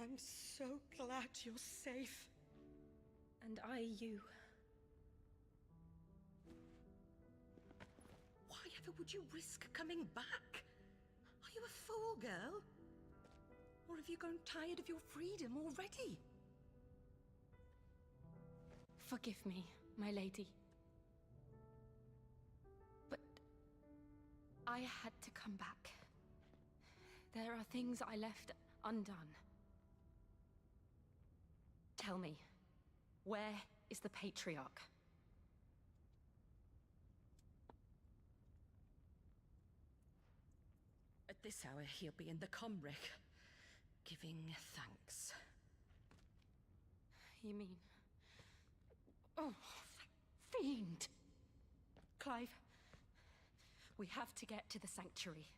I'm so glad you're safe. And I you. Why ever would you risk coming back? Are you a fool, girl? Or have you grown tired of your freedom already? Forgive me, my lady. But I had to come back. There are things I left undone. Tell me, where is the Patriarch? At this hour, he'll be in the Comric, giving thanks. You mean... Oh, fiend! Clive, we have to get to the sanctuary.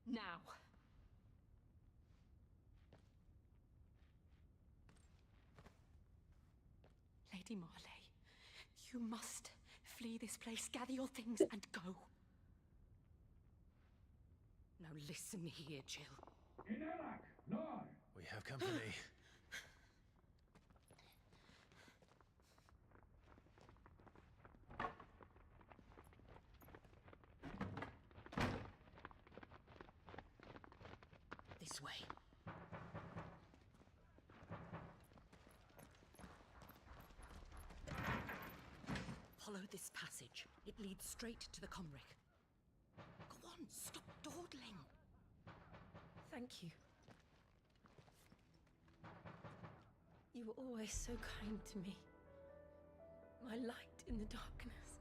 Now. Lady Marley, you must flee this place, gather your things, and go. Now listen here, Jill. We have company. This way. Follow this passage. It leads straight to the Comric. Go on, stop dawdling. Thank you. You were always so kind to me. My light in the darkness.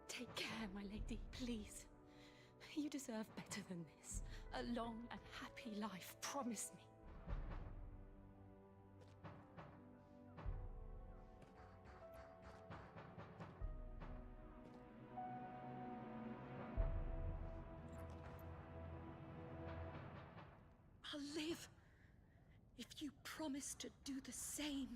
Take care, my lady, please. You deserve better than this. A long and happy life, promise me. I'll live if you promise to do the same.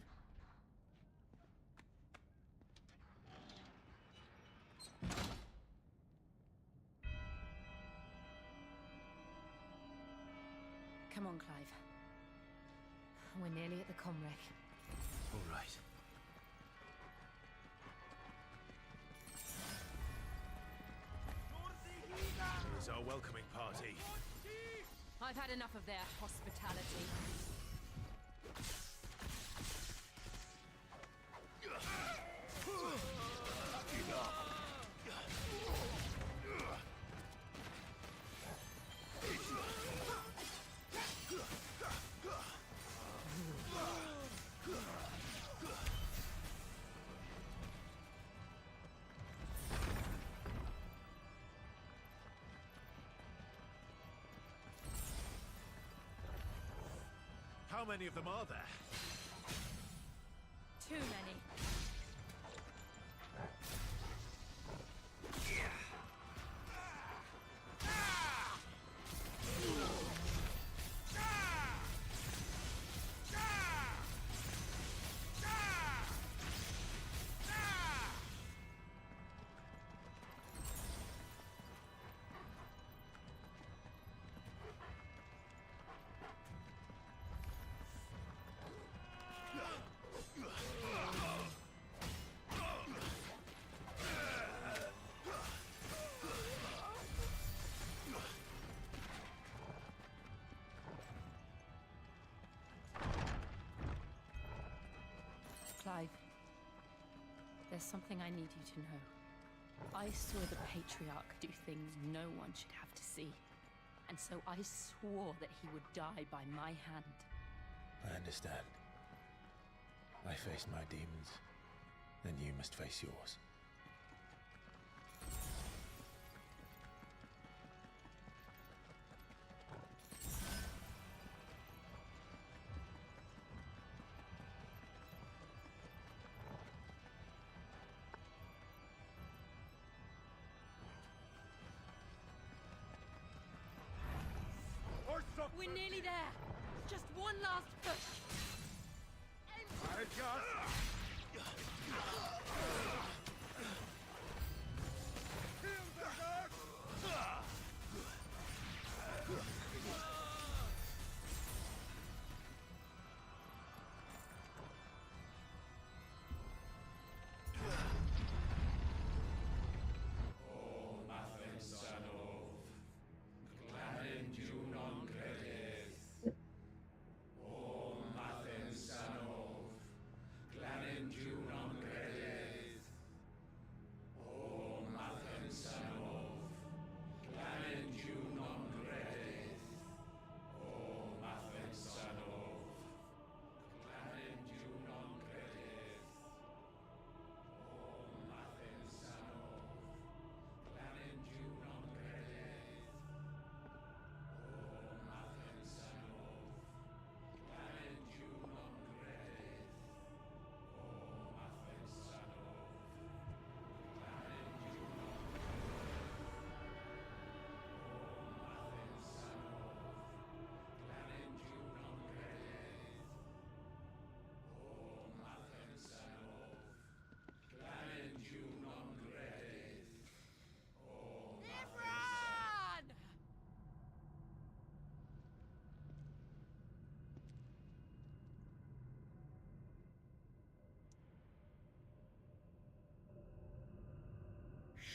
Come on, Clive. We're nearly at the Comric. All right. Here's our welcoming party. I've had enough of their hospitality. How many of them are there? Too many. Clive, there's something I need you to know. I saw the Patriarch do things no one should have to see. And so I swore that he would die by my hand. I understand. I face my demons, then you must face yours. We're nearly there. Just one last push.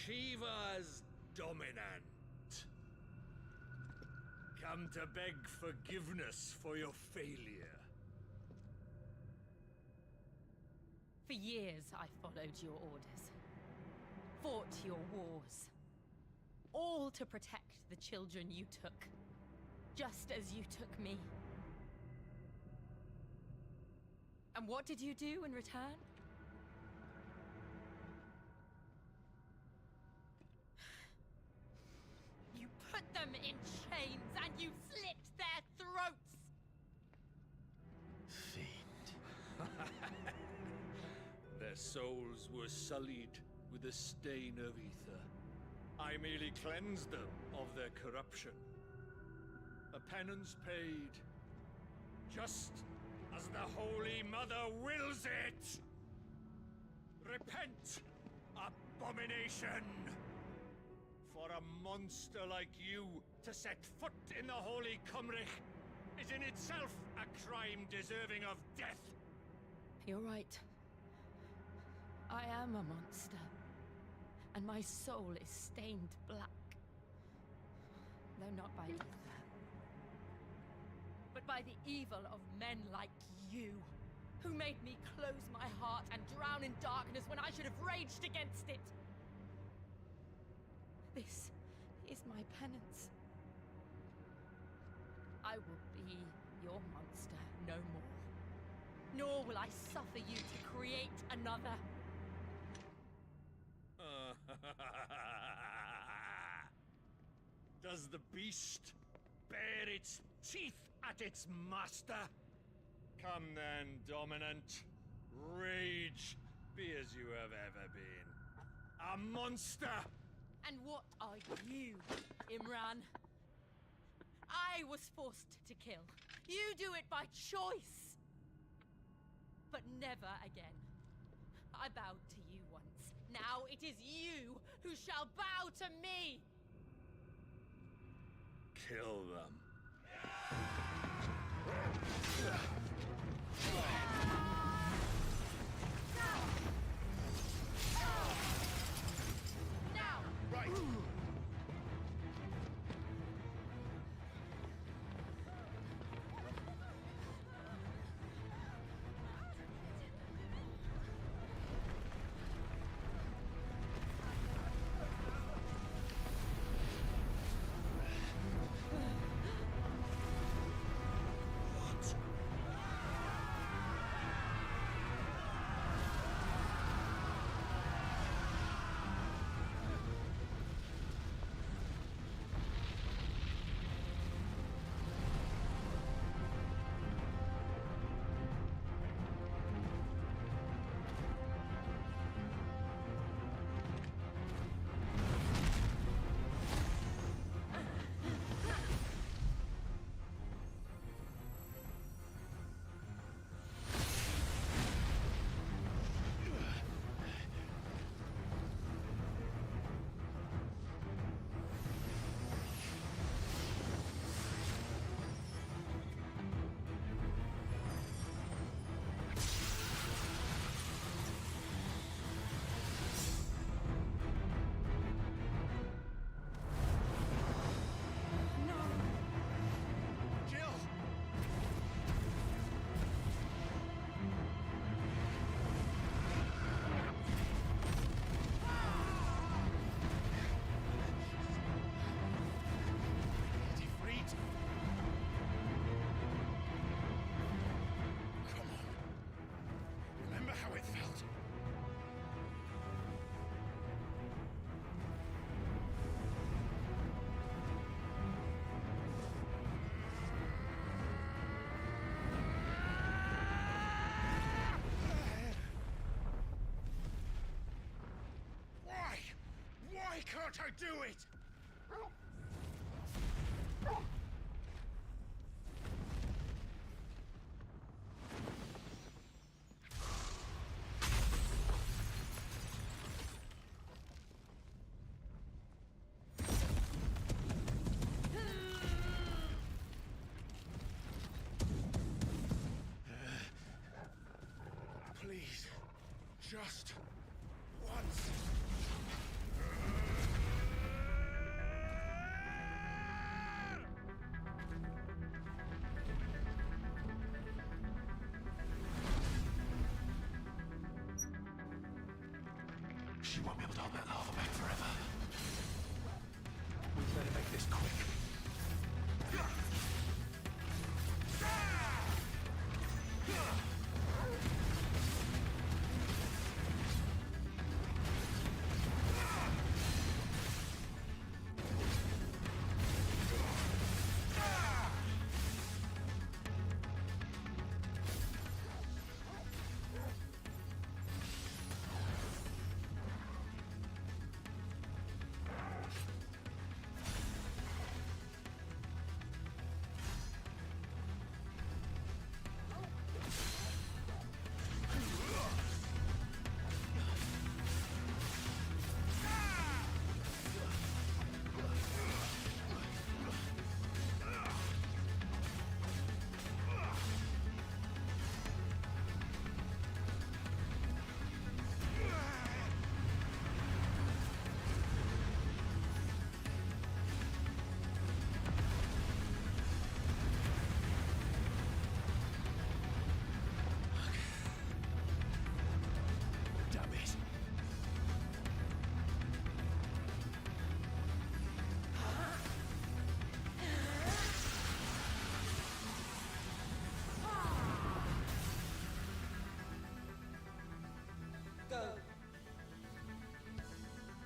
Shiva's dominant. Come to beg forgiveness for your failure. For years, I followed your orders. Fought your wars. All to protect the children you took. Just as you took me. And what did you do in return? You put them in chains and you slit their throats! Fiend. Their souls were sullied with the stain of ether. I merely cleansed them of their corruption. A penance paid, just as the Holy Mother wills it! Repent, abomination! For a monster like you to set foot in the Holy Cymric is in itself a crime deserving of death. You're right. I am a monster. And my soul is stained black. Though not by ether. But by the evil of men like you, who made me close my heart and drown in darkness when I should have raged against it. This is my penance. I will be your monster no more. Nor will I suffer you to create another. Does the beast bare its teeth at its master? Come then, Dominant. Rage, be as you have ever been. A monster! And what are you, Imran? I was forced to kill. You do it by choice. But never again. I bowed to you once. Now it is you who shall bow to me! Kill them. Now! Right! Why can't I do it? Please, just once. She won't be able to hold that lava back forever. We better make this quick.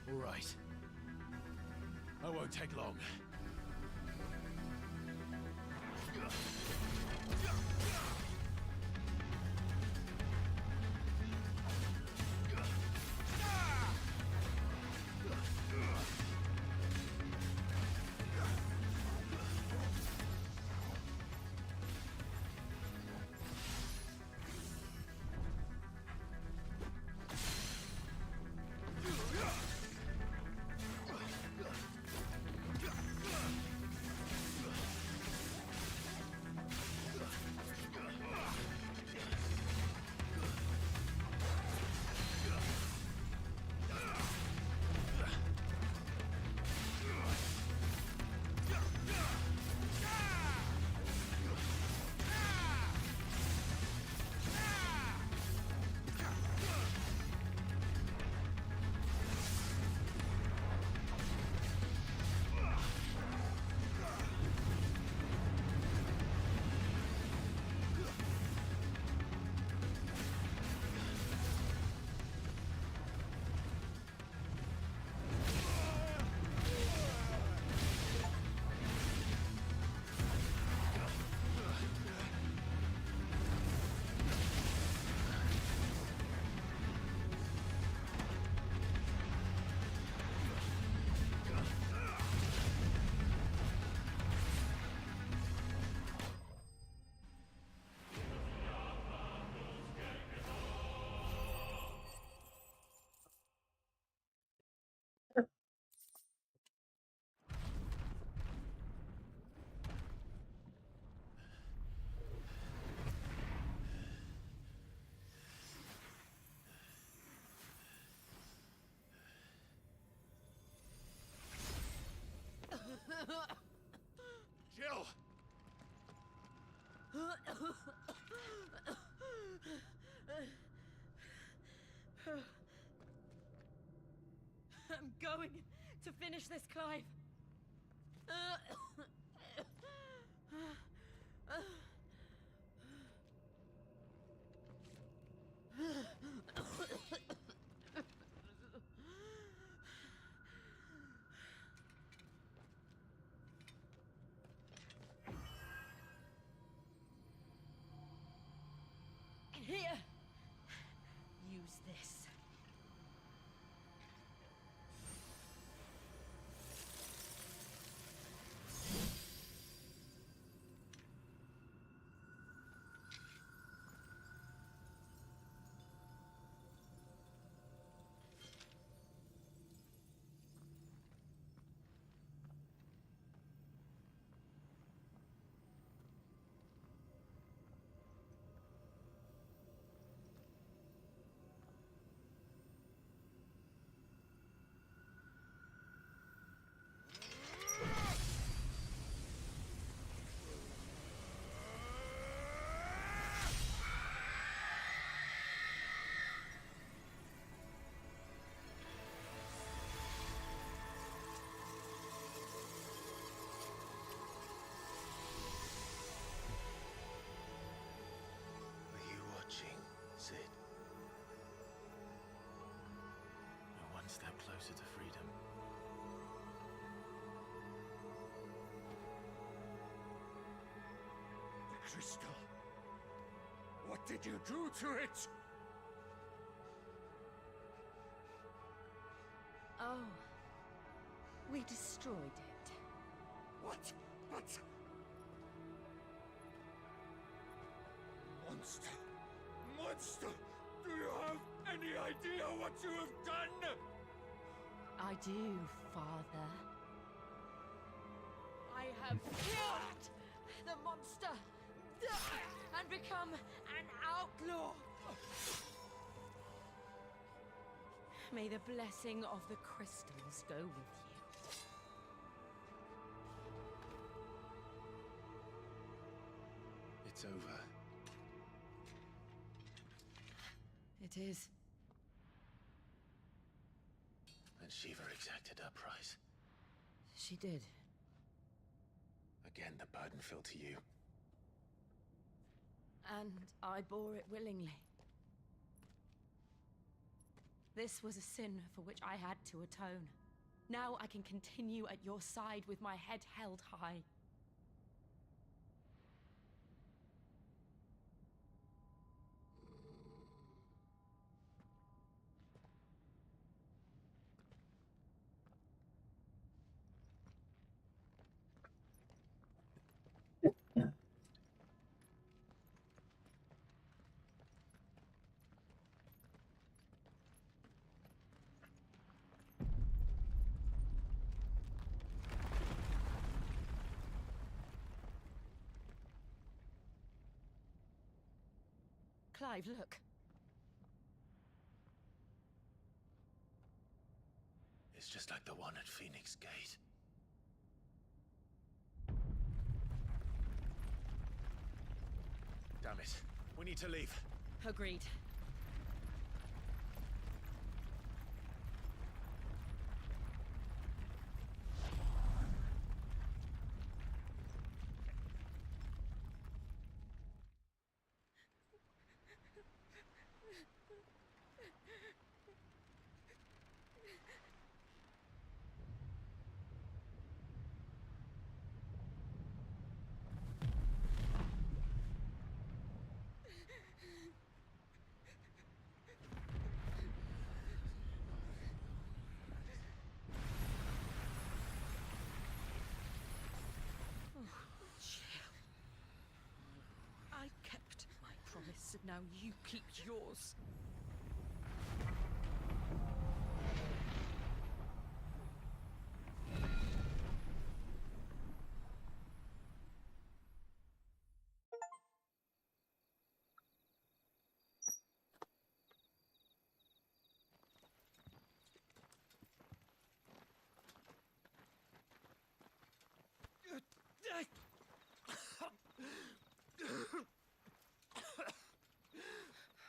All right. I won't take long. I'm going to finish this, Clive. Here. Use this. Were you watching, Sid? We're one step closer to freedom. The crystal. What did you do to it? Oh. We destroyed it. What? But... Monster! Monster! Do you have any idea what you have done? I do, Father. I have killed the monster and become an outlaw. May the blessing of the crystals go with you. It's over. It is. And Shiva exacted her price. She did. Again, the burden fell to you. And I bore it willingly. This was a sin for which I had to atone. Now I can continue at your side with my head held high. Clive, look. It's just like the one at Phoenix Gate. Damn it. We need to leave. Agreed. I kept my promise, and now you keep yours.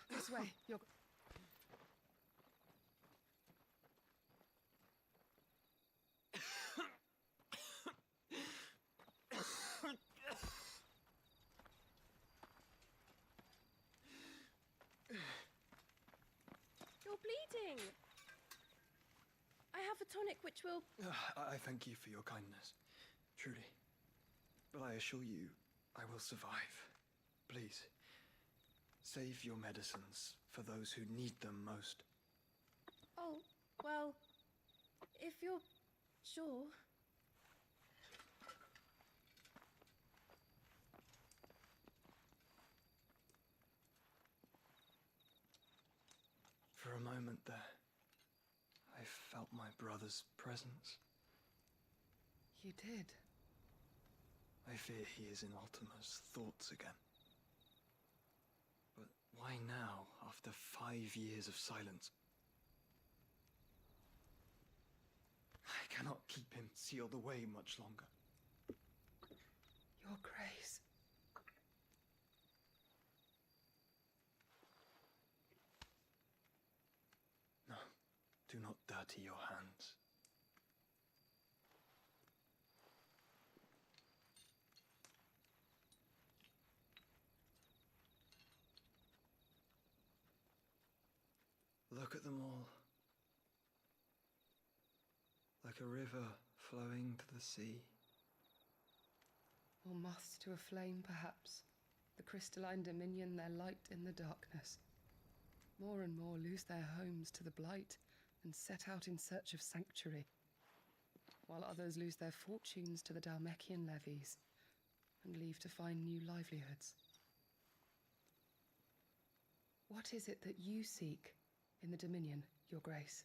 This way. You're... tonic which will... I thank you for your kindness, truly. But I assure you, I will survive. Please, save your medicines for those who need them most. Oh, well, if you're sure... For a moment there, I felt my brother's presence. You did? I fear he is in Ultima's thoughts again. But why now, after 5 years of silence? I cannot keep him sealed away much longer. Your Grace. No, do not dirty your hands. Look at them all. Like a river flowing to the sea. Or moths to a flame, perhaps. The crystalline dominion, their light in the darkness. More and more lose their homes to the blight and set out in search of sanctuary, while others lose their fortunes to the Dhalmekian levies and leave to find new livelihoods. What is it that you seek in the Dominion, Your Grace?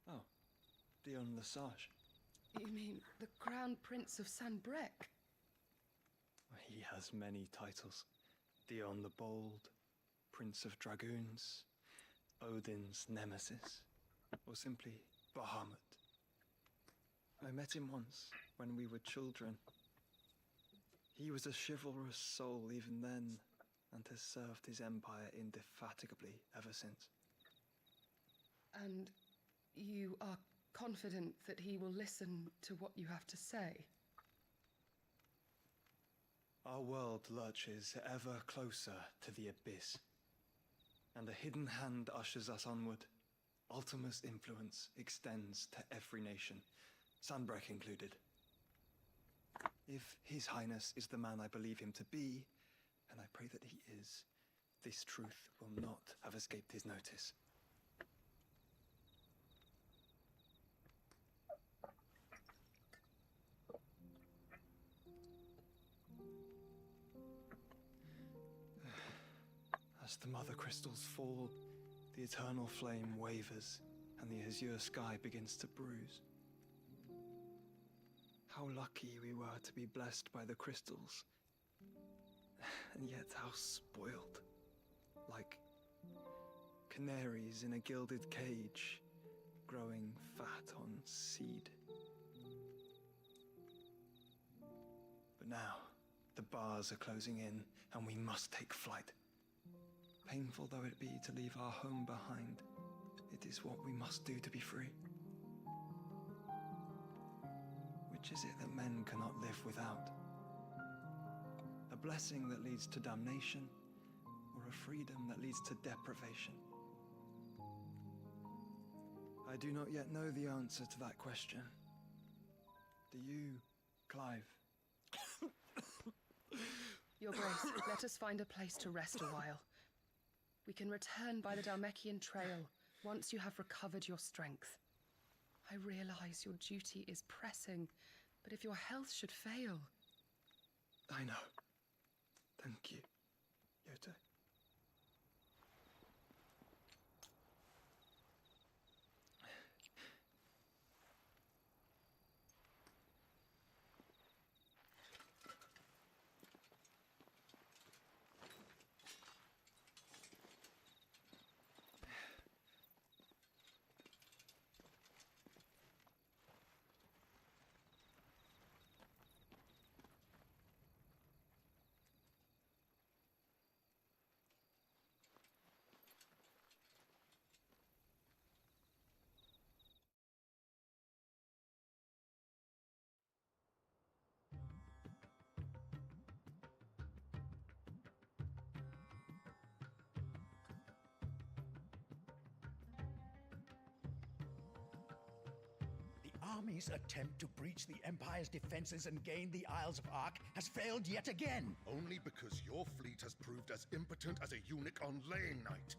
Oh, Dion Lesage. You mean the Crown Prince of Sanbrec? He has many titles. Dion the Bold, Prince of Dragoons, Odin's Nemesis, or simply Bahamut. I met him once when we were children. He was a chivalrous soul even then, and has served his empire indefatigably ever since. And you are confident that he will listen to what you have to say? Our world lurches ever closer to the abyss, and a hidden hand ushers us onward. Ultima's influence extends to every nation, Sanbrec included. If His Highness is the man I believe him to be, and I pray that he is, this truth will not have escaped his notice. As the mother crystals fall, the eternal flame wavers, and the azure sky begins to bruise. How lucky we were to be blessed by the crystals, and yet how spoiled. Like canaries in a gilded cage, growing fat on seed. But now, the bars are closing in, and we must take flight. Painful though it be to leave our home behind, it is what we must do to be free. Which is it that men cannot live without? A blessing that leads to damnation, or a freedom that leads to deprivation? I do not yet know the answer to that question. Do you, Clive? Your Grace, let us find a place to rest a while. We can return by the Dhalmekian trail once you have recovered your strength. I realize your duty is pressing, but if your health should fail... I know. Thank you, Yote. army's attempt to breach the Empire's defenses and gain the Isles of Ark has failed yet again. Only because your fleet has proved as impotent as a eunuch on laying night.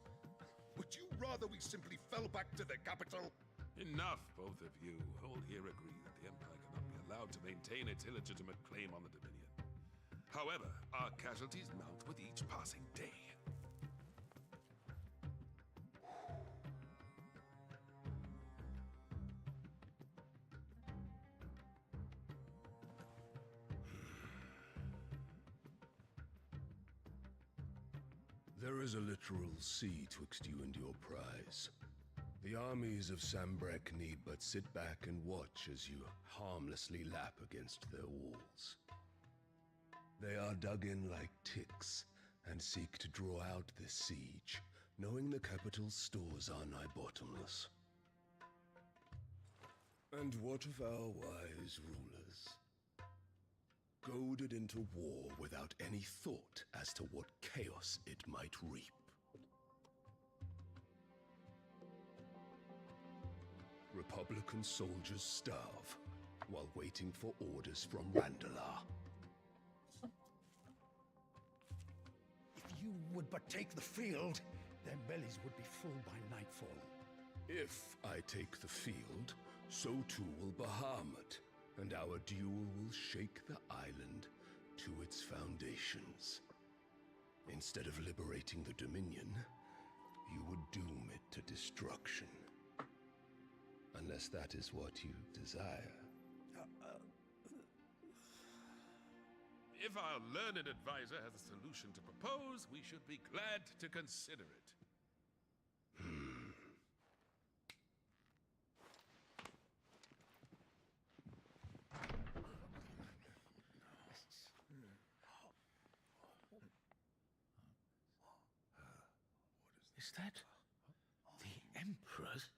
Would you rather we simply fell back to the capital? Enough, both of you. All here agree that the Empire cannot be allowed to maintain its illegitimate claim on the Dominion. However, our casualties mount with each passing day. There is a literal sea twixt you and your prize. The armies of Sambrek need but sit back and watch as you harmlessly lap against their walls. They are dug in like ticks and seek to draw out this siege, knowing the capital's stores are nigh bottomless. And what of our wise rulers? Goaded into war without any thought as to what chaos it might reap. Republican soldiers starve while waiting for orders from Randalar. If you would but take the field, their bellies would be full by nightfall. If I take the field, so too will Bahamut, and our duel will shake the island to its foundations. Instead of liberating the Dominion, you would doom it to destruction. Unless that is what you desire. If our learned advisor has a solution to propose, we should be glad to consider it. Is that the Emperor's?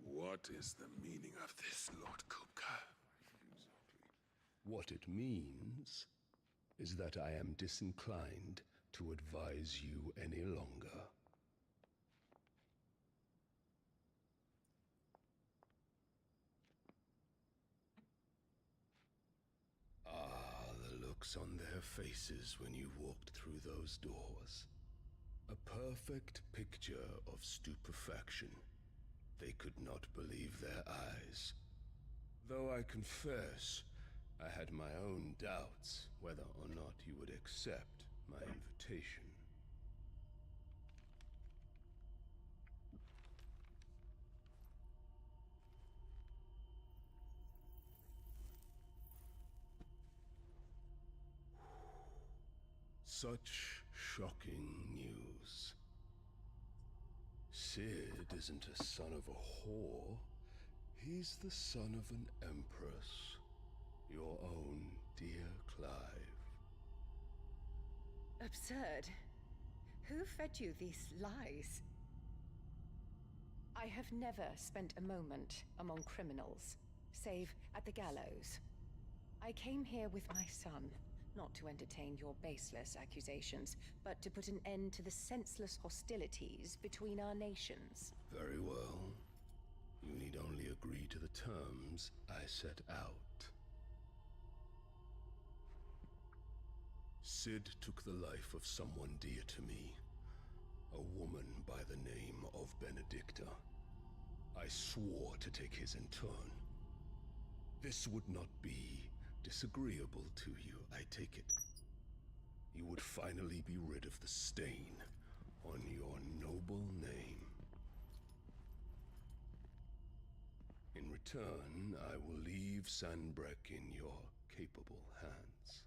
What is the meaning of this, Lord Kupka? What it means is that I am disinclined to advise you any longer. Ah, the looks on their faces when you walked through those doors. A perfect picture of stupefaction. They could not believe their eyes. Though I confess, I had my own doubts whether or not you would accept my invitation. Such shocking news. Sid isn't a son of a whore. He's the son of an empress. Your own dear Clive. Absurd. Who fed you these lies? I have never spent a moment among criminals, save at the gallows. I came here with my son, not to entertain your baseless accusations, but to put an end to the senseless hostilities between our nations. Very well. You need only agree to the terms I set out. Sid took the life of someone dear to me, a woman by the name of Benedicta. I swore to take his in turn. This would not be disagreeable to you, I take it. You would finally be rid of the stain on your noble name. In return, I will leave Sanbrek in your capable hands.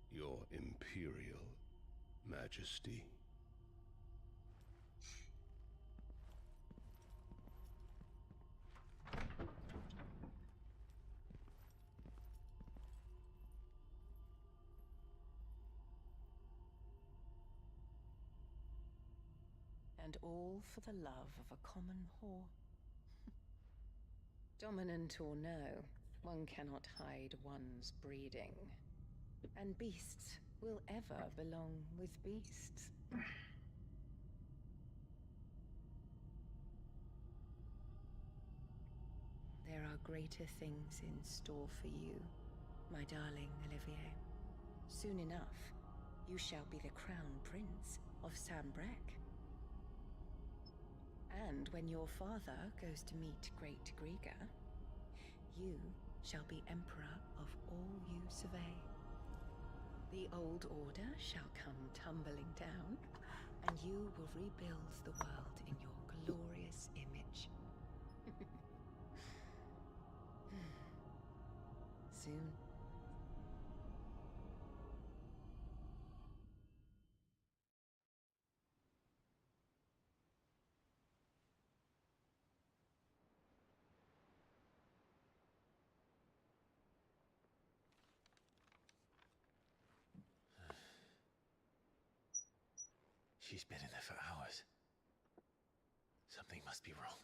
Your Imperial Majesty. And all for the love of a common whore. Dominant or no, one cannot hide one's breeding. And beasts will ever belong with beasts. There are greater things in store for you, my darling Olivier. Soon enough, you shall be the crown prince of Sambrec. And when your father goes to meet Great Griga, you shall be emperor of all you survey. The old order shall come tumbling down, and you will rebuild the world in your glorious image. Soon. She's been in there for hours. Something must be wrong.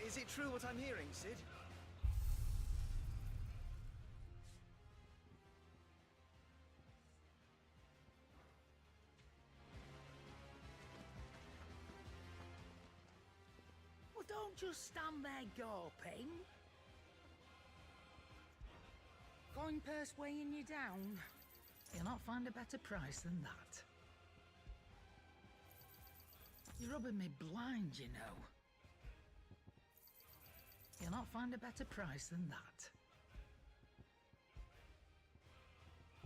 Is it true what I'm hearing, Sid? Well, don't just stand there gawping. Coin purse weighing you down. You'll not find a better price than that. You're rubbing me blind, you know. You'll not find a better price than that.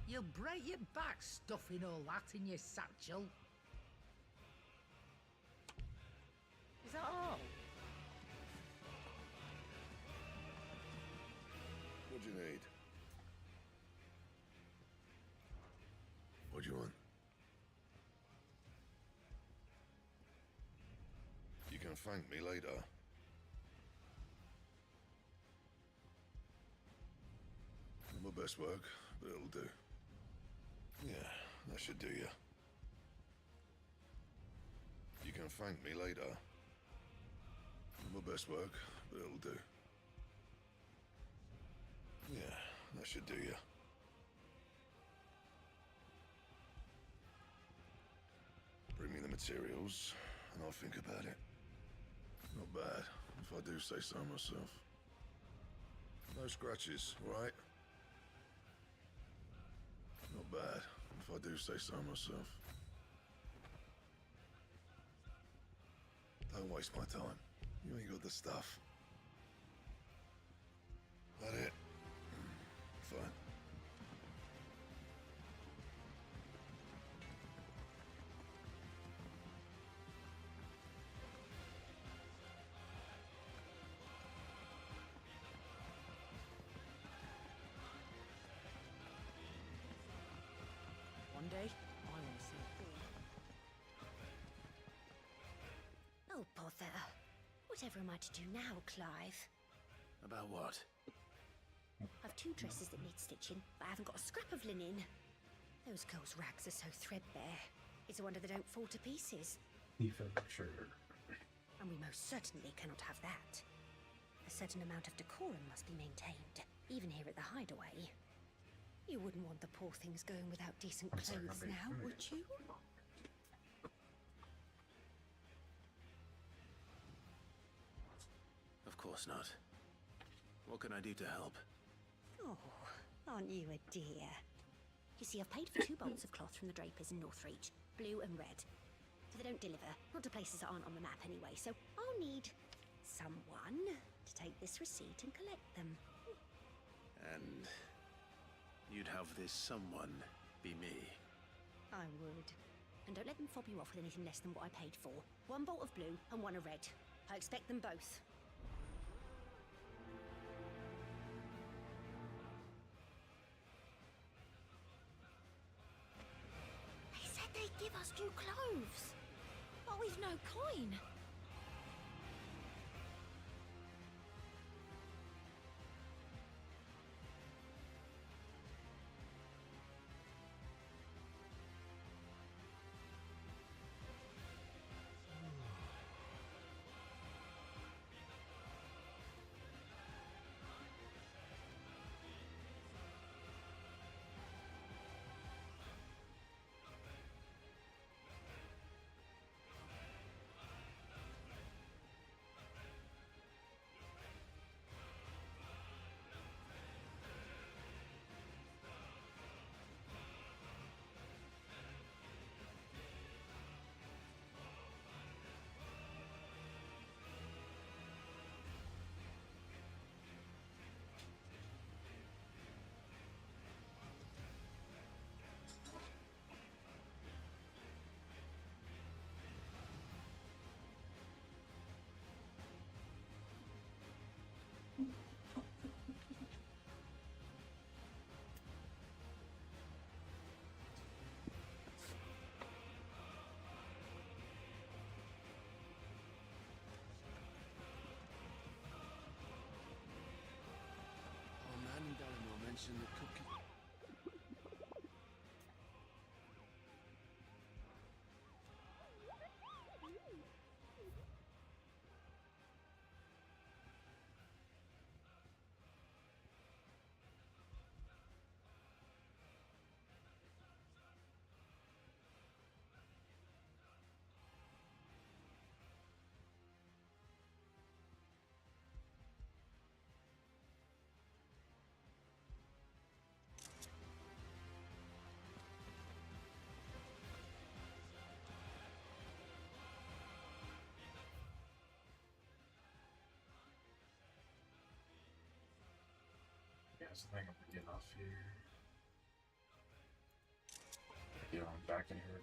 You'll break your back stuffing all that in your satchel. Is that all? What do you need? What do you want? You can thank me later. Not my best work, but it'll do. Yeah, that should do you. You can thank me later. Not my best work, but it'll do. Yeah, that should do you. Bring me the materials, and I'll think about it. Not bad, if I do say so myself. No scratches, right? Not bad, if I do say so myself. Don't waste my time. You ain't got the stuff. That it? Fine. One day, I will see it. Oh, bother. Whatever am I to do now, Clive? About what? I've 2 dresses that need stitching, but I haven't got a scrap of linen. Those girls' rags are so threadbare. It's a wonder they don't fall to pieces. Sure. And we most certainly cannot have that. A certain amount of decorum must be maintained, even here at the hideaway. You wouldn't want the poor things going without decent clothes now, would you? Of course not. What can I do to help? Oh, aren't you a dear? You see, I've paid for 2 bolts of cloth from the drapers in Northreach, blue and red. So they don't deliver, not to places that aren't on the map anyway, so I'll need someone to take this receipt and collect them. And you'd have this someone be me. I would. And don't let them fob you off with anything less than what I paid for. 1 bolt of blue and 1 of red. I expect them both. They said they'd give us new clothes. But we've no coin. mention the cookie. So I think I'm gonna get off here. Get on back in here.